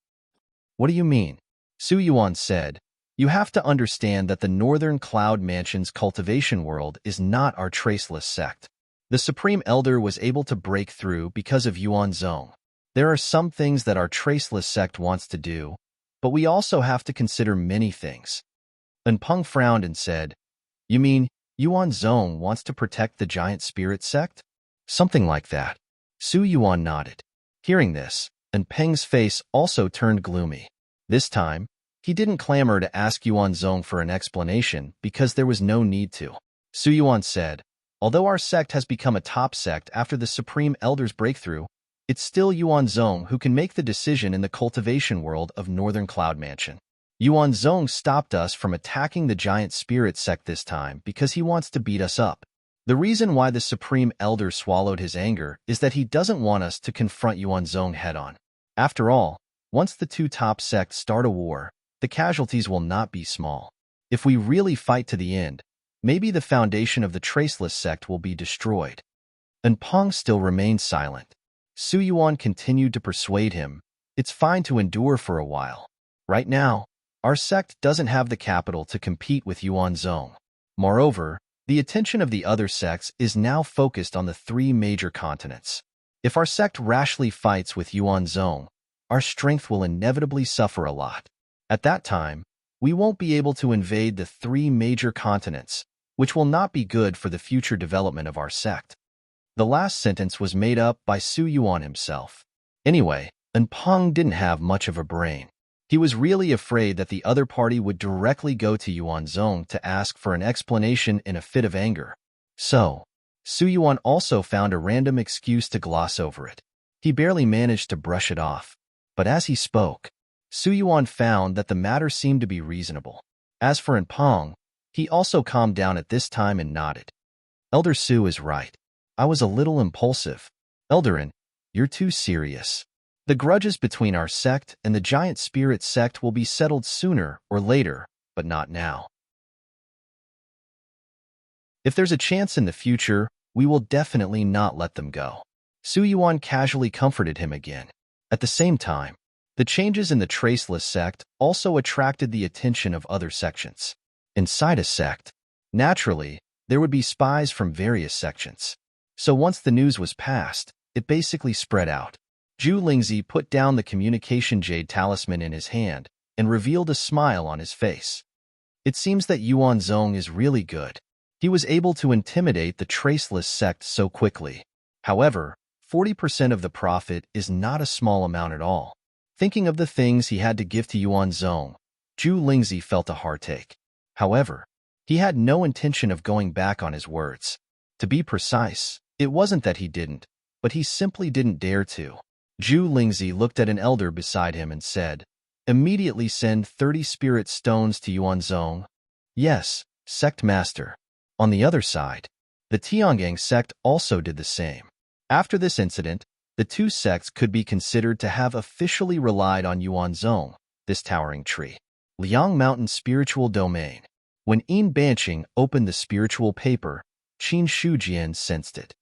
"What do you mean?" Su Yuan said, "You have to understand that the Northern Cloud Mansion's cultivation world is not our traceless sect. The Supreme Elder was able to break through because of Yuan Zong. There are some things that our traceless sect wants to do, but we also have to consider many things." Peng frowned and said, "You mean Yuan Zong wants to protect the giant spirit sect?" "Something like that." Su Yuan nodded. Hearing this, Peng's face also turned gloomy. This time, he didn't clamor to ask Yuan Zong for an explanation because there was no need to. Su Yuan said, "Although our sect has become a top sect after the Supreme Elder's breakthrough, it's still Yuan Zong who can make the decision in the cultivation world of Northern Cloud Mansion. Yuan Zong stopped us from attacking the giant spirit sect this time because he wants to beat us up. The reason why the Supreme Elder swallowed his anger is that he doesn't want us to confront Yuan Zong head-on. After all, once the two top sects start a war, the casualties will not be small. If we really fight to the end, maybe the foundation of the Traceless sect will be destroyed." Peng still remained silent. Su Yuan continued to persuade him, "It's fine to endure for a while. Right now, our sect doesn't have the capital to compete with Yuan Zong. Moreover, the attention of the other sects is now focused on the 3 major continents. If our sect rashly fights with Yuan Zong, our strength will inevitably suffer a lot. At that time, we won't be able to invade the 3 major continents, which will not be good for the future development of our sect." The last sentence was made up by Su Yuan himself. Anyway, Peng didn't have much of a brain. He was really afraid that the other party would directly go to Yuan Zong to ask for an explanation in a fit of anger. So, Su Yuan also found a random excuse to gloss over it. He barely managed to brush it off. But as he spoke, Su Yuan found that the matter seemed to be reasonable. As for Peng, he also calmed down at this time and nodded. "Elder Su is right. I was a little impulsive. Eldarin, you're too serious. The grudges between our sect and the giant spirit sect will be settled sooner or later, but not now. If there's a chance in the future, We will definitely not let them go. Su Yuan casually comforted him again. At the same time, the changes in the Traceless sect also attracted the attention of other sections. Inside a sect, naturally, there would be spies from various sections. So once the news was passed, it basically spread out. Zhu Lingzi put down the communication jade talisman in his hand and revealed a smile on his face. It seems that Yuan Zong is really good. He was able to intimidate the Traceless sect so quickly. However, 40% of the profit is not a small amount at all. Thinking of the things he had to give to Yuan Zong, Zhu Lingzi felt a heartache. However, he had no intention of going back on his words. To be precise, it wasn't that he didn't, but he simply didn't dare to. Zhu Lingzi looked at an elder beside him and said, "Immediately send 30 spirit stones to Yuan Zong." "Yes, sect master." On the other side, the Tiangang sect also did the same. After this incident, the two sects could be considered to have officially relied on Yuan Zong, this towering tree. Liang Mountain Spiritual Domain. When Yin Banqing opened the spiritual paper, Qin Shujian sensed it.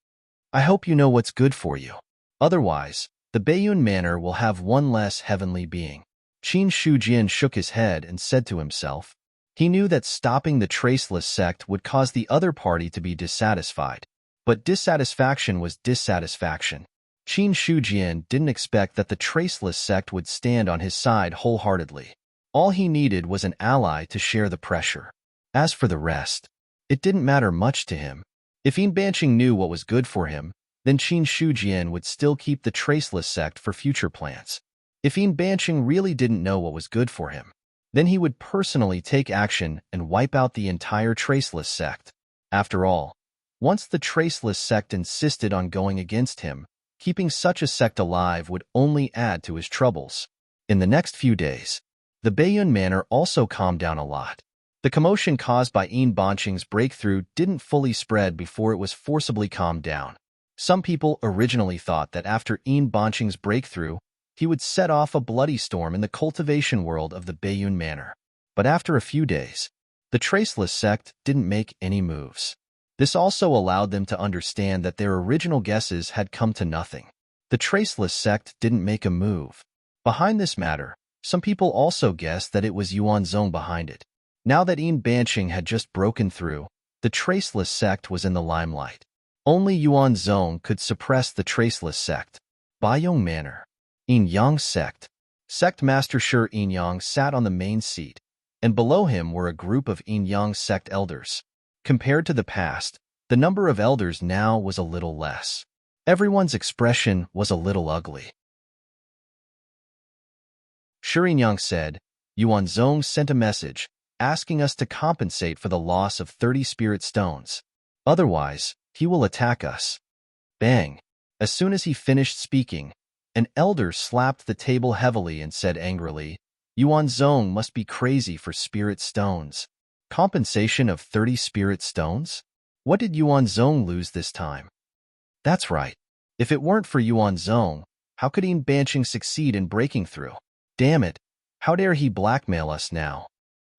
"I hope you know what's good for you. Otherwise, the Baiyun Manor will have one less heavenly being." Qin Shujian shook his head and said to himself, he knew that stopping the Traceless sect would cause the other party to be dissatisfied. But dissatisfaction was dissatisfaction. Qin Shujian didn't expect that the Traceless sect would stand on his side wholeheartedly. All he needed was an ally to share the pressure. As for the rest, it didn't matter much to him. If Yin Banqing knew what was good for him, then Qin Shujian would still keep the Traceless sect for future plans. If Yin Banqing really didn't know what was good for him, then he would personally take action and wipe out the entire Traceless sect. After all, once the Traceless sect insisted on going against him, keeping such a sect alive would only add to his troubles. In the next few days, the Baiyun Manor also calmed down a lot. The commotion caused by Yin Banqing's breakthrough didn't fully spread before it was forcibly calmed down. Some people originally thought that after Yin Banqing's breakthrough, he would set off a bloody storm in the cultivation world of the Baiyun Manor. But after a few days, the Traceless sect didn't make any moves. This also allowed them to understand that their original guesses had come to nothing. The Traceless sect didn't make a move. Behind this matter, some people also guessed that it was Yuan Zong behind it. Now that Yin Banqing had just broken through, the Traceless sect was in the limelight. Only Yuan Zong could suppress the Traceless sect. Baiyong Manor. Yin Yang sect. Sect Master Shi Yin Yang sat on the main seat, and below him were a group of Yin Yang sect elders. Compared to the past, the number of elders now was a little less. Everyone's expression was a little ugly. Shi Yin Yang said, "Yuan Zong sent a message, asking us to compensate for the loss of 30 spirit stones. Otherwise, he will attack us." Bang! As soon as he finished speaking, an elder slapped the table heavily and said angrily, "Yuan Zong must be crazy for spirit stones. Compensation of 30 spirit stones? What did Yuan Zong lose this time?" "That's right. If it weren't for Yuan Zong, how could Yin Banqing succeed in breaking through? Damn it, how dare he blackmail us now?"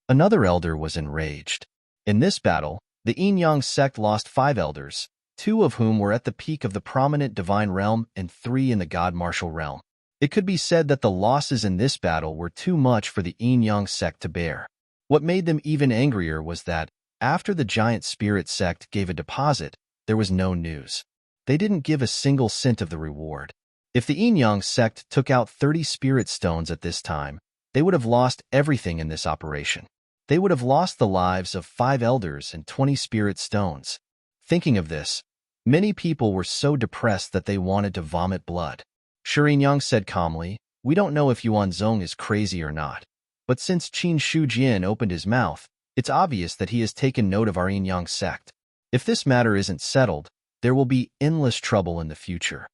Another elder was enraged. In this battle, the Yin Yang sect lost 5 elders, 2 of whom were at the peak of the prominent divine realm and 3 in the god martial realm. It could be said that the losses in this battle were too much for the Yin Yang sect to bear. What made them even angrier was that, after the giant spirit sect gave a deposit, there was no news. They didn't give a single cent of the reward. If the Yin Yang sect took out 30 spirit stones at this time, they would have lost everything in this operation. They would have lost the lives of 5 elders and 20 spirit stones. Thinking of this, many people were so depressed that they wanted to vomit blood. Shi Yin Yang said calmly, "We don't know if Yuan Zong is crazy or not, but since Qin Shujian opened his mouth, it's obvious that he has taken note of our Yin Yang sect. If this matter isn't settled, there will be endless trouble in the future."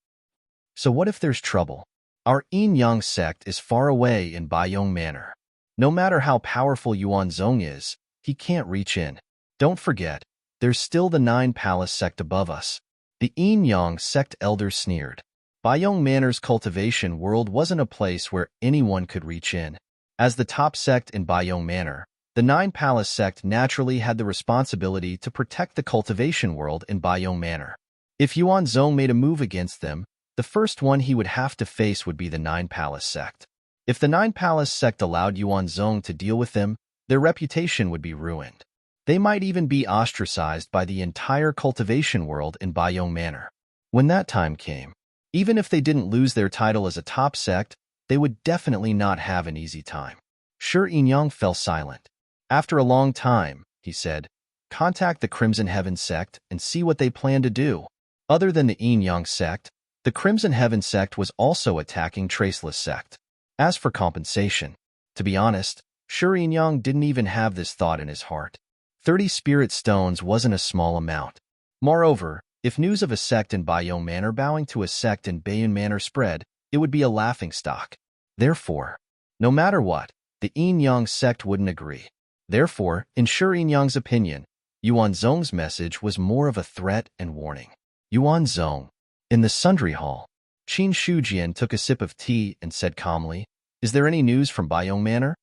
So what if there's trouble? Our Yin Yang sect is far away in Baiyong Manor. No matter how powerful Yuan Zong is, he can't reach in. Don't forget, there's still the 9 Palace sect above us. The Yin Yang sect elder sneered. Baiyong Manor's cultivation world wasn't a place where anyone could reach in. As the top sect in Baiyong Manor, the 9 Palace sect naturally had the responsibility to protect the cultivation world in Baiyong Manor. If Yuan Zhong made a move against them, the first one he would have to face would be the Nine Palace sect. If the Nine Palace sect allowed Yuan Zhong to deal with them, their reputation would be ruined. They might even be ostracized by the entire cultivation world in Bayong Manor. When that time came, even if they didn't lose their title as a top sect, they would definitely not have an easy time. Shi Yinyang fell silent. After a long time, he said, contact the Crimson Heaven sect and see what they plan to do. Other than the Yin Yang sect, the Crimson Heaven sect was also attacking Traceless sect. As for compensation, to be honest, Shi Yinyang didn't even have this thought in his heart. 30 spirit stones wasn't a small amount. Moreover, if news of a sect in Bayong Manor bowing to a sect in Bayun Manor spread, it would be a laughingstock. Therefore, no matter what, the Yin Yang sect wouldn't agree. Therefore, in Shi Yinyang's opinion, Yuan Zhong's message was more of a threat and warning. Yuan Zhong. In the sundry hall, Qin Shujian took a sip of tea and said calmly, "Is there any news from Bayong Manor?"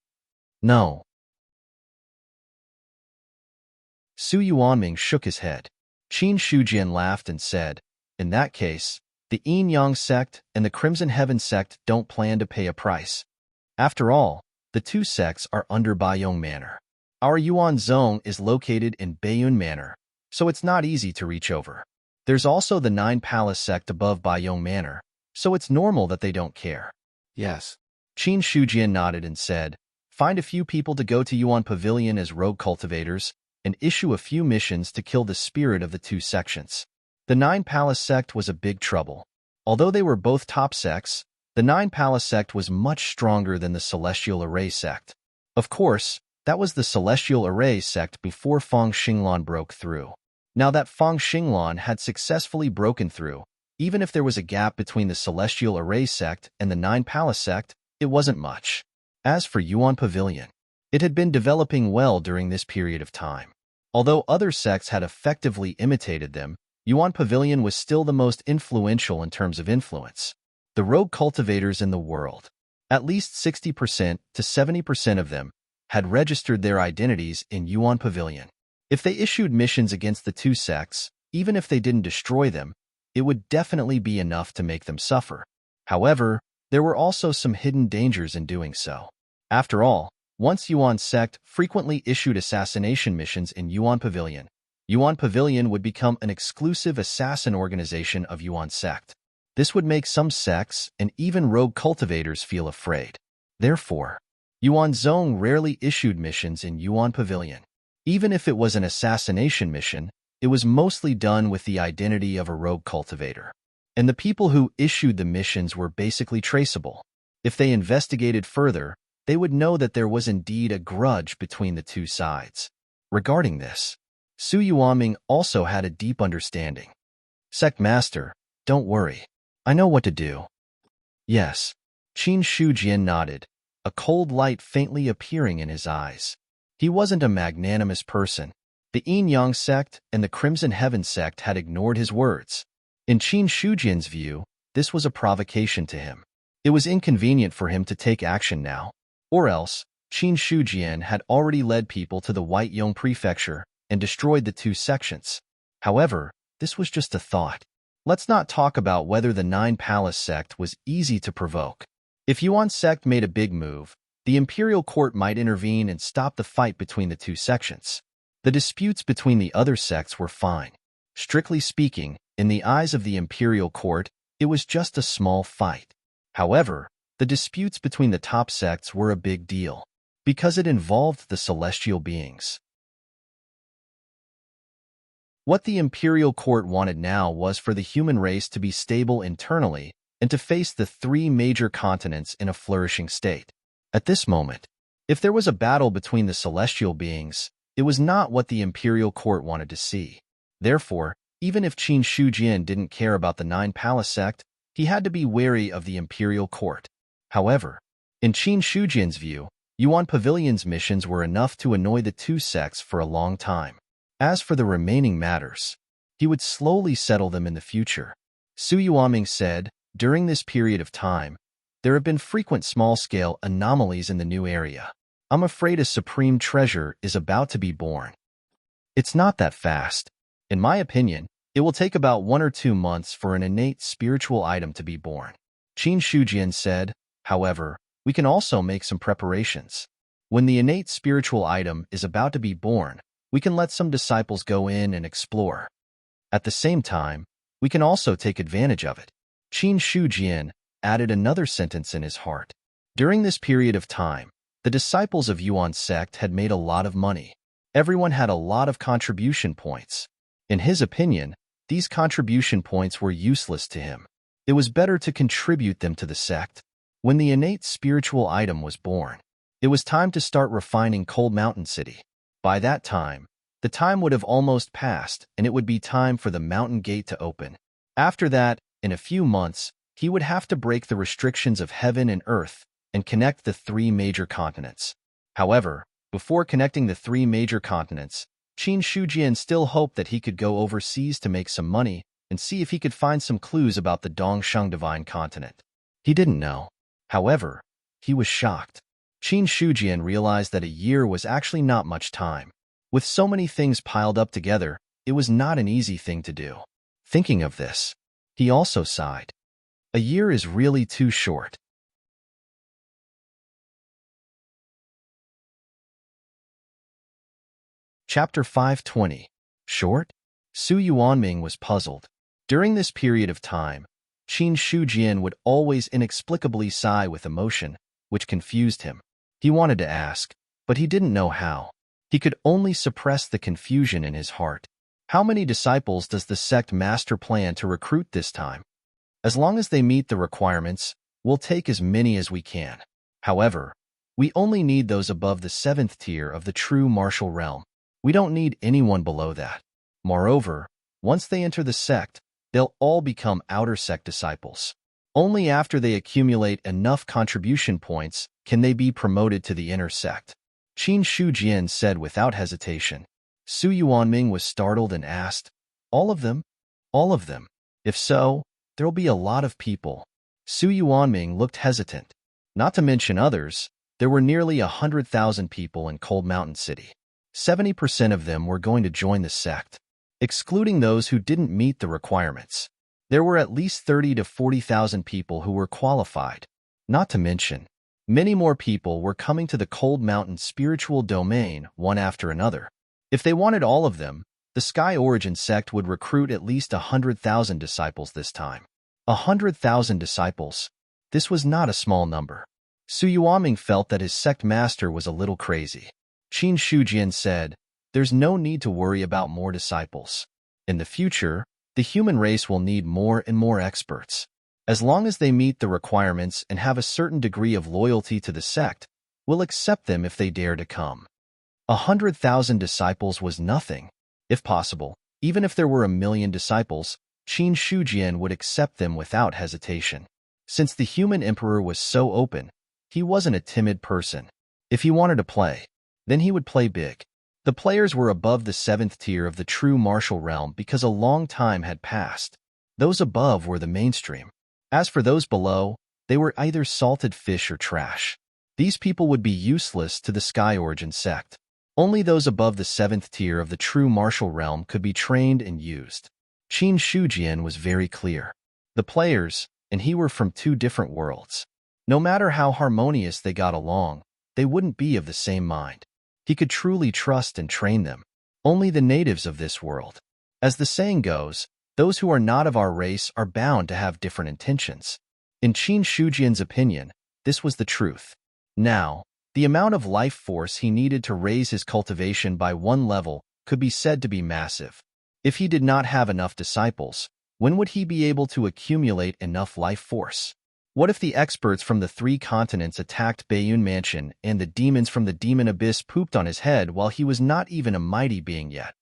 "No." Su Yuanming shook his head. Qin Shujian laughed and said, "In that case, the Yin Yang sect and the Crimson Heaven sect don't plan to pay a price. After all, the two sects are under Bayong Manor. Our Yuan Zhong is located in Bayun Manor, so it's not easy to reach over. There's also the Nine Palace sect above Bayong Manor, so it's normal that they don't care." Yes. Qin Shujian nodded and said, "Find a few people to go to Yuan Pavilion as rogue cultivators and issue a few missions to kill the spirit of the two sections." The Nine Palace sect was a big trouble. Although they were both top sects, the Nine Palace sect was much stronger than the Celestial Array sect. Of course, that was the Celestial Array sect before Fang Xinglan broke through. Now that Fang Xinglan had successfully broken through, even if there was a gap between the Celestial Array sect and the Nine Palace sect, it wasn't much. As for Yuan Pavilion, it had been developing well during this period of time. Although other sects had effectively imitated them, Yuan Pavilion was still the most influential in terms of influence. The rogue cultivators in the world, at least 60% to 70% of them, had registered their identities in Yuan Pavilion. If they issued missions against the two sects, even if they didn't destroy them, it would definitely be enough to make them suffer. However, there were also some hidden dangers in doing so. After all, once Yuan sect frequently issued assassination missions in Yuan Pavilion would become an exclusive assassin organization of Yuan sect. This would make some sects and even rogue cultivators feel afraid. Therefore, Yuan Zhong rarely issued missions in Yuan Pavilion. Even if it was an assassination mission, it was mostly done with the identity of a rogue cultivator. And the people who issued the missions were basically traceable. If they investigated further, they would know that there was indeed a grudge between the two sides. Regarding this, Su Yuanming also had a deep understanding. "Sect Master, don't worry. I know what to do." "Yes." Qin Shujian nodded, a cold light faintly appearing in his eyes. He wasn't a magnanimous person. The Yin Yang sect and the Crimson Heaven sect had ignored his words. In Qin Shujian's view, this was a provocation to him. It was inconvenient for him to take action now. Or else, Qin Shujian had already led people to the White Yong Prefecture and destroyed the two sections. However, this was just a thought. Let's not talk about whether the Nine Palace sect was easy to provoke. If Yuan sect made a big move, the imperial court might intervene and stop the fight between the two sections. The disputes between the other sects were fine. Strictly speaking, in the eyes of the imperial court, it was just a small fight. However, the disputes between the top sects were a big deal, because it involved the celestial beings. What the imperial court wanted now was for the human race to be stable internally and to face the three major continents in a flourishing state. At this moment, if there was a battle between the celestial beings, it was not what the imperial court wanted to see. Therefore, even if Qin Shujian didn't care about the Nine Palace sect, he had to be wary of the imperial court. However, in Qin Shujian's view, Yuan Pavilion's missions were enough to annoy the two sects for a long time. As for the remaining matters, he would slowly settle them in the future. Su Yuanming said, during this period of time, there have been frequent small-scale anomalies in the new area. I'm afraid a supreme treasure is about to be born. It's not that fast. In my opinion, It will take about 1 or 2 months for an innate spiritual item to be born. Qin Shujian said, however, we can also make some preparations. When the innate spiritual item is about to be born, we can let some disciples go in and explore. At the same time, we can also take advantage of it. Qin Shujian added another sentence in his heart. During this period of time, the disciples of Yuan sect had made a lot of money. Everyone had a lot of contribution points. In his opinion, these contribution points were useless to him. It was better to contribute them to the sect. When the innate spiritual item was born, it was time to start refining Cold Mountain City. By that time, the time would have almost passed, and it would be time for the mountain gate to open. After that, in a few months, he would have to break the restrictions of heaven and earth and connect the 3 major continents. However, before connecting the 3 major continents, Qin Shujian still hoped that he could go overseas to make some money and see if he could find some clues about the Dongsheng Divine Continent. He didn't know. However, he was shocked. Qin Shujian realized that a year was actually not much time. With so many things piled up together, it was not an easy thing to do. Thinking of this, he also sighed. A year is really too short. Chapter 520. Short? Su Yuanming was puzzled. During this period of time, Qin Shujian would always inexplicably sigh with emotion, which confused him. He wanted to ask, but he didn't know how. He could only suppress the confusion in his heart. How many disciples does the sect master plan to recruit this time? As long as they meet the requirements, we'll take as many as we can. However, we only need those above the 7th tier of the true martial realm. We don't need anyone below that. Moreover, once they enter the sect, they'll all become outer sect disciples. Only after they accumulate enough contribution points can they be promoted to the inner sect. Qin Shujian said without hesitation. Su Yuanming was startled and asked, all of them? All of them? If so, there'll be a lot of people. Su Yuanming looked hesitant. Not to mention others, there were nearly 100,000 people in Cold Mountain City. 70% of them were going to join the sect. Excluding those who didn't meet the requirements, there were at least 30 to 40,000 people who were qualified. Not to mention, many more people were coming to the Cold Mountain spiritual domain one after another. If they wanted all of them, the Sky Origin sect would recruit at least 100,000 disciples this time. 100,000 disciples. This was not a small number. Su Yuanming felt that his sect master was a little crazy. Qin Shujian said, there's no need to worry about more disciples. In the future, the human race will need more and more experts. As long as they meet the requirements and have a certain degree of loyalty to the sect, we'll accept them if they dare to come. 100,000 disciples was nothing. If possible, even if there were 1,000,000 disciples, Qin Shujian would accept them without hesitation. Since the human emperor was so open, he wasn't a timid person. If he wanted to play, then he would play big. The players were above the 7th tier of the true martial realm because a long time had passed. Those above were the mainstream. As for those below, they were either salted fish or trash. These people would be useless to the Sky Origin sect. Only those above the 7th tier of the true martial realm could be trained and used. Qin Shujian was very clear. The players and he were from 2 different worlds. No matter how harmonious they got along, they wouldn't be of the same mind. He could truly trust and train them. Only the natives of this world. As the saying goes, those who are not of our race are bound to have different intentions. In Qin Shujian's opinion, this was the truth. Now, the amount of life force he needed to raise his cultivation by 1 level could be said to be massive. If he did not have enough disciples, when would he be able to accumulate enough life force? What if the experts from the 3 continents attacked Bayun Mansion and the demons from the demon abyss pooped on his head while he was not even a mighty being yet?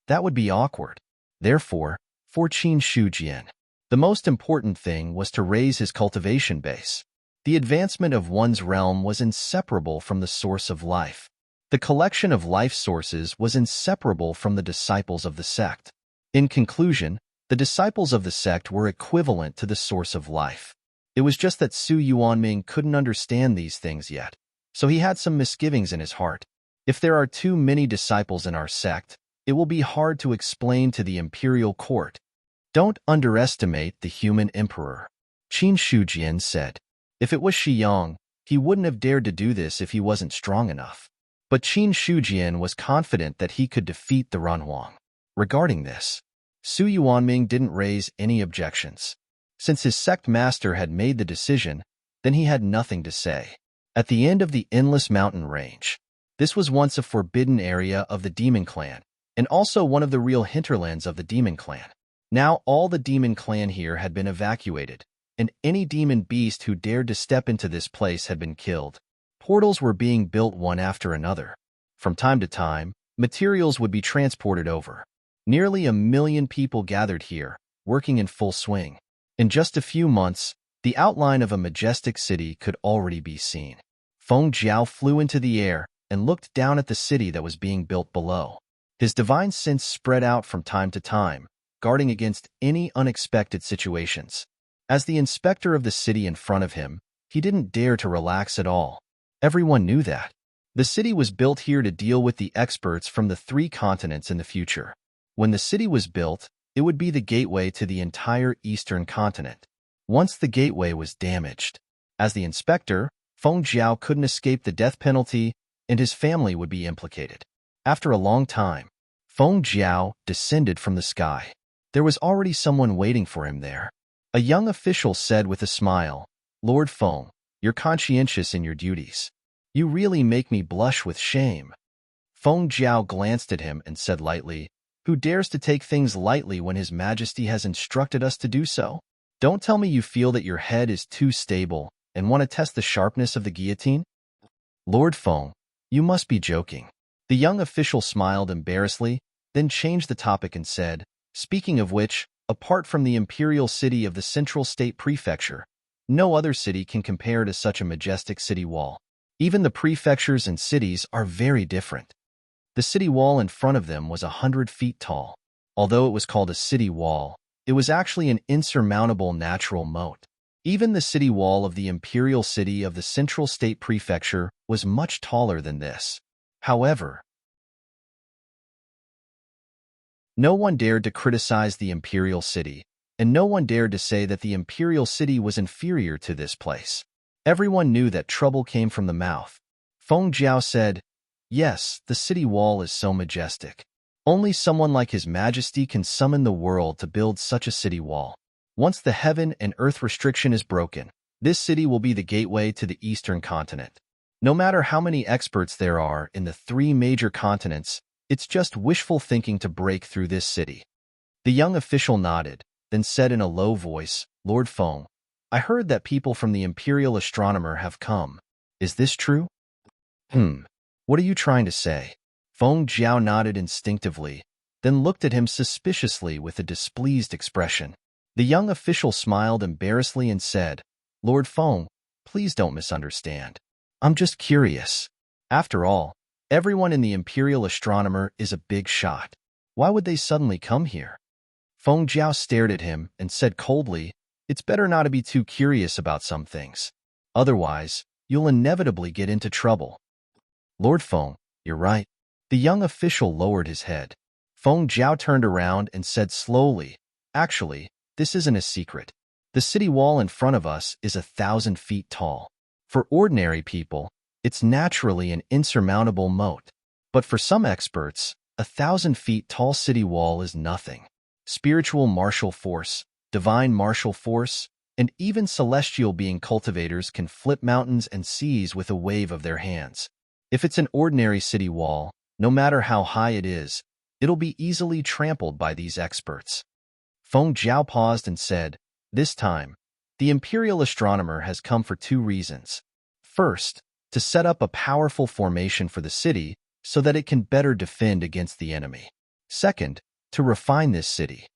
That would be awkward. Therefore, for Qin Shujian, the most important thing was to raise his cultivation base. The advancement of one's realm was inseparable from the source of life. The collection of life sources was inseparable from the disciples of the sect. In conclusion, the disciples of the sect were equivalent to the source of life. It was just that Su Yuanming couldn't understand these things yet, so he had some misgivings in his heart. If there are too many disciples in our sect, It will be hard to explain to the imperial court. Don't underestimate the human emperor, Qin Shujian said. If it was Shi Yang, he wouldn't have dared to do this if he wasn't strong enough. But Qin Shujian was confident that he could defeat the Runhuang. Regarding this, Su Yuanming didn't raise any objections. Since his sect master had made the decision, then he had nothing to say. At the end of the endless mountain range, this was once a forbidden area of the demon clan, and also one of the real hinterlands of the demon clan. Now all the demon clan here had been evacuated, and any demon beast who dared to step into this place had been killed. Portals were being built one after another. From time to time, materials would be transported over. Nearly 1 million people gathered here, working in full swing. In just a few months, the outline of a majestic city could already be seen. Feng Jiao flew into the air and looked down at the city that was being built below. His divine sense spread out from time to time, guarding against any unexpected situations. As the inspector of the city in front of him, he didn't dare to relax at all. Everyone knew that. The city was built here to deal with the experts from the 3 continents in the future. When the city was built, it would be the gateway to the entire eastern continent. Once the gateway was damaged, as the inspector, Feng Jiao couldn't escape the death penalty, and his family would be implicated. After a long time, Feng Jiao descended from the sky. There was already someone waiting for him there. A young official said with a smile, "Lord Feng, you're conscientious in your duties. You really make me blush with shame." Feng Jiao glanced at him and said lightly, "Who dares to take things lightly when His Majesty has instructed us to do so? Don't tell me you feel that your head is too stable and want to test the sharpness of the guillotine?" "Lord Feng, you must be joking." The young official smiled embarrassedly, then changed the topic and said, "Speaking of which, apart from the imperial city of the Central State Prefecture, no other city can compare to such a majestic city wall. Even the prefectures and cities are very different." The city wall in front of them was 100 feet tall. Although it was called a city wall, it was actually an insurmountable natural moat. Even the city wall of the imperial city of the Central State Prefecture was much taller than this. However, no one dared to criticize the imperial city, and no one dared to say that the imperial city was inferior to this place. Everyone knew that trouble came from the mouth. Feng Jiao said, "Yes, the city wall is so majestic. Only someone like His Majesty can summon the world to build such a city wall. Once the heaven and earth restriction is broken, this city will be the gateway to the eastern continent. No matter how many experts there are in the 3 major continents, it's just wishful thinking to break through this city." The young official nodded, then said in a low voice, "Lord Feng, I heard that people from the Imperial Astronomer have come. Is this true?" What are you trying to say?" Feng Jiao nodded instinctively, then looked at him suspiciously with a displeased expression. The young official smiled embarrassedly and said, "Lord Feng, please don't misunderstand. I'm just curious. After all, everyone in the Imperial Astronomer is a big shot. Why would they suddenly come here?" Feng Jiao stared at him and said coldly, "It's better not to be too curious about some things. Otherwise, you'll inevitably get into trouble." "Lord Feng, you're right." The young official lowered his head. Feng Jiao turned around and said slowly, "Actually, this isn't a secret. The city wall in front of us is 1,000 feet tall. For ordinary people, it's naturally an insurmountable moat. But for some experts, 1,000 feet tall city wall is nothing. Spiritual martial force, divine martial force, and even celestial being cultivators can flip mountains and seas with a wave of their hands. If it's an ordinary city wall, no matter how high it is, it'll be easily trampled by these experts." Feng Jiao paused and said, "This time, the Imperial Astronomer has come for 2 reasons. First, to set up a powerful formation for the city so that it can better defend against the enemy. Second, to refine this city."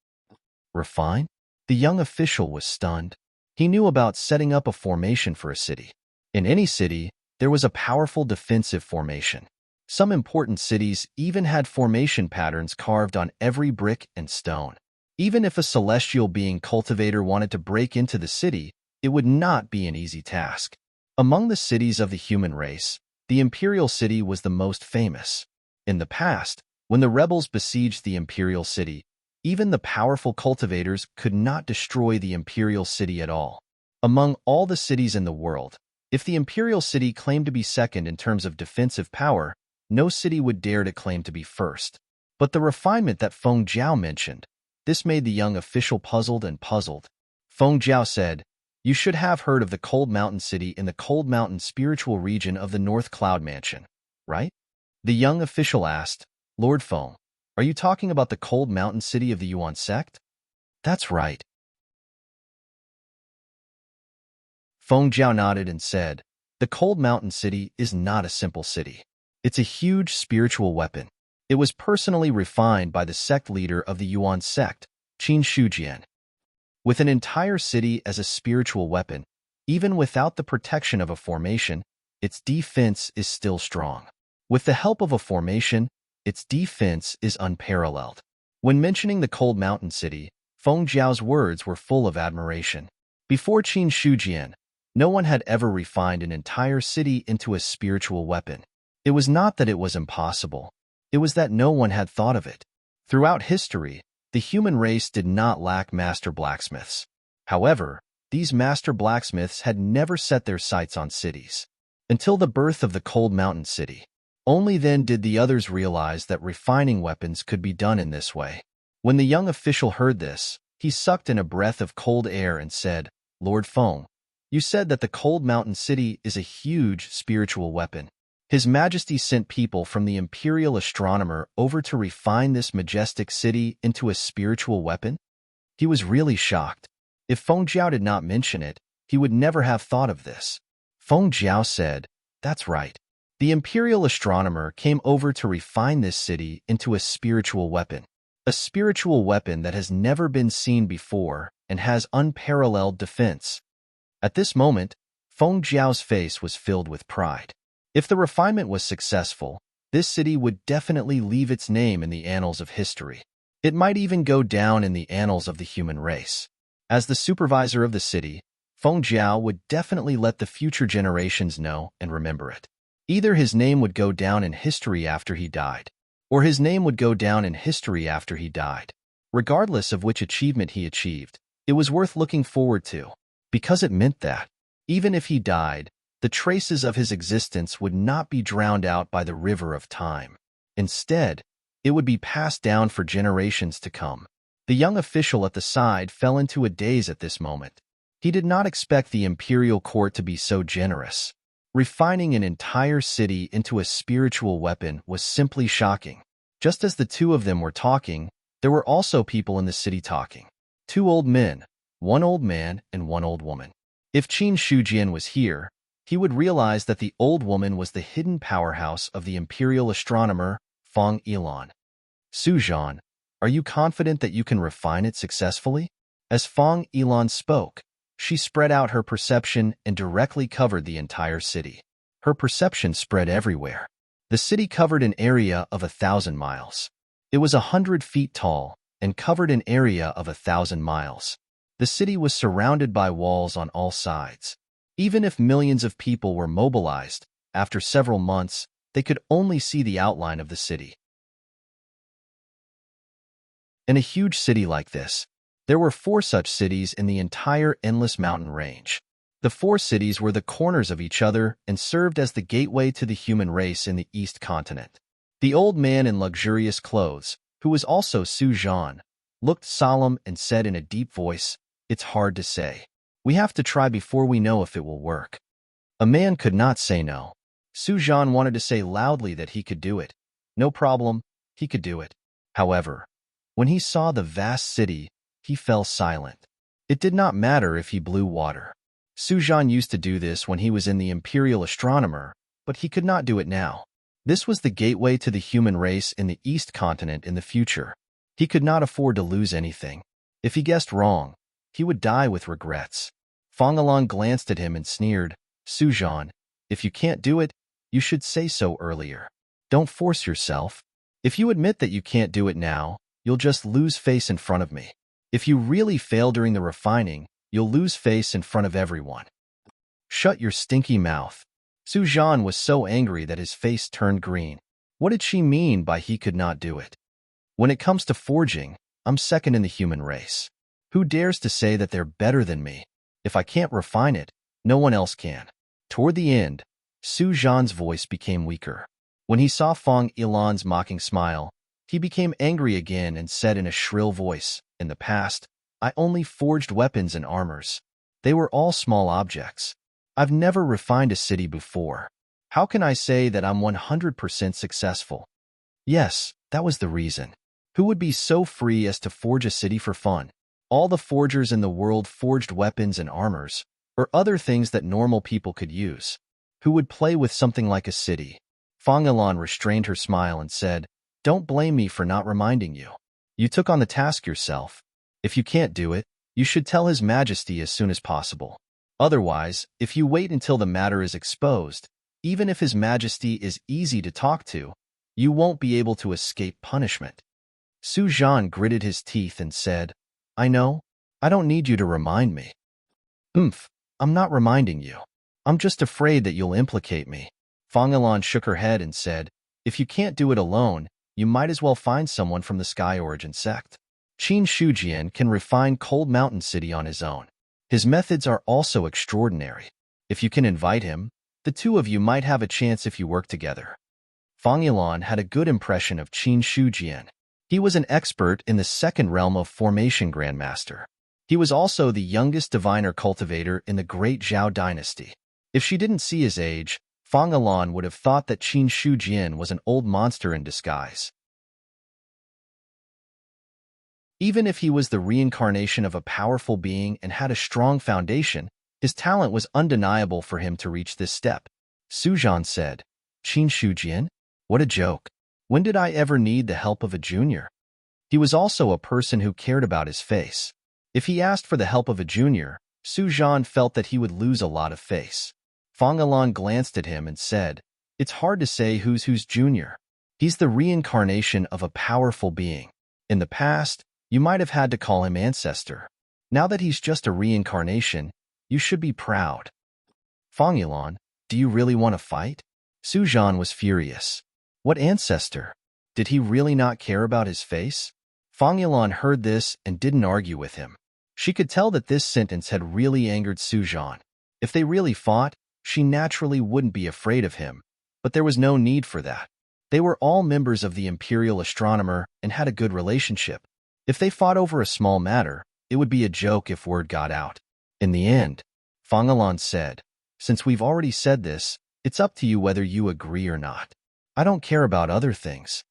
"Refine?" The young official was stunned. He knew about setting up a formation for a city. In any city, there was a powerful defensive formation. Some important cities even had formation patterns carved on every brick and stone. Even if a celestial being cultivator wanted to break into the city, it would not be an easy task. Among the cities of the human race, the imperial city was the most famous. In the past, When the rebels besieged the imperial city, even the powerful cultivators could not destroy the imperial city at all. Among all the cities in the world, if the imperial city claimed to be second in terms of defensive power, no city would dare to claim to be first. But the refinement that Feng Jiao mentioned, this made the young official puzzled and puzzled. Feng Jiao said, "You should have heard of the Cold Mountain City in the Cold Mountain spiritual region of the North Cloud Mansion, right?" The young official asked, "Lord Feng, are you talking about the Cold Mountain City of the Yuan sect?" "That's right." Feng Jiao nodded and said, "The Cold Mountain City is not a simple city. It's a huge spiritual weapon. It was personally refined by the sect leader of the Yuan sect, Qin Shujian. With an entire city as a spiritual weapon, even without the protection of a formation, its defense is still strong. With the help of a formation, its defense is unparalleled." When mentioning the Cold Mountain City, Feng Jiao's words were full of admiration. Before Qin Shujian, no one had ever refined an entire city into a spiritual weapon. It was not that it was impossible. It was that no one had thought of it. Throughout history, the human race did not lack master blacksmiths. However, these master blacksmiths had never set their sights on cities. Until the birth of the Cold Mountain City. Only then did the others realize that refining weapons could be done in this way. When the young official heard this, he sucked in a breath of cold air and said, "Lord Feng, you said that the Cold Mountain City is a huge spiritual weapon. His Majesty sent people from the Imperial Astronomer over to refine this majestic city into a spiritual weapon?" He was really shocked. If Feng Jiao did not mention it, he would never have thought of this. Feng Jiao said, "That's right. The Imperial Astronomer came over to refine this city into a spiritual weapon. A spiritual weapon that has never been seen before and has unparalleled defense." At this moment, Feng Jiao's face was filled with pride. If the refinement was successful, this city would definitely leave its name in the annals of history. It might even go down in the annals of the human race. As the supervisor of the city, Feng Jiao would definitely let the future generations know and remember it. Either his name would go down in history after he died, or his name would go down in history after he died. Regardless of which achievement he achieved, it was worth looking forward to, because it meant that, even if he died, the traces of his existence would not be drowned out by the river of time. Instead, it would be passed down for generations to come. The young official at the side fell into a daze at this moment. He did not expect the imperial court to be so generous. Refining an entire city into a spiritual weapon was simply shocking. Just as the two of them were talking, there were also people in the city talking. Two old men, one old man and one old woman. If Qin Shujian was here, he would realize that the old woman was the hidden powerhouse of the imperial astronomer, Feng Yilan. "Su Zhan, are you confident that you can refine it successfully?" As Feng Yilan spoke, she spread out her perception and directly covered the entire city. Her perception spread everywhere. The city covered an area of 1,000 miles. It was 100 feet tall and covered an area of 1,000 miles. The city was surrounded by walls on all sides. Even if millions of people were mobilized, after several months, they could only see the outline of the city. In a huge city like this, there were 4 such cities in the entire endless mountain range. The 4 cities were the corners of each other and served as the gateway to the human race in the East continent. The old man in luxurious clothes, who was also Su Zhan, looked solemn and said in a deep voice, "It's hard to say. We have to try before we know if it will work." A man could not say no. Su Zhan wanted to say loudly that he could do it. No problem, he could do it. However, when he saw the vast city, he fell silent. It did not matter if he blew water. Su Zhan used to do this when he was in the Imperial Astronomer, but he could not do it now. This was the gateway to the human race in the East continent in the future. He could not afford to lose anything. If he guessed wrong, he would die with regrets. Feng Yilan glanced at him and sneered, "Su Zhan, if you can't do it, you should say so earlier. Don't force yourself. If you admit that you can't do it now, you'll just lose face in front of me. If you really fail during the refining, you'll lose face in front of everyone. Shut your stinky mouth." Su Zhan was so angry that his face turned green. What did she mean by he could not do it? When it comes to forging, I'm second in the human race. Who dares to say that they're better than me? If I can't refine it, no one else can. Toward the end, Su Zhan's voice became weaker. When he saw Fang Ilan's mocking smile, he became angry again and said in a shrill voice, "In the past, I only forged weapons and armors. They were all small objects. I've never refined a city before. How can I say that I'm 100% successful?" Yes, that was the reason. Who would be so free as to forge a city for fun? All the forgers in the world forged weapons and armors, or other things that normal people could use. Who would play with something like a city? Fang Ilan restrained her smile and said, "Don't blame me for not reminding you. You took on the task yourself. If you can't do it, you should tell His Majesty as soon as possible. Otherwise, if you wait until the matter is exposed, even if His Majesty is easy to talk to, you won't be able to escape punishment." Su Zhan gritted his teeth and said, "I know. I don't need you to remind me." I'm not reminding you. I'm just afraid that you'll implicate me." Fang Ilan shook her head and said, "If you can't do it alone, you might as well find someone from the Sky Origin sect. Qin Shujian can refine Cold Mountain City on his own. His methods are also extraordinary. If you can invite him, the two of you might have a chance if you work together." Fang Ilan had a good impression of Qin Shujian. He was an expert in the second realm of Formation Grandmaster. He was also the youngest diviner cultivator in the Great Zhao dynasty. If she didn't see his age, Fang Ilan would have thought that Qin Shujian was an old monster in disguise. Even if he was the reincarnation of a powerful being and had a strong foundation, his talent was undeniable for him to reach this step. Su Zhan said, "Qin Shujian? What a joke. When did I ever need the help of a junior?" He was also a person who cared about his face. If he asked for the help of a junior, Su Zhan felt that he would lose a lot of face. Fang Ilan glanced at him and said, "It's hard to say who's junior. He's the reincarnation of a powerful being. In the past, you might have had to call him ancestor. Now that he's just a reincarnation, you should be proud." "Fang Ilan, do you really want to fight?" Su Zhan was furious. What ancestor? Did he really not care about his face? Fang Ilan heard this and didn't argue with him. She could tell that this sentence had really angered Su Zhan. If they really fought, she naturally wouldn't be afraid of him, but there was no need for that. They were all members of the Imperial Astronomer and had a good relationship. If they fought over a small matter, it would be a joke if word got out. In the end, Fang Ilan said, "Since we've already said this, it's up to you whether you agree or not. I don't care about other things."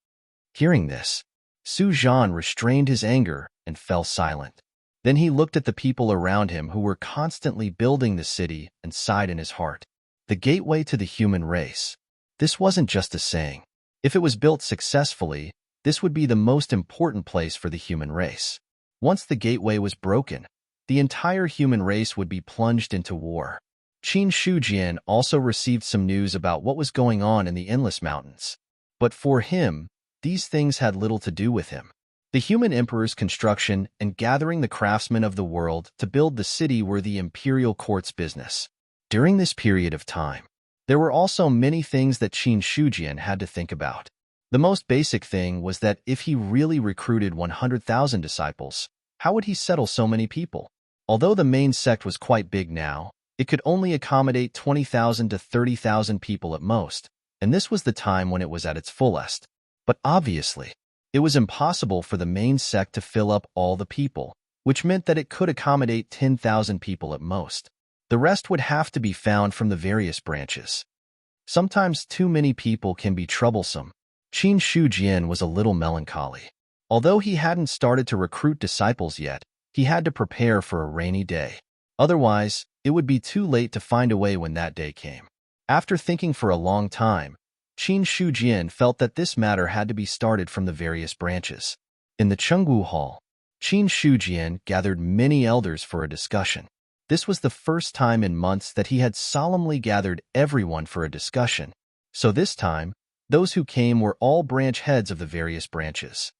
Hearing this, Su Zhan restrained his anger and fell silent. Then he looked at the people around him who were constantly building the city and sighed in his heart. The gateway to the human race. This wasn't just a saying. If it was built successfully, this would be the most important place for the human race. Once the gateway was broken, the entire human race would be plunged into war. Qin Shujian also received some news about what was going on in the Endless Mountains. But for him, these things had little to do with him. The human emperor's construction and gathering the craftsmen of the world to build the city were the imperial court's business. During this period of time, there were also many things that Qin Shujian had to think about. The most basic thing was that if he really recruited 100,000 disciples, how would he settle so many people? Although the main sect was quite big now, it could only accommodate 20,000 to 30,000 people at most, and this was the time when it was at its fullest. But obviously, it was impossible for the main sect to fill up all the people, which meant that it could accommodate 10,000 people at most. The rest would have to be found from the various branches. Sometimes too many people can be troublesome. Qin Shujian was a little melancholy. Although he hadn't started to recruit disciples yet, he had to prepare for a rainy day. Otherwise, it would be too late to find a way when that day came. After thinking for a long time, Qin Shujian felt that this matter had to be started from the various branches. In the Chenggu Hall, Qin Shujian gathered many elders for a discussion. This was the first time in months that he had solemnly gathered everyone for a discussion. So this time, those who came were all branch heads of the various branches.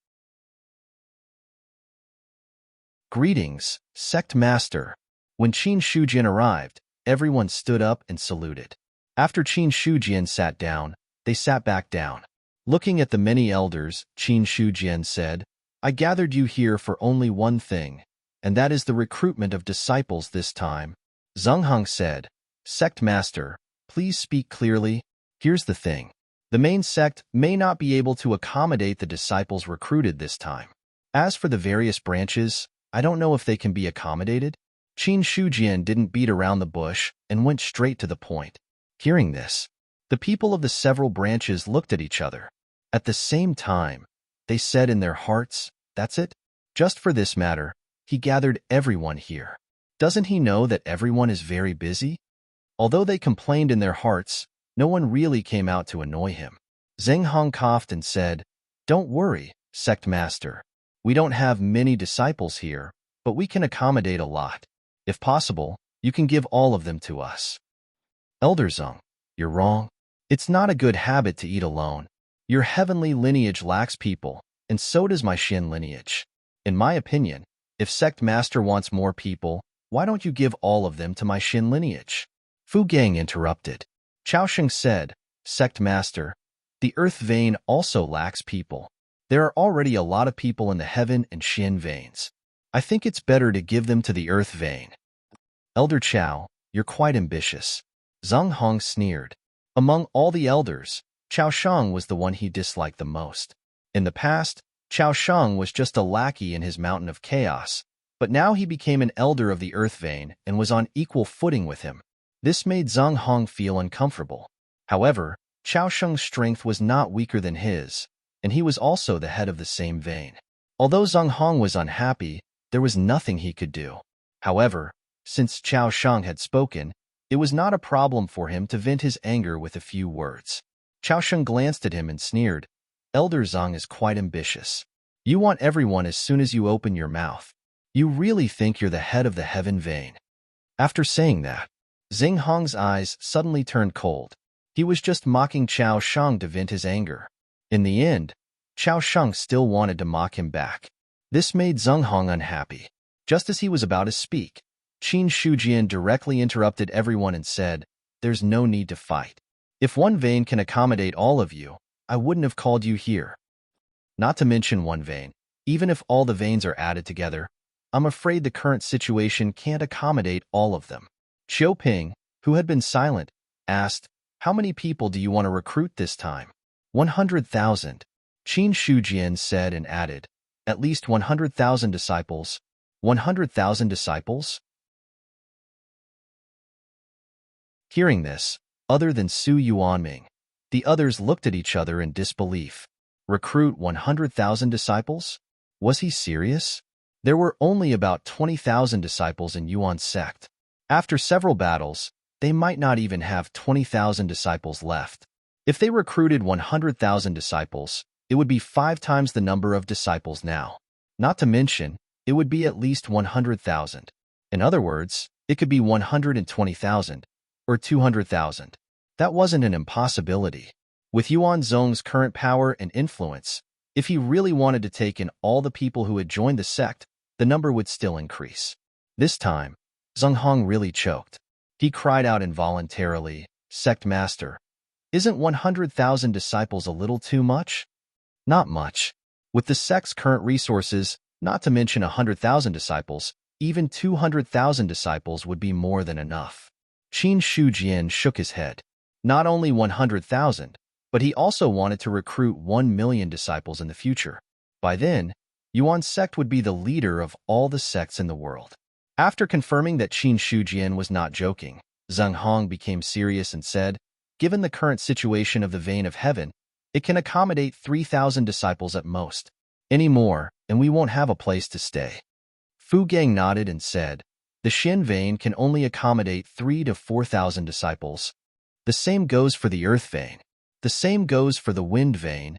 "Greetings, Sect Master." When Qin Shujian arrived, everyone stood up and saluted. After Qin Shujian sat down, they sat back down. Looking at the many elders, Qin Shujian said, I gathered you here for only one thing, and that is the recruitment of disciples this time. Zheng Hong said, Sect Master, please speak clearly. Here's the thing. The main sect may not be able to accommodate the disciples recruited this time. As for the various branches, I don't know if they can be accommodated. Qin Shujian didn't beat around the bush and went straight to the point. Hearing this, the people of the several branches looked at each other. At the same time, they said in their hearts, that's it? Just for this matter, he gathered everyone here. Doesn't he know that everyone is very busy? Although they complained in their hearts, no one really came out to annoy him. Zheng Hong coughed and said, Don't worry, Sect Master. We don't have many disciples here, but we can accommodate a lot. If possible, you can give all of them to us. Elder Zheng, you're wrong. It's not a good habit to eat alone. Your heavenly lineage lacks people, and so does my Xin lineage. In my opinion, if Sect Master wants more people, why don't you give all of them to my Xin lineage? Fu Gang interrupted. Chao Sheng said, Sect Master, the Earth vein also lacks people. There are already a lot of people in the Heaven and Xin veins. I think it's better to give them to the Earth vein. Elder Chao, you're quite ambitious. Zheng Hong sneered. Among all the elders, Chao Sheng was the one he disliked the most. In the past, Chao Sheng was just a lackey in his mountain of chaos, but now he became an elder of the Earth vein and was on equal footing with him. This made Zheng Hong feel uncomfortable. However, Chao Sheng's strength was not weaker than his, and he was also the head of the same vein. Although Zheng Hong was unhappy, there was nothing he could do. However, since Chao Sheng had spoken, it was not a problem for him to vent his anger with a few words. Chao Sheng glanced at him and sneered, Elder Zheng is quite ambitious. You want everyone as soon as you open your mouth. You really think you're the head of the Heaven vein. After saying that, Zheng Hong's eyes suddenly turned cold. He was just mocking Chao Sheng to vent his anger. In the end, Chao Sheng still wanted to mock him back. This made Zheng Hong unhappy. Just as he was about to speak, Qin Shujian directly interrupted everyone and said, There's no need to fight. If one vein can accommodate all of you, I wouldn't have called you here. Not to mention one vein, even if all the veins are added together, I'm afraid the current situation can't accommodate all of them. Qiu Ping, who had been silent, asked, How many people do you want to recruit this time? 100,000. Qin Shujian said and added, At least 100,000 disciples. 100,000 disciples? Hearing this, other than Su Yuanming, the others looked at each other in disbelief. Recruit 100,000 disciples? Was he serious? There were only about 20,000 disciples in Yuan's sect. After several battles, they might not even have 20,000 disciples left. If they recruited 100,000 disciples, it would be 5 times the number of disciples now. Not to mention, it would be at least 100,000. In other words, it could be 120,000 or 200,000. That wasn't an impossibility. With Yuan Zhong's current power and influence, if he really wanted to take in all the people who had joined the sect, the number would still increase. This time, Zheng Hong really choked. He cried out involuntarily, Sect Master, isn't 100,000 disciples a little too much? Not much. With the sect's current resources, not to mention 100,000 disciples, even 200,000 disciples would be more than enough. Qin Shujian shook his head. Not only 100,000, but he also wanted to recruit 1 million disciples in the future. By then, Yuan's sect would be the leader of all the sects in the world. After confirming that Qin Shujian was not joking, Zheng Hong became serious and said, Given the current situation of the Vein of Heaven, it can accommodate 3,000 disciples at most. Any more, and we won't have a place to stay. Fu Gang nodded and said, The Xin Vein can only accommodate 3,000 to 4,000 disciples. The same goes for the Earth Vein. The same goes for the Wind Vein.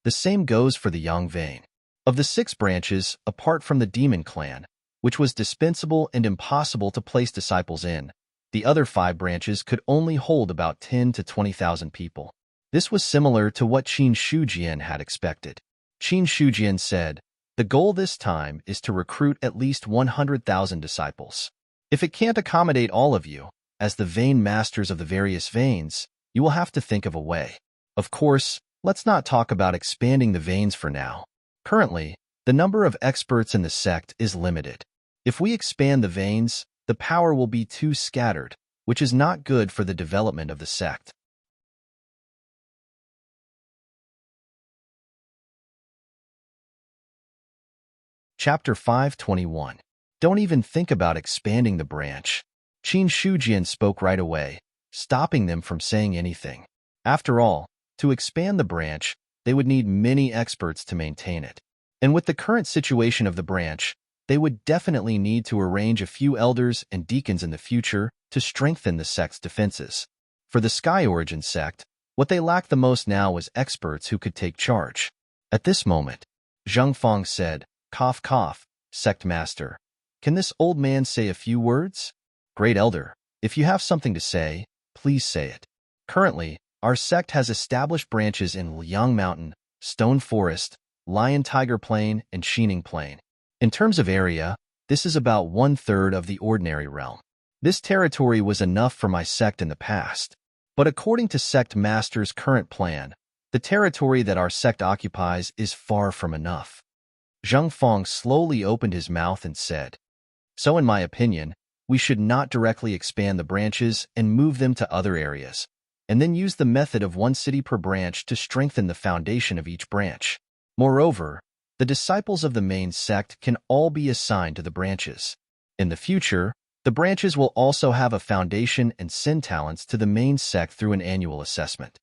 The same goes for the Yang Vein. Of the 6 branches, apart from the Demon Clan, which was dispensable and impossible to place disciples in, the other 5 branches could only hold about 10,000 to 20,000 people. This was similar to what Qin Shujian had expected. Qin Shujian said, The goal this time is to recruit at least 100,000 disciples. If it can't accommodate all of you, as the vein masters of the various veins, you will have to think of a way. Of course, Let's not talk about expanding the veins for now. Currently, the number of experts in the sect is limited. If we expand the veins, the power will be too scattered, which is not good for the development of the sect. Chapter 521. Don't even think about expanding the branch. Qin Shujian spoke right away, stopping them from saying anything. After all, to expand the branch, they would need many experts to maintain it. And with the current situation of the branch, they would definitely need to arrange a few elders and deacons in the future to strengthen the sect's defenses. For the Sky Origin sect, what they lacked the most now was experts who could take charge. At this moment, Zheng Fang said, "Cough, cough, sect master. Can this old man say a few words?" "Great elder, if you have something to say, please say it. Currently, our sect has established branches in Liang Mountain, Stone Forest, Lion Tiger Plain, and Sheaning Plain. In terms of area, this is about 1/3 of the ordinary realm. This territory was enough for my sect in the past. But according to sect master's current plan, the territory that our sect occupies is far from enough." Zheng Fang slowly opened his mouth and said, "So in my opinion, we should not directly expand the branches and move them to other areas, and then use the method of one city per branch to strengthen the foundation of each branch. Moreover, the disciples of the main sect can all be assigned to the branches. In the future, the branches will also have a foundation and send talents to the main sect through an annual assessment.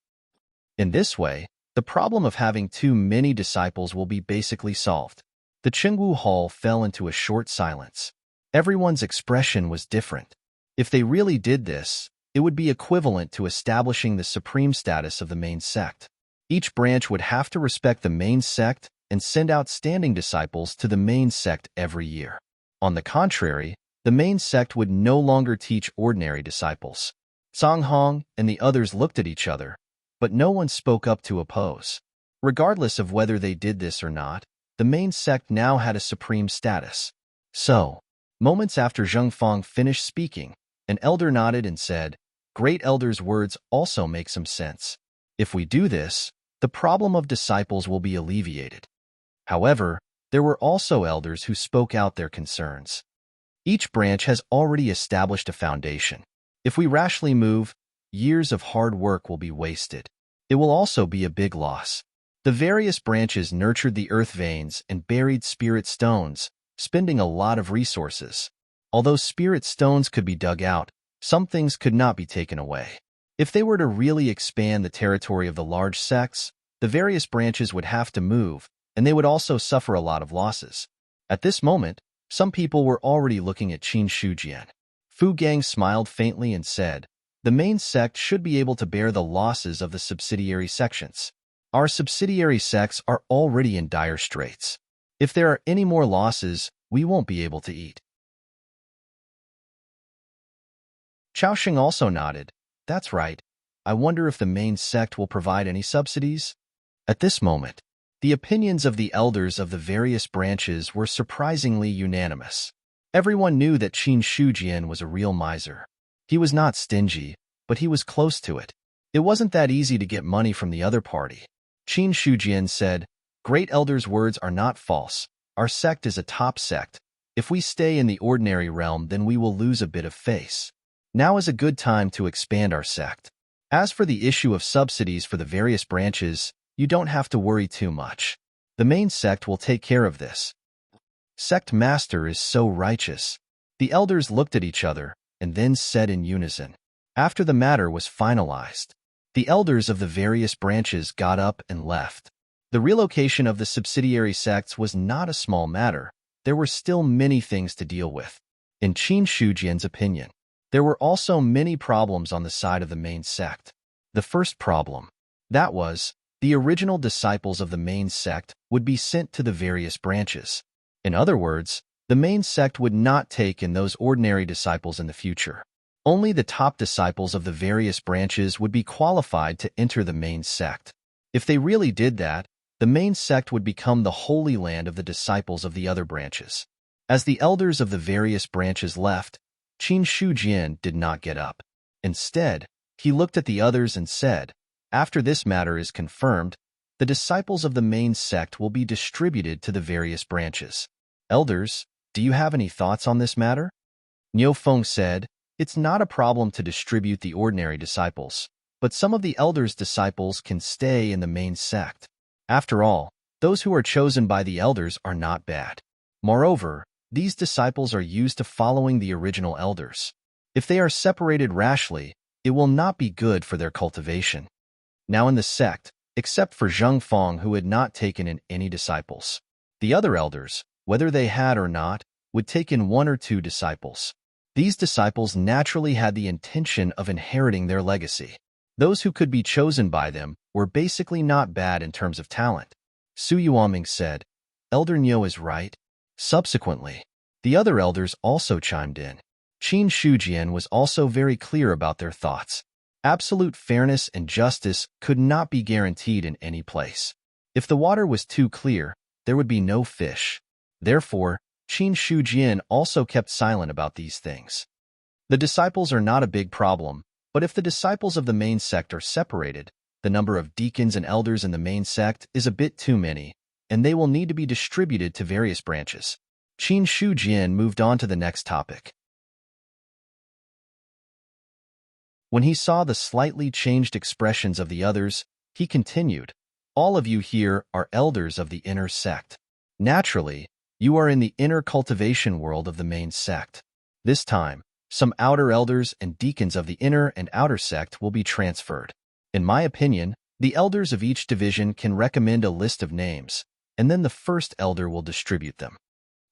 In this way, the problem of having too many disciples will be basically solved." The Qingwu Hall fell into a short silence. Everyone's expression was different. If they really did this, it would be equivalent to establishing the supreme status of the main sect. Each branch would have to respect the main sect and send outstanding disciples to the main sect every year. On the contrary, the main sect would no longer teach ordinary disciples. Zhang Hong and the others looked at each other, but no one spoke up to oppose. Regardless of whether they did this or not, the main sect now had a supreme status. So, moments after Zheng Fang finished speaking, an elder nodded and said, "Great elder's words also make some sense. If we do this, the problem of disciples will be alleviated." However, there were also elders who spoke out their concerns. Each branch has already established a foundation. If we rashly move, years of hard work will be wasted. It will also be a big loss. The various branches nurtured the earth veins and buried spirit stones, spending a lot of resources. Although spirit stones could be dug out, some things could not be taken away. If they were to really expand the territory of the large sects, the various branches would have to move, and they would also suffer a lot of losses. At this moment, some people were already looking at Qin Shujian. Fu Gang smiled faintly and said, "The main sect should be able to bear the losses of the subsidiary sections. Our subsidiary sects are already in dire straits. If there are any more losses, we won't be able to eat." Chaoxing also nodded. "That's right. I wonder if the main sect will provide any subsidies?" At this moment, the opinions of the elders of the various branches were surprisingly unanimous. Everyone knew that Qin Shujian was a real miser. He was not stingy, but he was close to it. It wasn't that easy to get money from the other party. Qin Shujian said, "Great elder's words are not false. Our sect is a top sect. If we stay in the ordinary realm, then we will lose a bit of face. Now is a good time to expand our sect. As for the issue of subsidies for the various branches, you don't have to worry too much. The main sect will take care of this." Sect master is so righteous. The elders looked at each other and then said in unison. After the matter was finalized, the elders of the various branches got up and left. The relocation of the subsidiary sects was not a small matter. There were still many things to deal with. In Qin Shujian's opinion, there were also many problems on the side of the main sect. The first problem, that was, the original disciples of the main sect would be sent to the various branches. In other words, the main sect would not take in those ordinary disciples in the future. Only the top disciples of the various branches would be qualified to enter the main sect. If they really did that, the main sect would become the holy land of the disciples of the other branches. As the elders of the various branches left, Qin Shujian did not get up. Instead, he looked at the others and said, "After this matter is confirmed, the disciples of the main sect will be distributed to the various branches. Elders, do you have any thoughts on this matter? Niu Feng said, it's not a problem to distribute the ordinary disciples, but some of the elders' disciples can stay in the main sect. After all, those who are chosen by the elders are not bad. Moreover, these disciples are used to following the original elders. If they are separated rashly, it will not be good for their cultivation. Now in the sect, except for Zheng Feng who had not taken in any disciples, the other elders, whether they had or not, would take in 1 or 2 disciples. These disciples naturally had the intention of inheriting their legacy. Those who could be chosen by them were basically not bad in terms of talent. Su Yuanming said, Elder Niu is right. Subsequently, the other elders also chimed in. Qin Shujian was also very clear about their thoughts. Absolute fairness and justice could not be guaranteed in any place. If the water was too clear, there would be no fish. Therefore, Qin Shujian also kept silent about these things. The disciples are not a big problem, but if the disciples of the main sect are separated, the number of deacons and elders in the main sect is a bit too many, and they will need to be distributed to various branches. Qin Shujian moved on to the next topic. When he saw the slightly changed expressions of the others, he continued, all of you here are elders of the inner sect. Naturally, you are in the inner cultivation world of the main sect. This time, some outer elders and deacons of the inner and outer sect will be transferred. In my opinion, the elders of each division can recommend a list of names, and then the first elder will distribute them.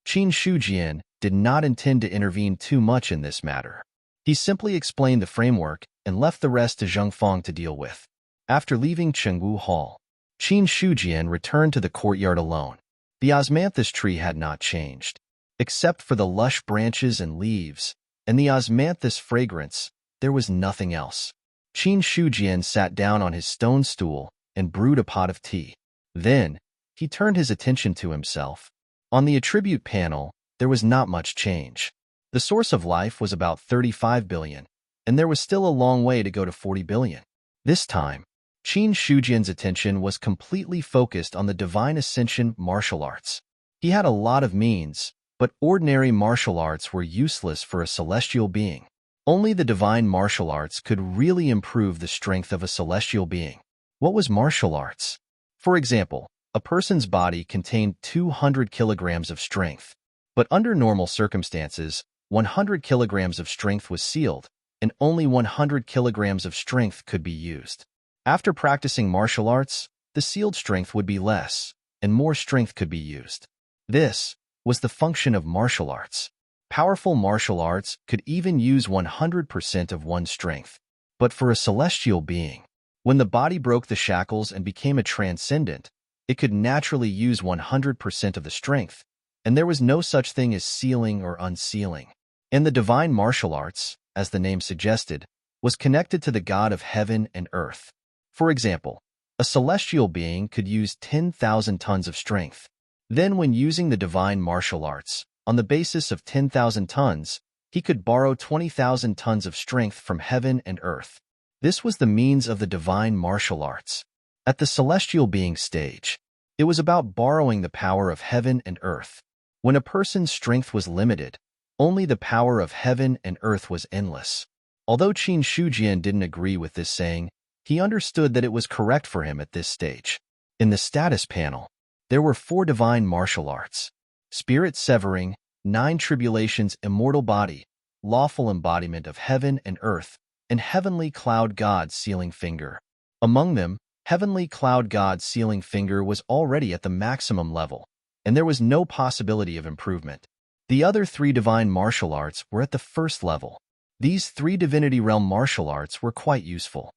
Qin Shujian did not intend to intervene too much in this matter. He simply explained the framework and left the rest to Zheng Feng to deal with. After leaving Chengwu Hall, Qin Shujian returned to the courtyard alone. The osmanthus tree had not changed. Except for the lush branches and leaves, and the osmanthus fragrance, there was nothing else. Qin Shujian sat down on his stone stool and brewed a pot of tea. Then, he turned his attention to himself. On the attribute panel, there was not much change. The source of life was about 35 billion, and there was still a long way to go to 40 billion. This time, Qin Shujian's attention was completely focused on the divine ascension martial arts. He had a lot of means, but ordinary martial arts were useless for a celestial being. Only the divine martial arts could really improve the strength of a celestial being. What was martial arts? For example, a person's body contained 200 kilograms of strength, but under normal circumstances, 100 kilograms of strength was sealed, and only 100 kilograms of strength could be used. After practicing martial arts, the sealed strength would be less, and more strength could be used. This was the function of martial arts. Powerful martial arts could even use 100% of one's strength. But for a celestial being, when the body broke the shackles and became a transcendent, it could naturally use 100% of the strength, and there was no such thing as sealing or unsealing. And the divine martial arts, as the name suggested, was connected to the god of heaven and earth. For example, a celestial being could use 10,000 tons of strength. Then when using the divine martial arts, on the basis of 10,000 tons, he could borrow 20,000 tons of strength from heaven and earth. This was the means of the divine martial arts. At the celestial being stage, it was about borrowing the power of heaven and earth. When a person's strength was limited, only the power of heaven and earth was endless. Although Qin Shujian didn't agree with this saying, he understood that it was correct for him at this stage. In the status panel, there were 4 divine martial arts: spirit severing, 9 tribulations immortal body, lawful embodiment of heaven and earth, and heavenly cloud god sealing finger. Among them, heavenly cloud god sealing finger was already at the maximum level, and there was no possibility of improvement. The other 3 divine martial arts were at the first level. These 3 divinity realm martial arts were quite useful.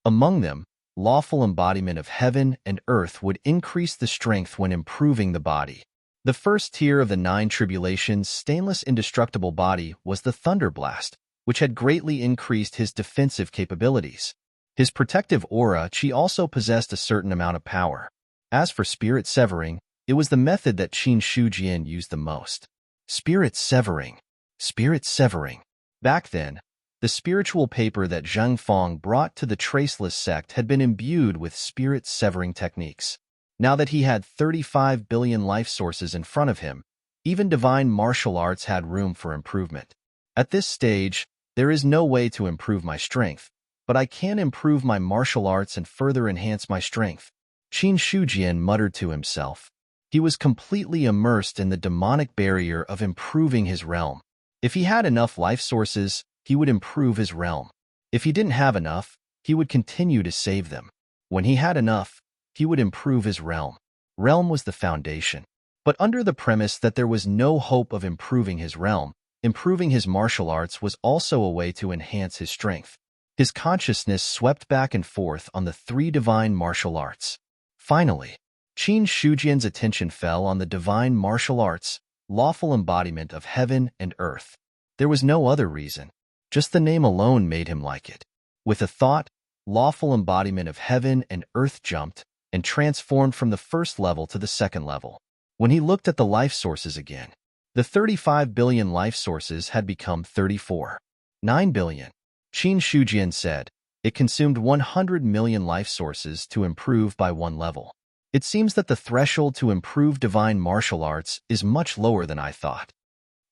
Among them, lawful embodiment of heaven and earth would increase the strength when improving the body. The first tier of the 9 tribulations stainless indestructible body was the Thunder Blast, which had greatly increased his defensive capabilities. His protective aura chi also possessed a certain amount of power. As for spirit severing, it was the method that Qin Shujian used the most. Spirit severing. Spirit severing. Back then, The spiritual paper that Zheng Fong brought to the Traceless sect had been imbued with spirit-severing techniques. Now that he had 35 billion life sources in front of him, even divine martial arts had room for improvement. At this stage, there is no way to improve my strength, but I can improve my martial arts and further enhance my strength. Qin Shujian muttered to himself. He was completely immersed in the demonic barrier of improving his realm. If he had enough life sources, he would improve his realm. If he didn't have enough, he would continue to save them. When he had enough, he would improve his realm. Realm was the foundation. But under the premise that there was no hope of improving his realm, improving his martial arts was also a way to enhance his strength. His consciousness swept back and forth on the three divine martial arts. Finally, Qin Shujian's attention fell on the divine martial arts, lawful embodiment of heaven and earth. There was no other reason. Just the name alone made him like it. With a thought, lawful embodiment of heaven and earth jumped and transformed from the first level to the second level. When he looked at the life sources again, the 35 billion life sources had become 34.9 billion. Qin Shujian said, it consumed 100 million life sources to improve by one level. It seems that the threshold to improve divine martial arts is much lower than I thought.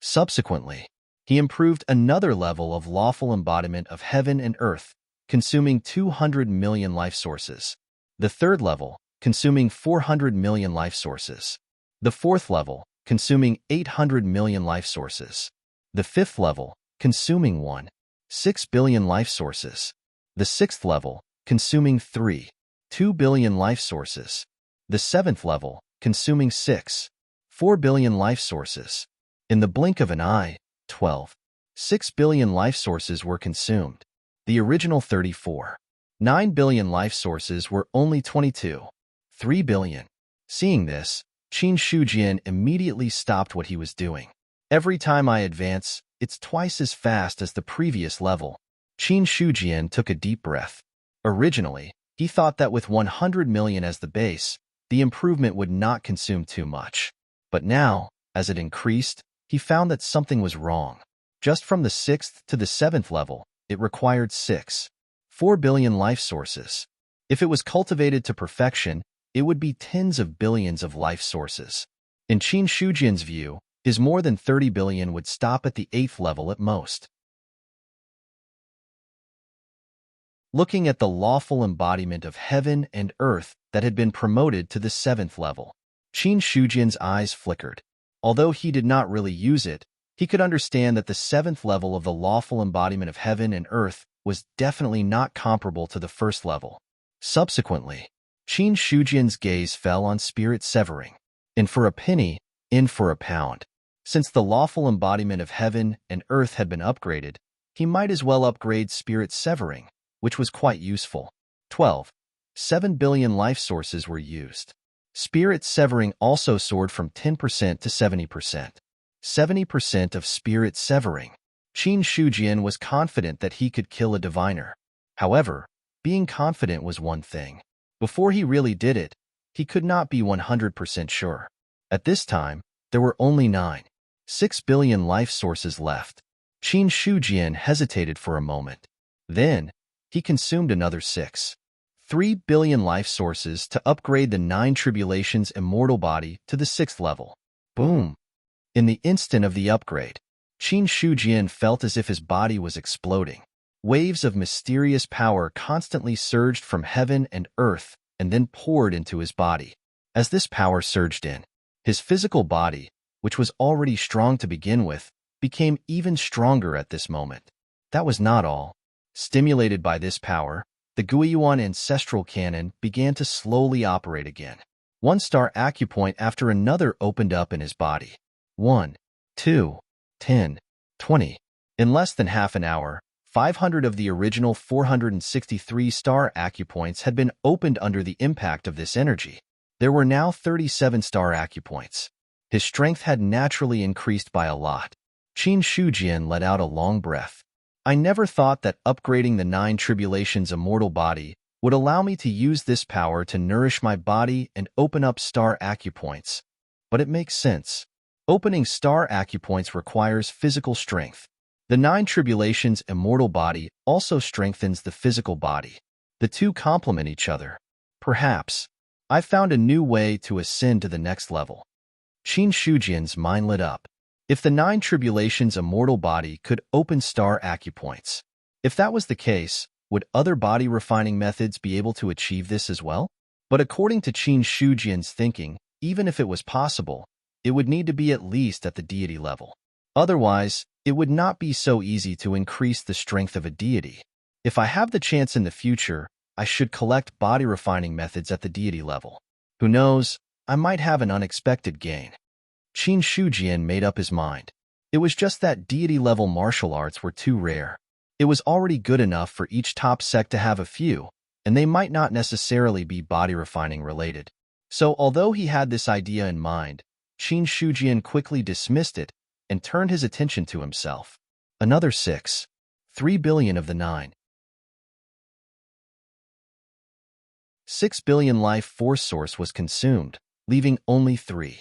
Subsequently, he improved another level of lawful embodiment of heaven and earth, consuming 200 million life sources. The third level, consuming 400 million life sources. The fourth level, consuming 800 million life sources. The fifth level, consuming 1.6 billion life sources. The sixth level, consuming 3.2 billion life sources. The seventh level, consuming 6.4 billion life sources. In the blink of an eye, 12.6 billion life sources were consumed. The original 34.9 billion life sources were only 22.3 billion. Seeing this, Qin Shujian immediately stopped what he was doing. Every time I advance, it's twice as fast as the previous level. Qin Shujian took a deep breath. Originally, he thought that with 100 million as the base, the improvement would not consume too much. But now, as it increased, he found that something was wrong. Just from the 6th to the 7th level, it required 6.4 billion life sources. If it was cultivated to perfection, it would be tens of billions of life sources. In Qin Shujian's view, his more than 30 billion would stop at the 8th level at most. Looking at the lawful embodiment of heaven and earth that had been promoted to the 7th level, Qin Shujian's eyes flickered. Although he did not really use it, he could understand that the 7th level of the lawful embodiment of heaven and earth was definitely not comparable to the first level. Subsequently, Qin Shujian's gaze fell on spirit severing. In for a penny, in for a pound. Since the lawful embodiment of heaven and earth had been upgraded, he might as well upgrade spirit severing, which was quite useful. 12.7 billion life sources were used. Spirit severing also soared from 10% to 70%. 70% of spirit severing. Qin Shujian was confident that he could kill a diviner. However, being confident was one thing. Before he really did it, he could not be 100% sure. At this time, there were only 9.6 billion life sources left. Qin Shujian hesitated for a moment. Then, he consumed another 6.3 billion life sources to upgrade the 9 Tribulations immortal body to the 6th level. Boom! In the instant of the upgrade, Qin Shujian felt as if his body was exploding. Waves of mysterious power constantly surged from heaven and earth and then poured into his body. As this power surged in, his physical body, which was already strong to begin with, became even stronger at this moment. That was not all. Stimulated by this power, the Guiyuan ancestral cannon began to slowly operate again. 1-star acupoint after another opened up in his body. 1, 2, 10, 20. In less than half an hour, 500 of the original 463-star acupoints had been opened under the impact of this energy. There were now 37-star acupoints. His strength had naturally increased by a lot. Qin Shujian let out a long breath. I never thought that upgrading the 9 Tribulations immortal body would allow me to use this power to nourish my body and open up star acupoints. But it makes sense. Opening star acupoints requires physical strength. The 9 tribulations immortal body also strengthens the physical body. The two complement each other. Perhaps I found a new way to ascend to the next level. Qin Shujian's mind lit up. If the 9 tribulations immortal body could open star acupoints. If that was the case, would other body refining methods be able to achieve this as well? But according to Qin Shujian's thinking, even if it was possible, it would need to be at least at the deity level. Otherwise, it would not be so easy to increase the strength of a deity. If I have the chance in the future, I should collect body refining methods at the deity level. Who knows, I might have an unexpected gain. Qin Shujian made up his mind. It was just that deity-level martial arts were too rare. It was already good enough for each top sect to have a few, and they might not necessarily be body-refining related. So although he had this idea in mind, Qin Shujian quickly dismissed it and turned his attention to himself. Another 3 billion of the 6 billion life force source was consumed, leaving only 3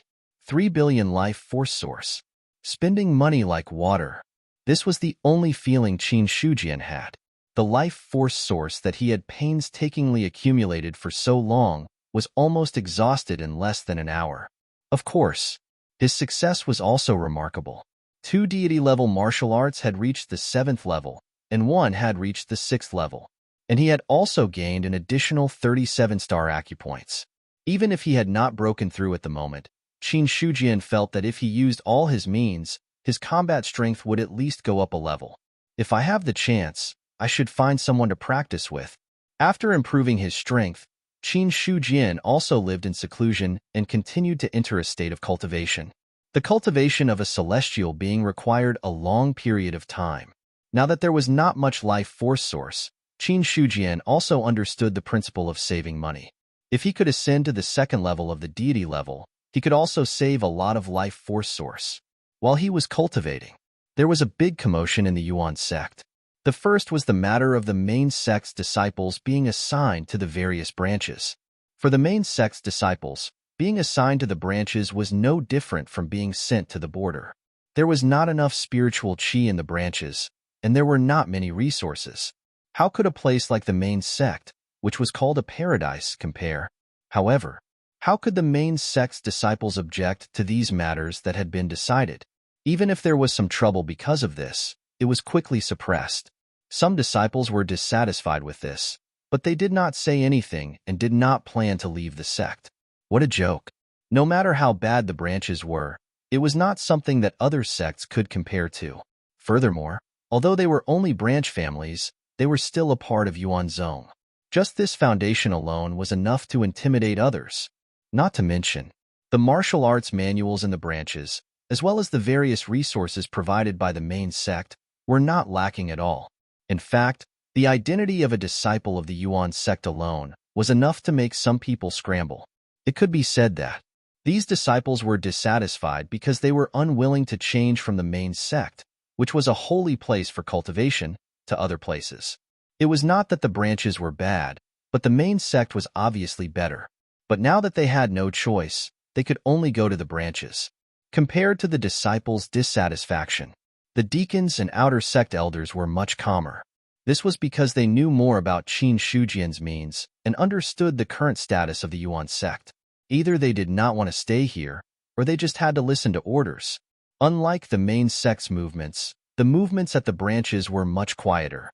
billion life force source. Spending money like water. This was the only feeling Qin Shujian had. The life force source that he had painstakingly accumulated for so long was almost exhausted in less than an hour. Of course, his success was also remarkable. 2 deity-level martial arts had reached the 7th level, and 1 had reached the 6th level. And he had also gained an additional 37 star acupoints. Even if he had not broken through at the moment, Qin Shujian felt that if he used all his means, his combat strength would at least go up a level. If I have the chance, I should find someone to practice with. After improving his strength, Qin Shujian also lived in seclusion and continued to enter a state of cultivation. The cultivation of a celestial being required a long period of time. Now that there was not much life force source, Qin Shujian also understood the principle of saving money. If he could ascend to the 2nd level of the deity level, he could also save a lot of life force source. While he was cultivating, there was a big commotion in the Yuan sect. The first was the matter of the main sect's disciples being assigned to the various branches. For the main sect's disciples, being assigned to the branches was no different from being sent to the border. There was not enough spiritual qi in the branches, and there were not many resources. How could a place like the main sect, which was called a paradise, compare? However, how could the main sect's disciples object to these matters that had been decided? Even if there was some trouble because of this, it was quickly suppressed. Some disciples were dissatisfied with this, but they did not say anything and did not plan to leave the sect. What a joke. No matter how bad the branches were, it was not something that other sects could compare to. Furthermore, although they were only branch families, they were still a part of Yuanzhong. Just this foundation alone was enough to intimidate others. Not to mention, the martial arts manuals in the branches, as well as the various resources provided by the main sect, were not lacking at all. In fact, the identity of a disciple of the Yuan sect alone was enough to make some people scramble. It could be said that these disciples were dissatisfied because they were unwilling to change from the main sect, which was a holy place for cultivation, to other places. It was not that the branches were bad, but the main sect was obviously better. But now that they had no choice, they could only go to the branches. Compared to the disciples' dissatisfaction, the deacons and outer sect elders were much calmer. This was because they knew more about Qin Shujian's means and understood the current status of the Yuan sect. Either they did not want to stay here, or they just had to listen to orders. Unlike the main sect's movements, the movements at the branches were much quieter.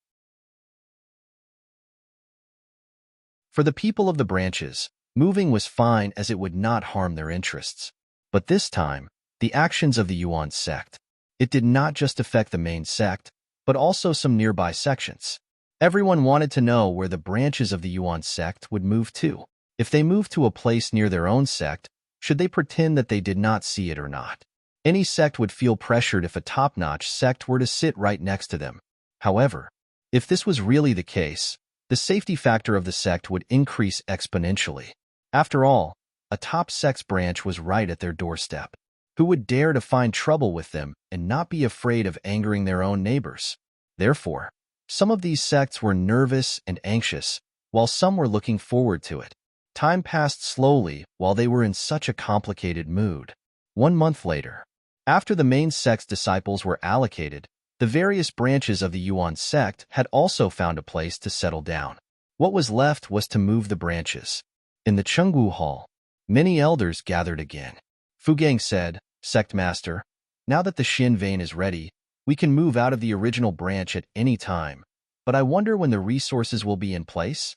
For the people of the branches, moving was fine as it would not harm their interests. But this time, the actions of the Yuan sect. It did not just affect the main sect, but also some nearby sections. Everyone wanted to know where the branches of the Yuan sect would move to. If they moved to a place near their own sect, should they pretend that they did not see it or not? Any sect would feel pressured if a top-notch sect were to sit right next to them. However, if this was really the case, the safety factor of the sect would increase exponentially. After all, a top sect's branch was right at their doorstep. Who would dare to find trouble with them and not be afraid of angering their own neighbors? Therefore, some of these sects were nervous and anxious, while some were looking forward to it. Time passed slowly while they were in such a complicated mood. 1 month later, after the main sect's disciples were allocated, The various branches of the Yuan sect had also found a place to settle down. What was left was to move the branches. In the Chenggu Hall, many elders gathered again. Fu Gang said, "Sect Master, now that the Xin vein is ready, we can move out of the original branch at any time, but I wonder when the resources will be in place?"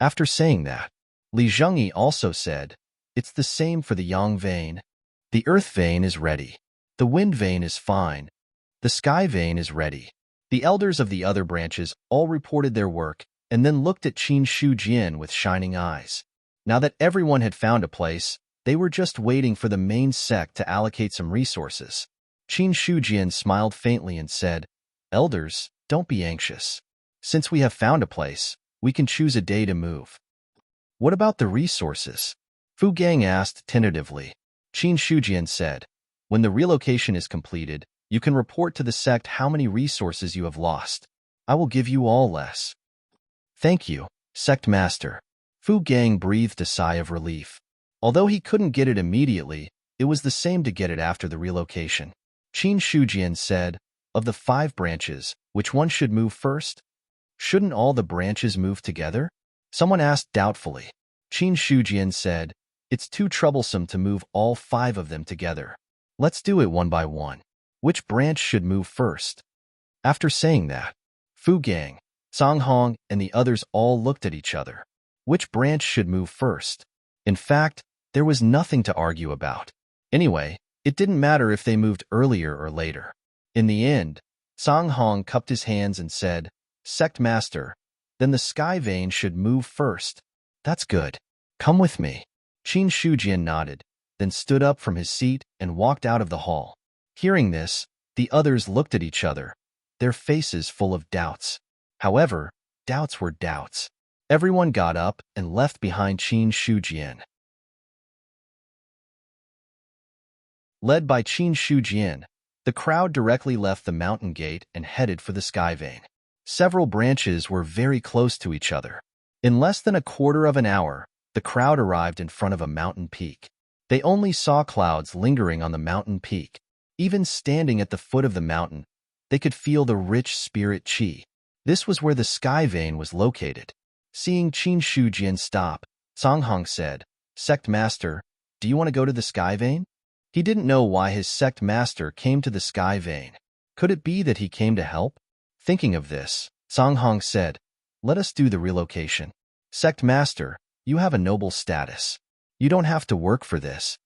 After saying that, Li Zhengyi also said, "It's the same for the Yang vein. The Earth vein is ready. The Wind vein is fine. The Sky vein is ready." The elders of the other branches all reported their work and then looked at Qin Shu Jian with shining eyes. Now that everyone had found a place, they were just waiting for the main sect to allocate some resources. Qin Shu Jian smiled faintly and said, "Elders, don't be anxious. Since we have found a place, we can choose a day to move." "What about the resources?" Fu Gang asked tentatively. Qin Shu Jian said, "When the relocation is completed, you can report to the sect how many resources you have lost. I will give you all less." "Thank you, Sect Master." Fu Gang breathed a sigh of relief. Although he couldn't get it immediately, it was the same to get it after the relocation. Qin Shujian said, "Of the 5 branches, which one should move first? Shouldn't all the branches move together?" Someone asked doubtfully. Qin Shujian said, "It's too troublesome to move all 5 of them together. Let's do it one by one. Which branch should move first?" After saying that, Fu Gang, Song Hong, and the others all looked at each other. Which branch should move first? In fact, there was nothing to argue about. Anyway, it didn't matter if they moved earlier or later. In the end, Song Hong cupped his hands and said, "Sect Master, then the Sky vein should move first." "That's good. Come with me." Qin Shujian nodded, then stood up from his seat and walked out of the hall. Hearing this, the others looked at each other, their faces full of doubts. However, doubts were doubts. Everyone got up and left behind Qin Shujian. Led by Qin Shujian, the crowd directly left the mountain gate and headed for the Sky vein. Several branches were very close to each other. In less than a quarter of an hour, the crowd arrived in front of a mountain peak. They only saw clouds lingering on the mountain peak. Even standing at the foot of the mountain, they could feel the rich spirit qi. This was where the Sky vein was located. Seeing Qin Shujian stop, Song Hong said, "Sect Master, do you want to go to the Sky vein?" He didn't know why his sect master came to the Sky vein. Could it be that he came to help? Thinking of this, Song Hong said, "Let us do the relocation. Sect Master, you have a noble status. You don't have to work for this."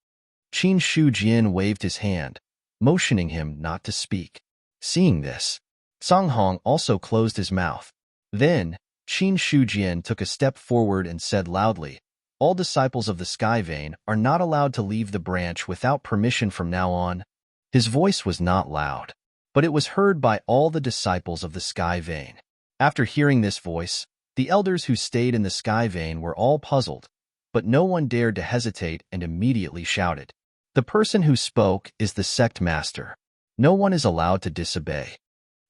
Qin Shujian waved his hand, motioning him not to speak. Seeing this, Song Hong also closed his mouth. Then, Qin Shujian took a step forward and said loudly, "All disciples of the Sky vein are not allowed to leave the branch without permission from now on." His voice was not loud, but it was heard by all the disciples of the Sky vein. After hearing this voice, the elders who stayed in the Sky vein were all puzzled, but no one dared to hesitate and immediately shouted, "The person who spoke is the sect master. No one is allowed to disobey."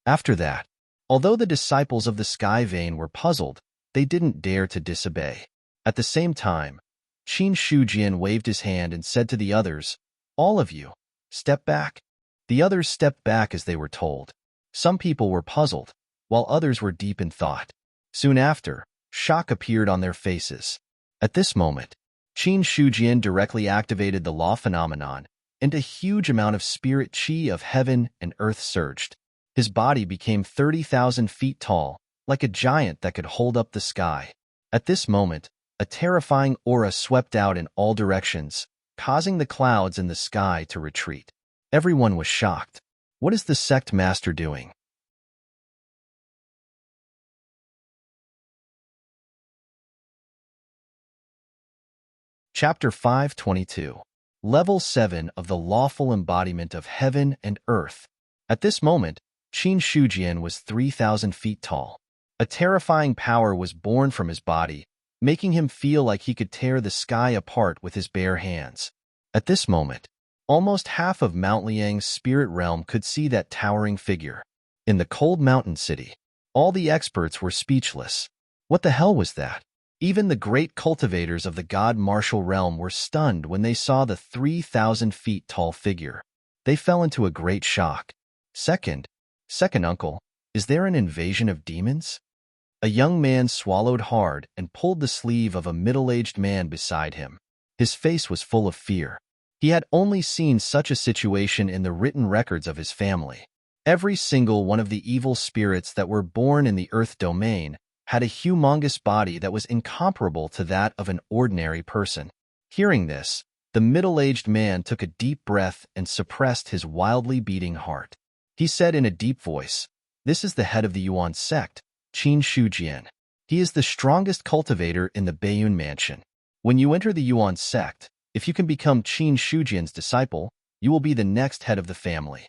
After that, although the disciples of the Sky vein were puzzled, they didn't dare to disobey. At the same time, Qin Shujian waved his hand and said to the others, "All of you, step back." The others stepped back as they were told. Some people were puzzled, while others were deep in thought. Soon after, shock appeared on their faces. At this moment, Qin Shujian directly activated the law phenomenon, and a huge amount of spirit qi of heaven and earth surged. His body became 30,000 feet tall, like a giant that could hold up the sky. At this moment, a terrifying aura swept out in all directions, causing the clouds in the sky to retreat. Everyone was shocked. What is the sect master doing? Chapter 522. Level 7 of the Lawful Embodiment of Heaven and Earth. At this moment, Qin Shujian was 3,000 feet tall. A terrifying power was born from his body, making him feel like he could tear the sky apart with his bare hands. At this moment, almost half of Mount Liang's spirit realm could see that towering figure. In the cold mountain city, all the experts were speechless. What the hell was that? Even the great cultivators of the God Martial realm were stunned when they saw the 3,000 feet tall figure. They fell into a great shock. Second, Second uncle, is there an invasion of demons? A young man swallowed hard and pulled the sleeve of a middle-aged man beside him. His face was full of fear. He had only seen such a situation in the written records of his family. Every single one of the evil spirits that were born in the Earth domain had a humongous body that was incomparable to that of an ordinary person. Hearing this, the middle-aged man took a deep breath and suppressed his wildly beating heart. He said in a deep voice, "This is the head of the Yuan sect, Qin Shujian. He is the strongest cultivator in the Baiyun mansion. When you enter the Yuan sect, if you can become Qin Shujian's disciple, you will be the next head of the family."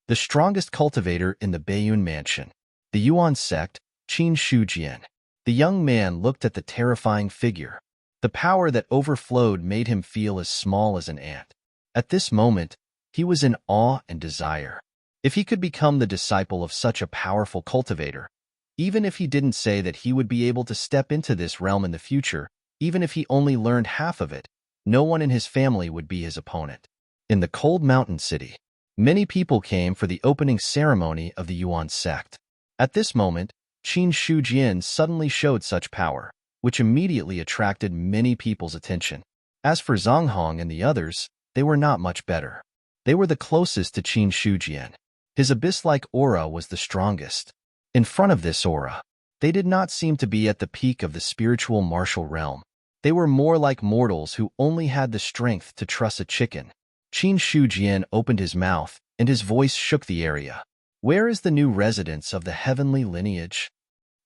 The strongest cultivator in the Baiyun mansion. The Yuan sect, Qin Shujian. The young man looked at the terrifying figure. The power that overflowed made him feel as small as an ant. At this moment, he was in awe and desire. If he could become the disciple of such a powerful cultivator, even if he didn't say that he would be able to step into this realm in the future, even if he only learned half of it, no one in his family would be his opponent. In the cold mountain city, many people came for the opening ceremony of the Yuan sect. At this moment, Qin Shujian suddenly showed such power, which immediately attracted many people's attention. As for Zhang Hong and the others, they were not much better. They were the closest to Qin Shujian. His abyss-like aura was the strongest. In front of this aura, they did not seem to be at the peak of the spiritual martial realm. They were more like mortals who only had the strength to truss a chicken. Qin Shujian opened his mouth, and his voice shook the area. "Where is the new residence of the heavenly lineage?"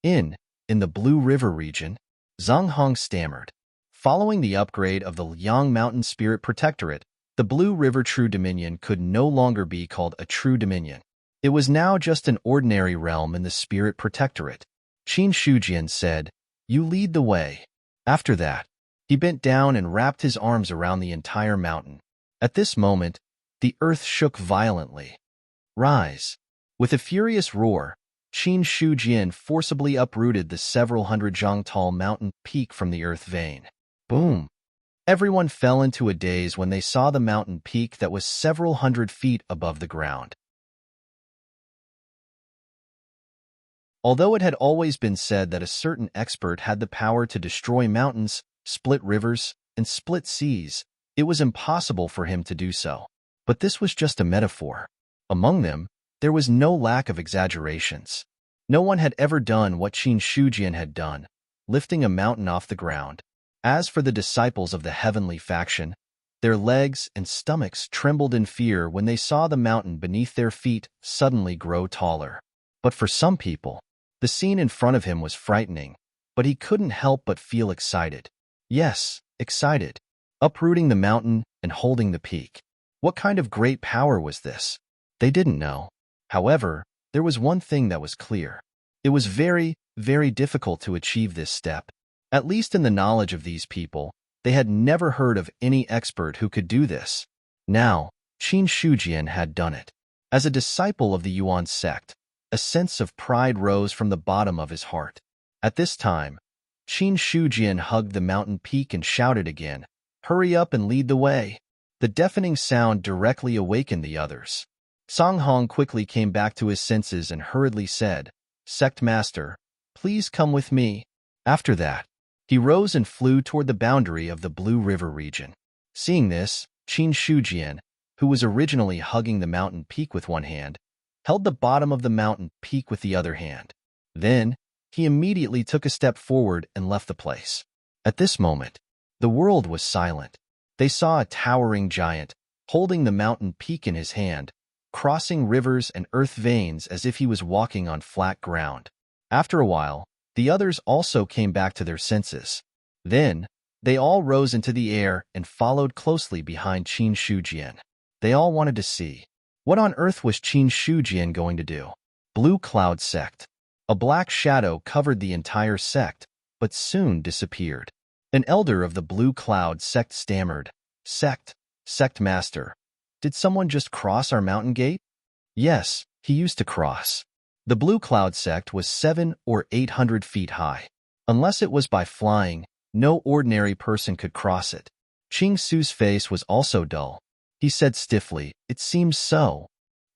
In the Blue River region, Zhang Hong stammered. Following the upgrade of the Liang Mountain Spirit Protectorate, the Blue River True Dominion could no longer be called a True Dominion. It was now just an ordinary realm in the Spirit Protectorate. Qin Shujian said, "You lead the way." After that, he bent down and wrapped his arms around the entire mountain. At this moment, the earth shook violently. "Rise!" With a furious roar, Qin Shujian forcibly uprooted the several hundred zhang tall mountain peak from the earth vein. Boom! Everyone fell into a daze when they saw the mountain peak that was several hundred feet above the ground. Although it had always been said that a certain expert had the power to destroy mountains, split rivers, and split seas, it was impossible for him to do so. But this was just a metaphor. Among them, there was no lack of exaggerations. No one had ever done what Qin Shujian had done, lifting a mountain off the ground. As for the disciples of the heavenly faction, their legs and stomachs trembled in fear when they saw the mountain beneath their feet suddenly grow taller. But for some people, the scene in front of him was frightening, but he couldn't help but feel excited. Yes, excited. Uprooting the mountain and holding the peak. What kind of great power was this? They didn't know. However, there was one thing that was clear. It was very, very difficult to achieve this step. At least in the knowledge of these people, they had never heard of any expert who could do this. Now, Qin Shujian had done it. As a disciple of the Yuan sect, a sense of pride rose from the bottom of his heart. At this time, Qin Shujian hugged the mountain peak and shouted again, "Hurry up and lead the way." The deafening sound directly awakened the others. Zhang Hong quickly came back to his senses and hurriedly said, "Sect Master, please come with me." After that, he rose and flew toward the boundary of the Blue River region. Seeing this, Qin Shujian, who was originally hugging the mountain peak with one hand, held the bottom of the mountain peak with the other hand. Then, he immediately took a step forward and left the place. At this moment, the world was silent. They saw a towering giant, holding the mountain peak in his hand, crossing rivers and earth veins as if he was walking on flat ground. After a while, the others also came back to their senses. Then, they all rose into the air and followed closely behind Qin Shujian. They all wanted to see. What on earth was Qin Shujian going to do? Blue Cloud Sect. A black shadow covered the entire sect, but soon disappeared. An elder of the Blue Cloud Sect stammered, Sect Master, did someone just cross our mountain gate?" "Yes, he used to cross." The Blue Cloud Sect was 700 or 800 feet high. Unless it was by flying, no ordinary person could cross it. Ching Su's face was also dull. He said stiffly, "It seems so."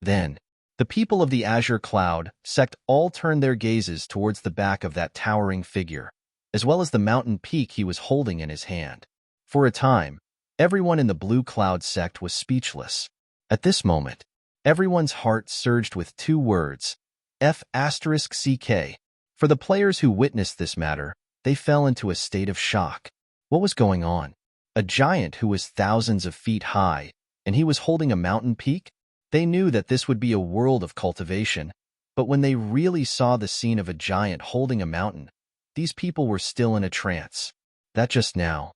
Then, The people of the Azure Cloud sect all turned their gazes towards the back of that towering figure, as well as the mountain peak he was holding in his hand. For a time, everyone in the Blue Cloud sect was speechless. At this moment, everyone's heart surged with two words, F***CK. For the players who witnessed this matter, they fell into a state of shock. What was going on? A giant who was thousands of feet high, and he was holding a mountain peak? They knew that this would be a world of cultivation, but when they really saw the scene of a giant holding a mountain, these people were still in a trance. That just now.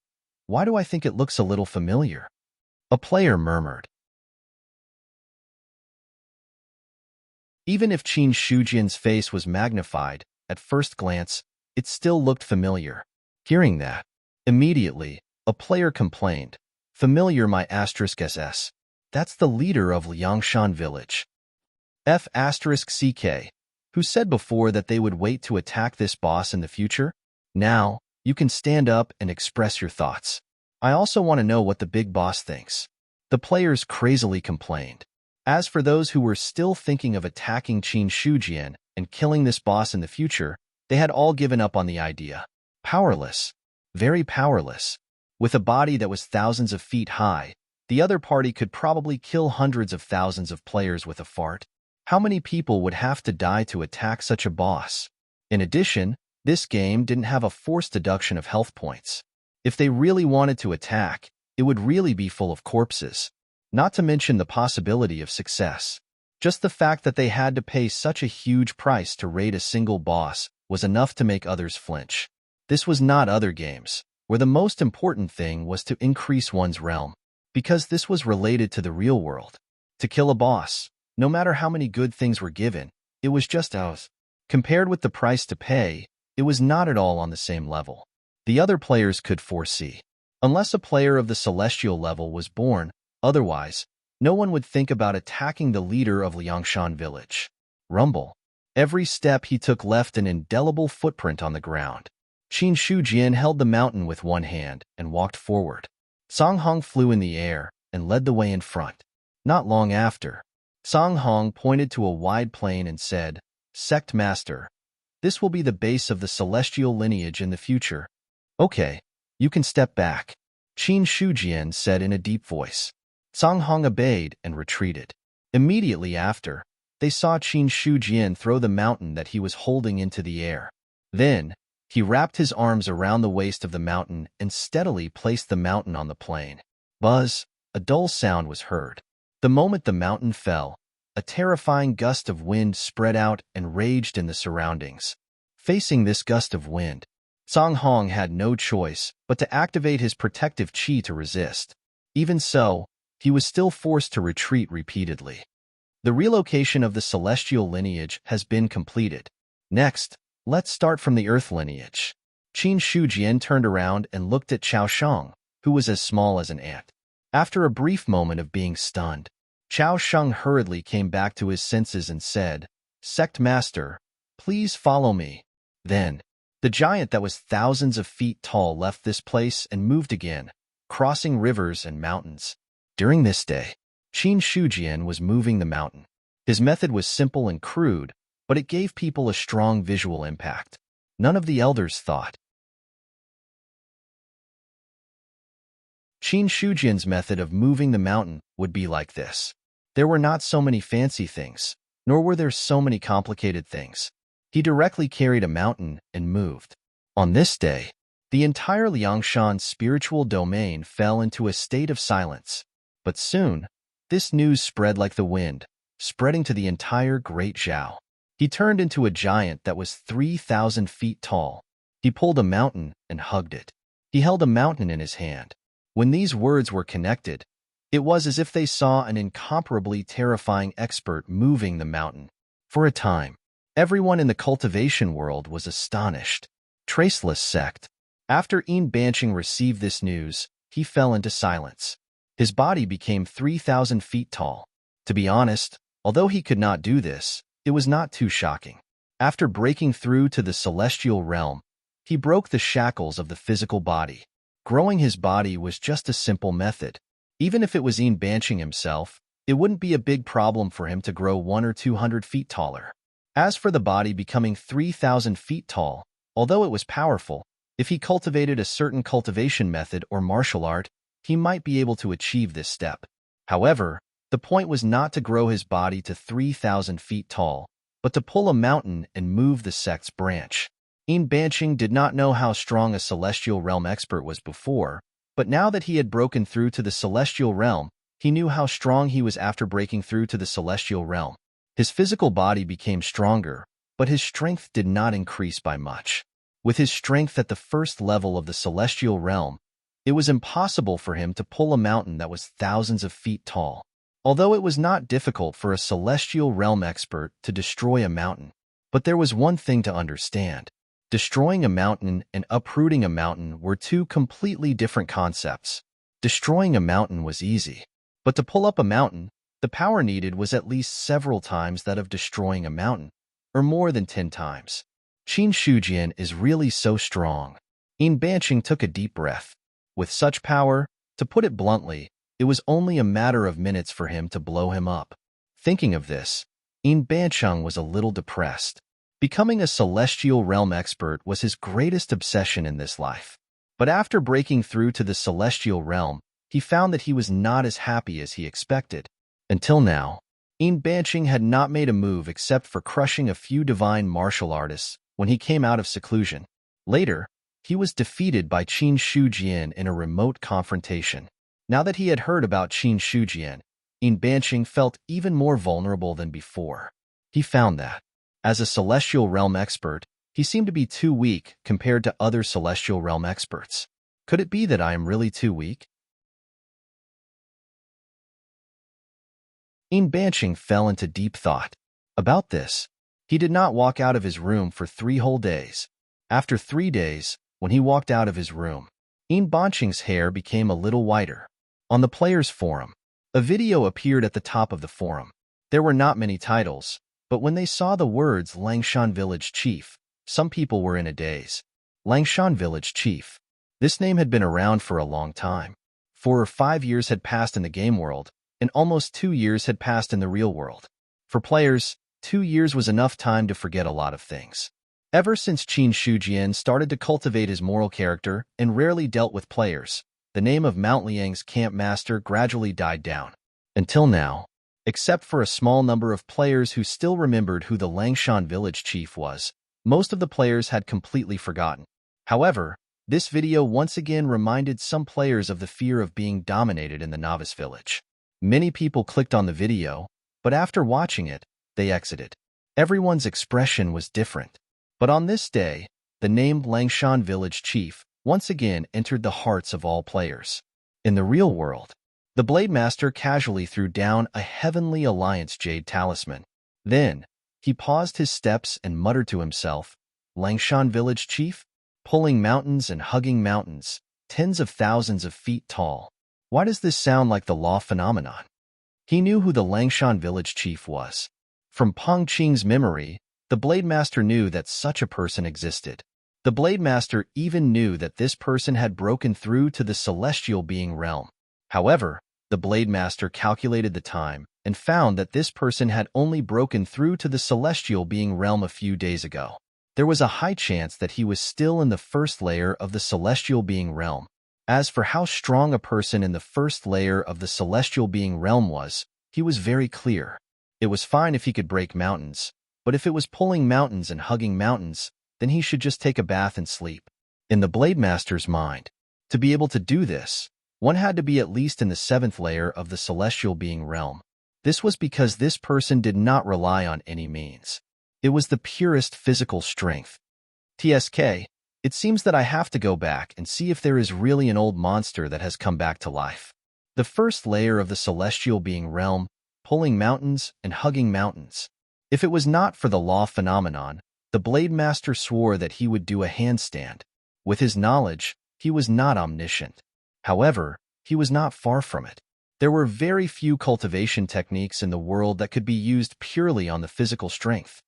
Why do I think it looks a little familiar? A player murmured. Even if Qin Shujian's face was magnified, at first glance, it still looked familiar. Hearing that, immediately, a player complained, "Familiar my *SS. That's the leader of Liangshan village. F***CK, who said before that they would wait to attack this boss in the future? Now, you can stand up and express your thoughts. I also want to know what the big boss thinks." The players crazily complained. As for those who were still thinking of attacking Qin Shujian and killing this boss in the future, they had all given up on the idea. Powerless. Very powerless. With a body that was thousands of feet high, the other party could probably kill hundreds of thousands of players with a fart. How many people would have to die to attack such a boss? In addition, this game didn't have a forced deduction of health points. If they really wanted to attack, it would really be full of corpses. Not to mention the possibility of success. Just the fact that they had to pay such a huge price to raid a single boss was enough to make others flinch. This was not other games, where the most important thing was to increase one's realm, because this was related to the real world. To kill a boss, no matter how many good things were given, it was just ours. Compared with the price to pay, it was not at all on the same level. The other players could foresee. Unless a player of the celestial level was born, otherwise, no one would think about attacking the leader of Liangshan village. Rumble. Every step he took left an indelible footprint on the ground. Qin Shujian held the mountain with one hand and walked forward. Song Hong flew in the air and led the way in front. Not long after, Song Hong pointed to a wide plain and said, "Sect Master, this will be the base of the celestial lineage in the future. Okay, you can step back," Qin Shujian said in a deep voice. Song Hong obeyed and retreated. Immediately after, they saw Qin Shujian throw the mountain that he was holding into the air. Then, he wrapped his arms around the waist of the mountain and steadily placed the mountain on the plain. Buzz, a dull sound was heard. The moment the mountain fell, a terrifying gust of wind spread out and raged in the surroundings. Facing this gust of wind, Song Hong had no choice but to activate his protective chi to resist. Even so, he was still forced to retreat repeatedly. The relocation of the celestial lineage has been completed. Next, let's start from the Earth lineage. Qin Shujian turned around and looked at Chao Sheng, who was as small as an ant. After a brief moment of being stunned, Chao Sheng hurriedly came back to his senses and said, "Sect Master, please follow me." Then, the giant that was thousands of feet tall left this place and moved again, crossing rivers and mountains. During this day, Qin Shujian was moving the mountain. His method was simple and crude, but it gave people a strong visual impact. None of the elders thought. Qin Shujian's method of moving the mountain would be like this. There were not so many fancy things, nor were there so many complicated things. He directly carried a mountain and moved. On this day, the entire Liangshan spiritual domain fell into a state of silence. But soon, this news spread like the wind, spreading to the entire Great Zhao. He turned into a giant that was 3,000 feet tall. He pulled a mountain and hugged it. He held a mountain in his hand. When these words were connected, it was as if they saw an incomparably terrifying expert moving the mountain. For a time, everyone in the cultivation world was astonished. Traceless sect. After Yin Banqing received this news, he fell into silence. His body became 3,000 feet tall. To be honest, although he could not do this, it was not too shocking. After breaking through to the celestial realm, he broke the shackles of the physical body. Growing his body was just a simple method. Even if it was Yin Banqing himself, it wouldn't be a big problem for him to grow 100 or 200 feet taller. As for the body becoming 3,000 feet tall, although it was powerful, if he cultivated a certain cultivation method or martial art, he might be able to achieve this step. However, the point was not to grow his body to 3,000 feet tall, but to pull a mountain and move the sect's branch. Embark did not know how strong a Celestial Realm expert was before, but now that he had broken through to the Celestial Realm, he knew how strong he was after breaking through to the Celestial Realm. His physical body became stronger, but his strength did not increase by much. With his strength at the first level of the Celestial Realm, it was impossible for him to pull a mountain that was thousands of feet tall. Although it was not difficult for a Celestial Realm expert to destroy a mountain, but there was one thing to understand. Destroying a mountain and uprooting a mountain were two completely different concepts. Destroying a mountain was easy, but to pull up a mountain, the power needed was at least several times that of destroying a mountain, or more than 10 times. Qin Shujian is really so strong. Embark took a deep breath. With such power, to put it bluntly, it was only a matter of minutes for him to blow him up. Thinking of this, Embark was a little depressed. Becoming a Celestial Realm expert was his greatest obsession in this life. But after breaking through to the Celestial Realm, he found that he was not as happy as he expected. Until now, Embark had not made a move except for crushing a few divine martial artists when he came out of seclusion. Later, he was defeated by Qin Shujian in a remote confrontation. Now that he had heard about Qin Shujian, Embark felt even more vulnerable than before. He found that, as a Celestial Realm expert, he seemed to be too weak compared to other Celestial Realm experts. Could it be that I am really too weak? Embark fell into deep thought. About this, he did not walk out of his room for 3 whole days. After 3 days, when he walked out of his room, Embark's hair became a little whiter. On the players' forum, a video appeared at the top of the forum. There were not many titles, but when they saw the words Langshan Village Chief, some people were in a daze. Langshan Village Chief. This name had been around for a long time. 4 or 5 years had passed in the game world, and almost 2 years had passed in the real world. For players, 2 years was enough time to forget a lot of things. Ever since Qin Shujian started to cultivate his moral character and rarely dealt with players, the name of Mount Liang's camp master gradually died down. Until now, except for a small number of players who still remembered who the Langshan Village Chief was, most of the players had completely forgotten. However, this video once again reminded some players of the fear of being dominated in the novice village. Many people clicked on the video, but after watching it, they exited. Everyone's expression was different. But on this day, the name Langshan Village Chief once again entered the hearts of all players. In the real world, the Blade Master casually threw down a Heavenly Alliance Jade Talisman. Then, he paused his steps and muttered to himself, Langshan Village Chief? Pulling mountains and hugging mountains, tens of thousands of feet tall. Why does this sound like the law phenomenon? He knew who the Langshan Village Chief was. From Peng Qing's memory, the Blade Master knew that such a person existed. The Blade Master even knew that this person had broken through to the Celestial Being realm. However, the Blade Master calculated the time and found that this person had only broken through to the Celestial Being realm a few days ago. There was a high chance that he was still in the first layer of the Celestial Being realm. As for how strong a person in the first layer of the Celestial Being realm was, he was very clear. It was fine if he could break mountains, but if it was pulling mountains and hugging mountains, then he should just take a bath and sleep. In the Blade Master's mind, to be able to do this, one had to be at least in the 7th layer of the Celestial Being realm. This was because this person did not rely on any means. It was the purest physical strength. TSK, it seems that I have to go back and see if there is really an old monster that has come back to life. The first layer of the Celestial Being realm, pulling mountains and hugging mountains. If it was not for the law phenomenon, the Blade Master swore that he would do a handstand. With his knowledge, he was not omniscient. However, he was not far from it. There were very few cultivation techniques in the world that could be used purely on the physical strength.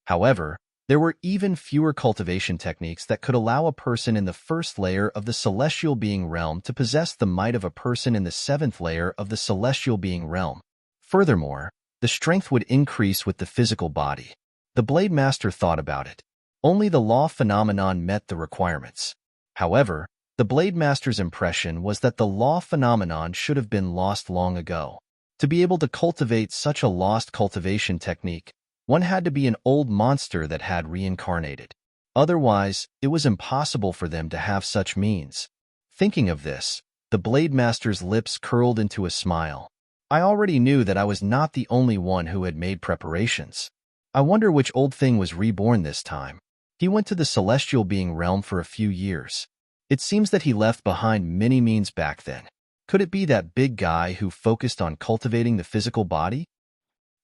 However, There were even fewer cultivation techniques that could allow a person in the first layer of the celestial being realm to possess the might of a person in the seventh layer of the celestial being realm. Furthermore, the strength would increase with the physical body. The Blade Master thought about it. Only the law phenomenon met the requirements. However, the Blade Master's impression was that the law phenomenon should have been lost long ago. To be able to cultivate such a lost cultivation technique, one had to be an old monster that had reincarnated. Otherwise, it was impossible for them to have such means. Thinking of this, the Blade Master's lips curled into a smile. I already knew that I was not the only one who had made preparations. I wonder which old thing was reborn this time. He went to the celestial being realm for a few years. It seems that he left behind many means back then. Could it be that big guy who focused on cultivating the physical body?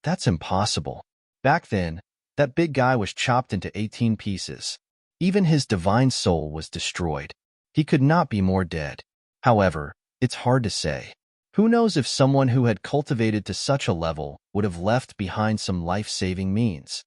That's impossible. Back then, that big guy was chopped into 18 pieces. Even his divine soul was destroyed. He could not be more dead. However, it's hard to say. Who knows if someone who had cultivated to such a level would have left behind some life-saving means.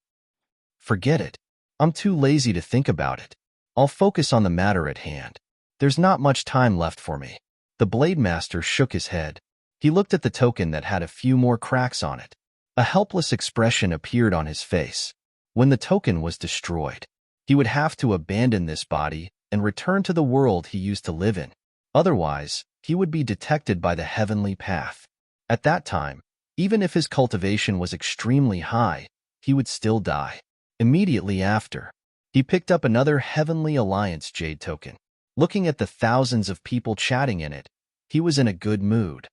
Forget it. I'm too lazy to think about it. I'll focus on the matter at hand. There's not much time left for me. The Blade Master shook his head. He looked at the token that had a few more cracks on it. A helpless expression appeared on his face. When the token was destroyed, he would have to abandon this body and return to the world he used to live in. Otherwise, he would be detected by the heavenly path. At that time, even if his cultivation was extremely high, he would still die. Immediately after, he picked up another Heavenly Alliance Jade token. Looking at the thousands of people chatting in it, he was in a good mood.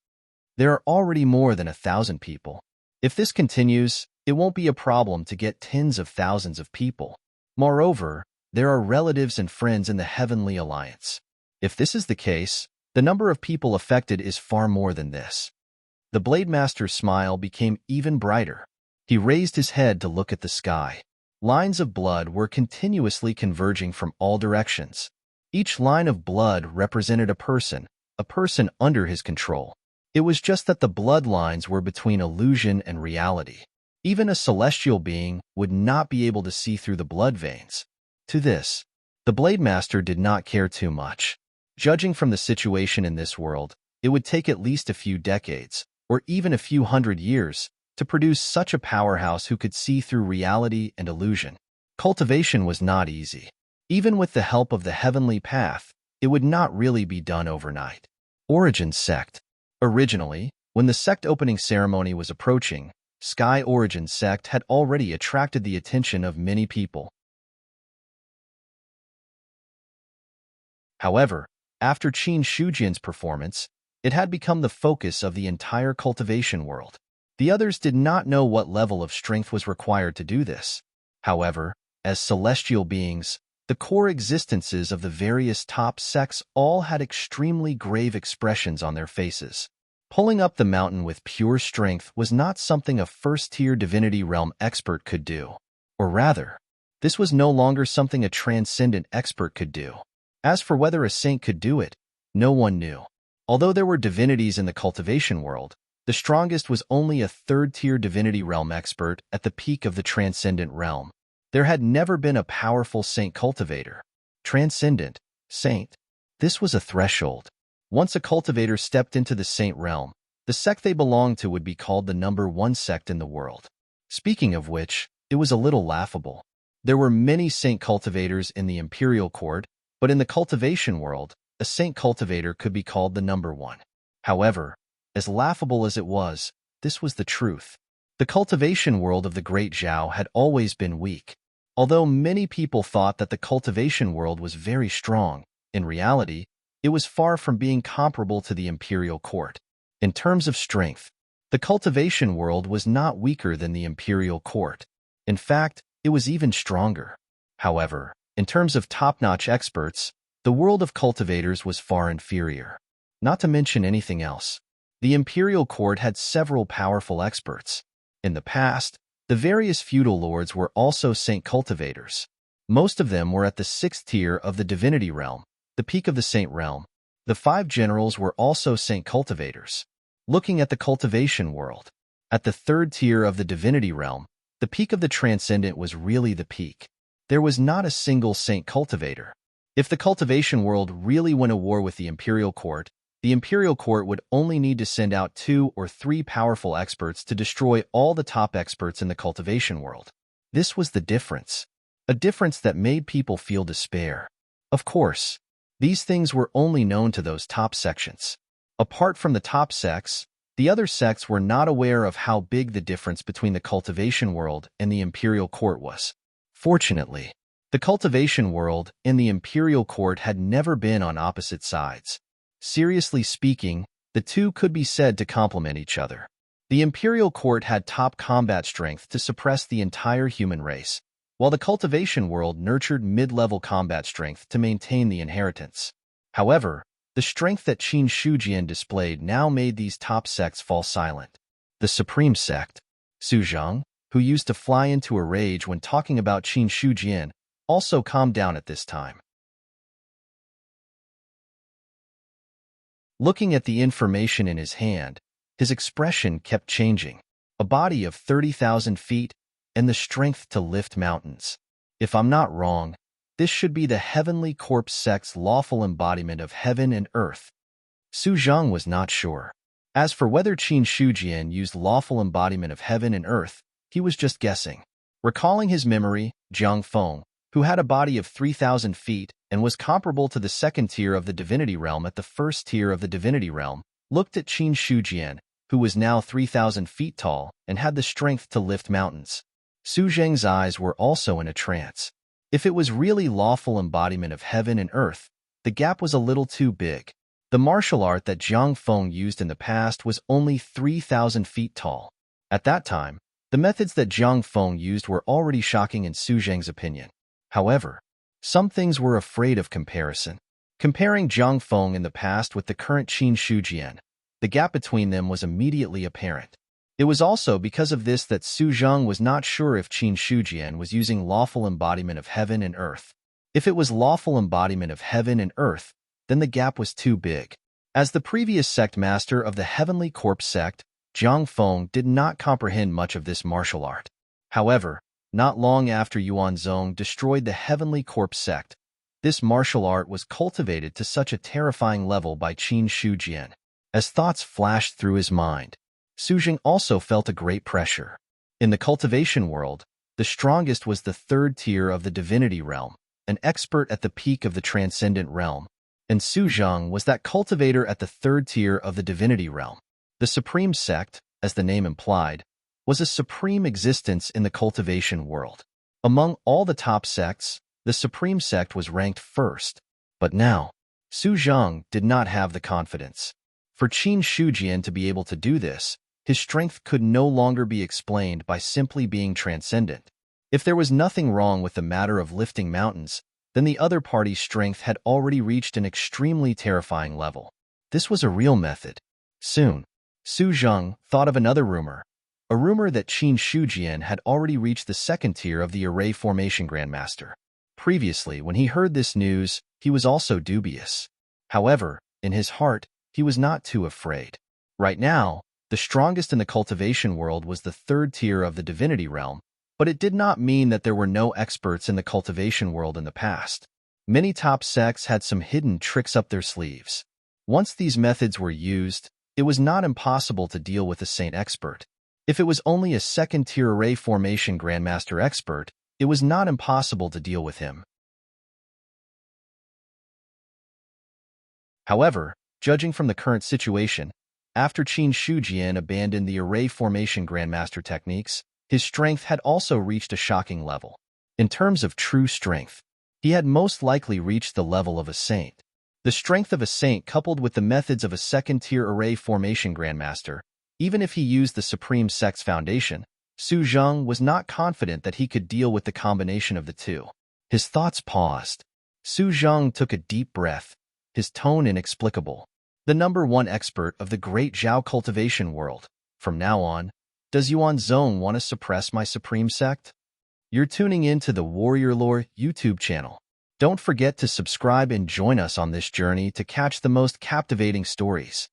There are already more than 1,000 people. If this continues, it won't be a problem to get tens of thousands of people. Moreover, there are relatives and friends in the Heavenly Alliance. If this is the case, the number of people affected is far more than this. The Blade Master's smile became even brighter. He raised his head to look at the sky. Lines of blood were continuously converging from all directions. Each line of blood represented a person under his control. It was just that the bloodlines were between illusion and reality. Even a celestial being would not be able to see through the blood veins. To this, the Blade Master did not care too much. Judging from the situation in this world, it would take at least a few decades, or even a few hundred years, to produce such a powerhouse who could see through reality and illusion. Cultivation was not easy. Even with the help of the heavenly path, it would not really be done overnight. Origin Sect. Originally, when the sect opening ceremony was approaching, Sky Origin Sect had already attracted the attention of many people. However, after Qin Shujian's performance, it had become the focus of the entire cultivation world. The others did not know what level of strength was required to do this. However, as celestial beings, the core existences of the various top sects all had extremely grave expressions on their faces. Pulling up the mountain with pure strength was not something a first-tier divinity realm expert could do. Or rather, this was no longer something a transcendent expert could do. As for whether a saint could do it, no one knew. Although there were divinities in the cultivation world, the strongest was only a third-tier divinity realm expert at the peak of the transcendent realm. There had never been a powerful saint cultivator. Transcendent, saint. This was a threshold. Once a cultivator stepped into the saint realm, the sect they belonged to would be called the number one sect in the world. Speaking of which, it was a little laughable. There were many saint cultivators in the imperial court, but in the cultivation world, a saint cultivator could be called the number one. However, as laughable as it was, this was the truth. The cultivation world of the Great Zhao had always been weak. Although many people thought that the cultivation world was very strong, in reality, it was far from being comparable to the imperial court. In terms of strength, the cultivation world was not weaker than the imperial court. In fact, it was even stronger. However, in terms of top-notch experts, the world of cultivators was far inferior. Not to mention anything else. The imperial court had several powerful experts. In the past, the various feudal lords were also saint cultivators. Most of them were at the 6th tier of the divinity realm, the peak of the saint realm. The 5 generals were also saint cultivators. Looking at the cultivation world, at the 3rd tier of the divinity realm, the peak of the transcendent was really the peak. there was not a single saint cultivator. If the cultivation world really went to war with the Imperial Court, the Imperial Court would only need to send out 2 or 3 powerful experts to destroy all the top experts in the cultivation world. This was the difference. A difference that made people feel despair. Of course, these things were only known to those top sections. Apart from the top sects, the other sects were not aware of how big the difference between the cultivation world and the Imperial Court was. Fortunately, the cultivation world and the Imperial Court had never been on opposite sides. Seriously speaking, the two could be said to complement each other. The Imperial Court had top combat strength to suppress the entire human race, while the cultivation world nurtured mid-level combat strength to maintain the inheritance. However, the strength that Qin Shujian displayed now made these top sects fall silent. The Supreme Sect, Su Zheng, who used to fly into a rage when talking about Qin Shujian, also calmed down at this time. Looking at the information in his hand, his expression kept changing. A body of 30,000 feet and the strength to lift mountains. If I'm not wrong, this should be the Heavenly Corpse sect's lawful embodiment of heaven and earth. Su Zheng was not sure. As for whether Qin Shujian used lawful embodiment of heaven and earth, he was just guessing. Recalling his memory, Jiang Feng, who had a body of 3,000 feet and was comparable to the second tier of the divinity realm at the first tier of the divinity realm, looked at Qin Shujian, who was now 3,000 feet tall and had the strength to lift mountains. Su Zheng's eyes were also in a trance. If it was really lawful embodiment of heaven and earth, the gap was a little too big. The martial art that Jiang Feng used in the past was only 3,000 feet tall. At that time, the methods that Jiang Feng used were already shocking in Su Zheng's opinion. However, some things were afraid of comparison. Comparing Jiang Feng in the past with the current Qin Shujian, the gap between them was immediately apparent. It was also because of this that Su Zheng was not sure if Qin Shujian was using lawful embodiment of heaven and earth. If it was lawful embodiment of heaven and earth, then the gap was too big. As the previous sect master of the Heavenly Corpse sect, Jiang Feng did not comprehend much of this martial art. However, not long after Yuan Zhong destroyed the Heavenly Corpse sect, this martial art was cultivated to such a terrifying level by Qin Shujian. As thoughts flashed through his mind, Su Zheng also felt a great pressure. In the cultivation world, the strongest was the third tier of the divinity realm, an expert at the peak of the transcendent realm, and Su Zheng was that cultivator at the third tier of the divinity realm. The Supreme Sect, as the name implied, was a supreme existence in the cultivation world. Among all the top sects, the Supreme Sect was ranked first. But now, Su Zheng did not have the confidence. For Qin Shujian to be able to do this, his strength could no longer be explained by simply being transcendent. If there was nothing wrong with the matter of lifting mountains, then the other party's strength had already reached an extremely terrifying level. This was a real method. Soon, Su Zheng thought of another rumor, a rumor that Qin Shujian had already reached the second tier of the Array Formation Grandmaster. Previously, when he heard this news, he was also dubious. However, in his heart, he was not too afraid. Right now, the strongest in the cultivation world was the third tier of the divinity realm, but it did not mean that there were no experts in the cultivation world in the past. Many top sects had some hidden tricks up their sleeves. Once these methods were used, it was not impossible to deal with a saint expert. If it was only a second-tier Array Formation Grandmaster expert, it was not impossible to deal with him. However, judging from the current situation, after Qin Shujian abandoned the Array Formation Grandmaster techniques, his strength had also reached a shocking level. In terms of true strength, he had most likely reached the level of a saint. The strength of a saint coupled with the methods of a second-tier Array Formation Grandmaster, even if he used the Supreme Sect's foundation, Su Zheng was not confident that he could deal with the combination of the two. His thoughts paused. Su Zheng took a deep breath, his tone inexplicable. The #1 expert of the great Zhao cultivation world. From now on, does Yuan Zhong want to suppress my Supreme Sect? You're tuning in to the Warrior Lore YouTube channel. Don't forget to subscribe and join us on this journey to catch the most captivating stories.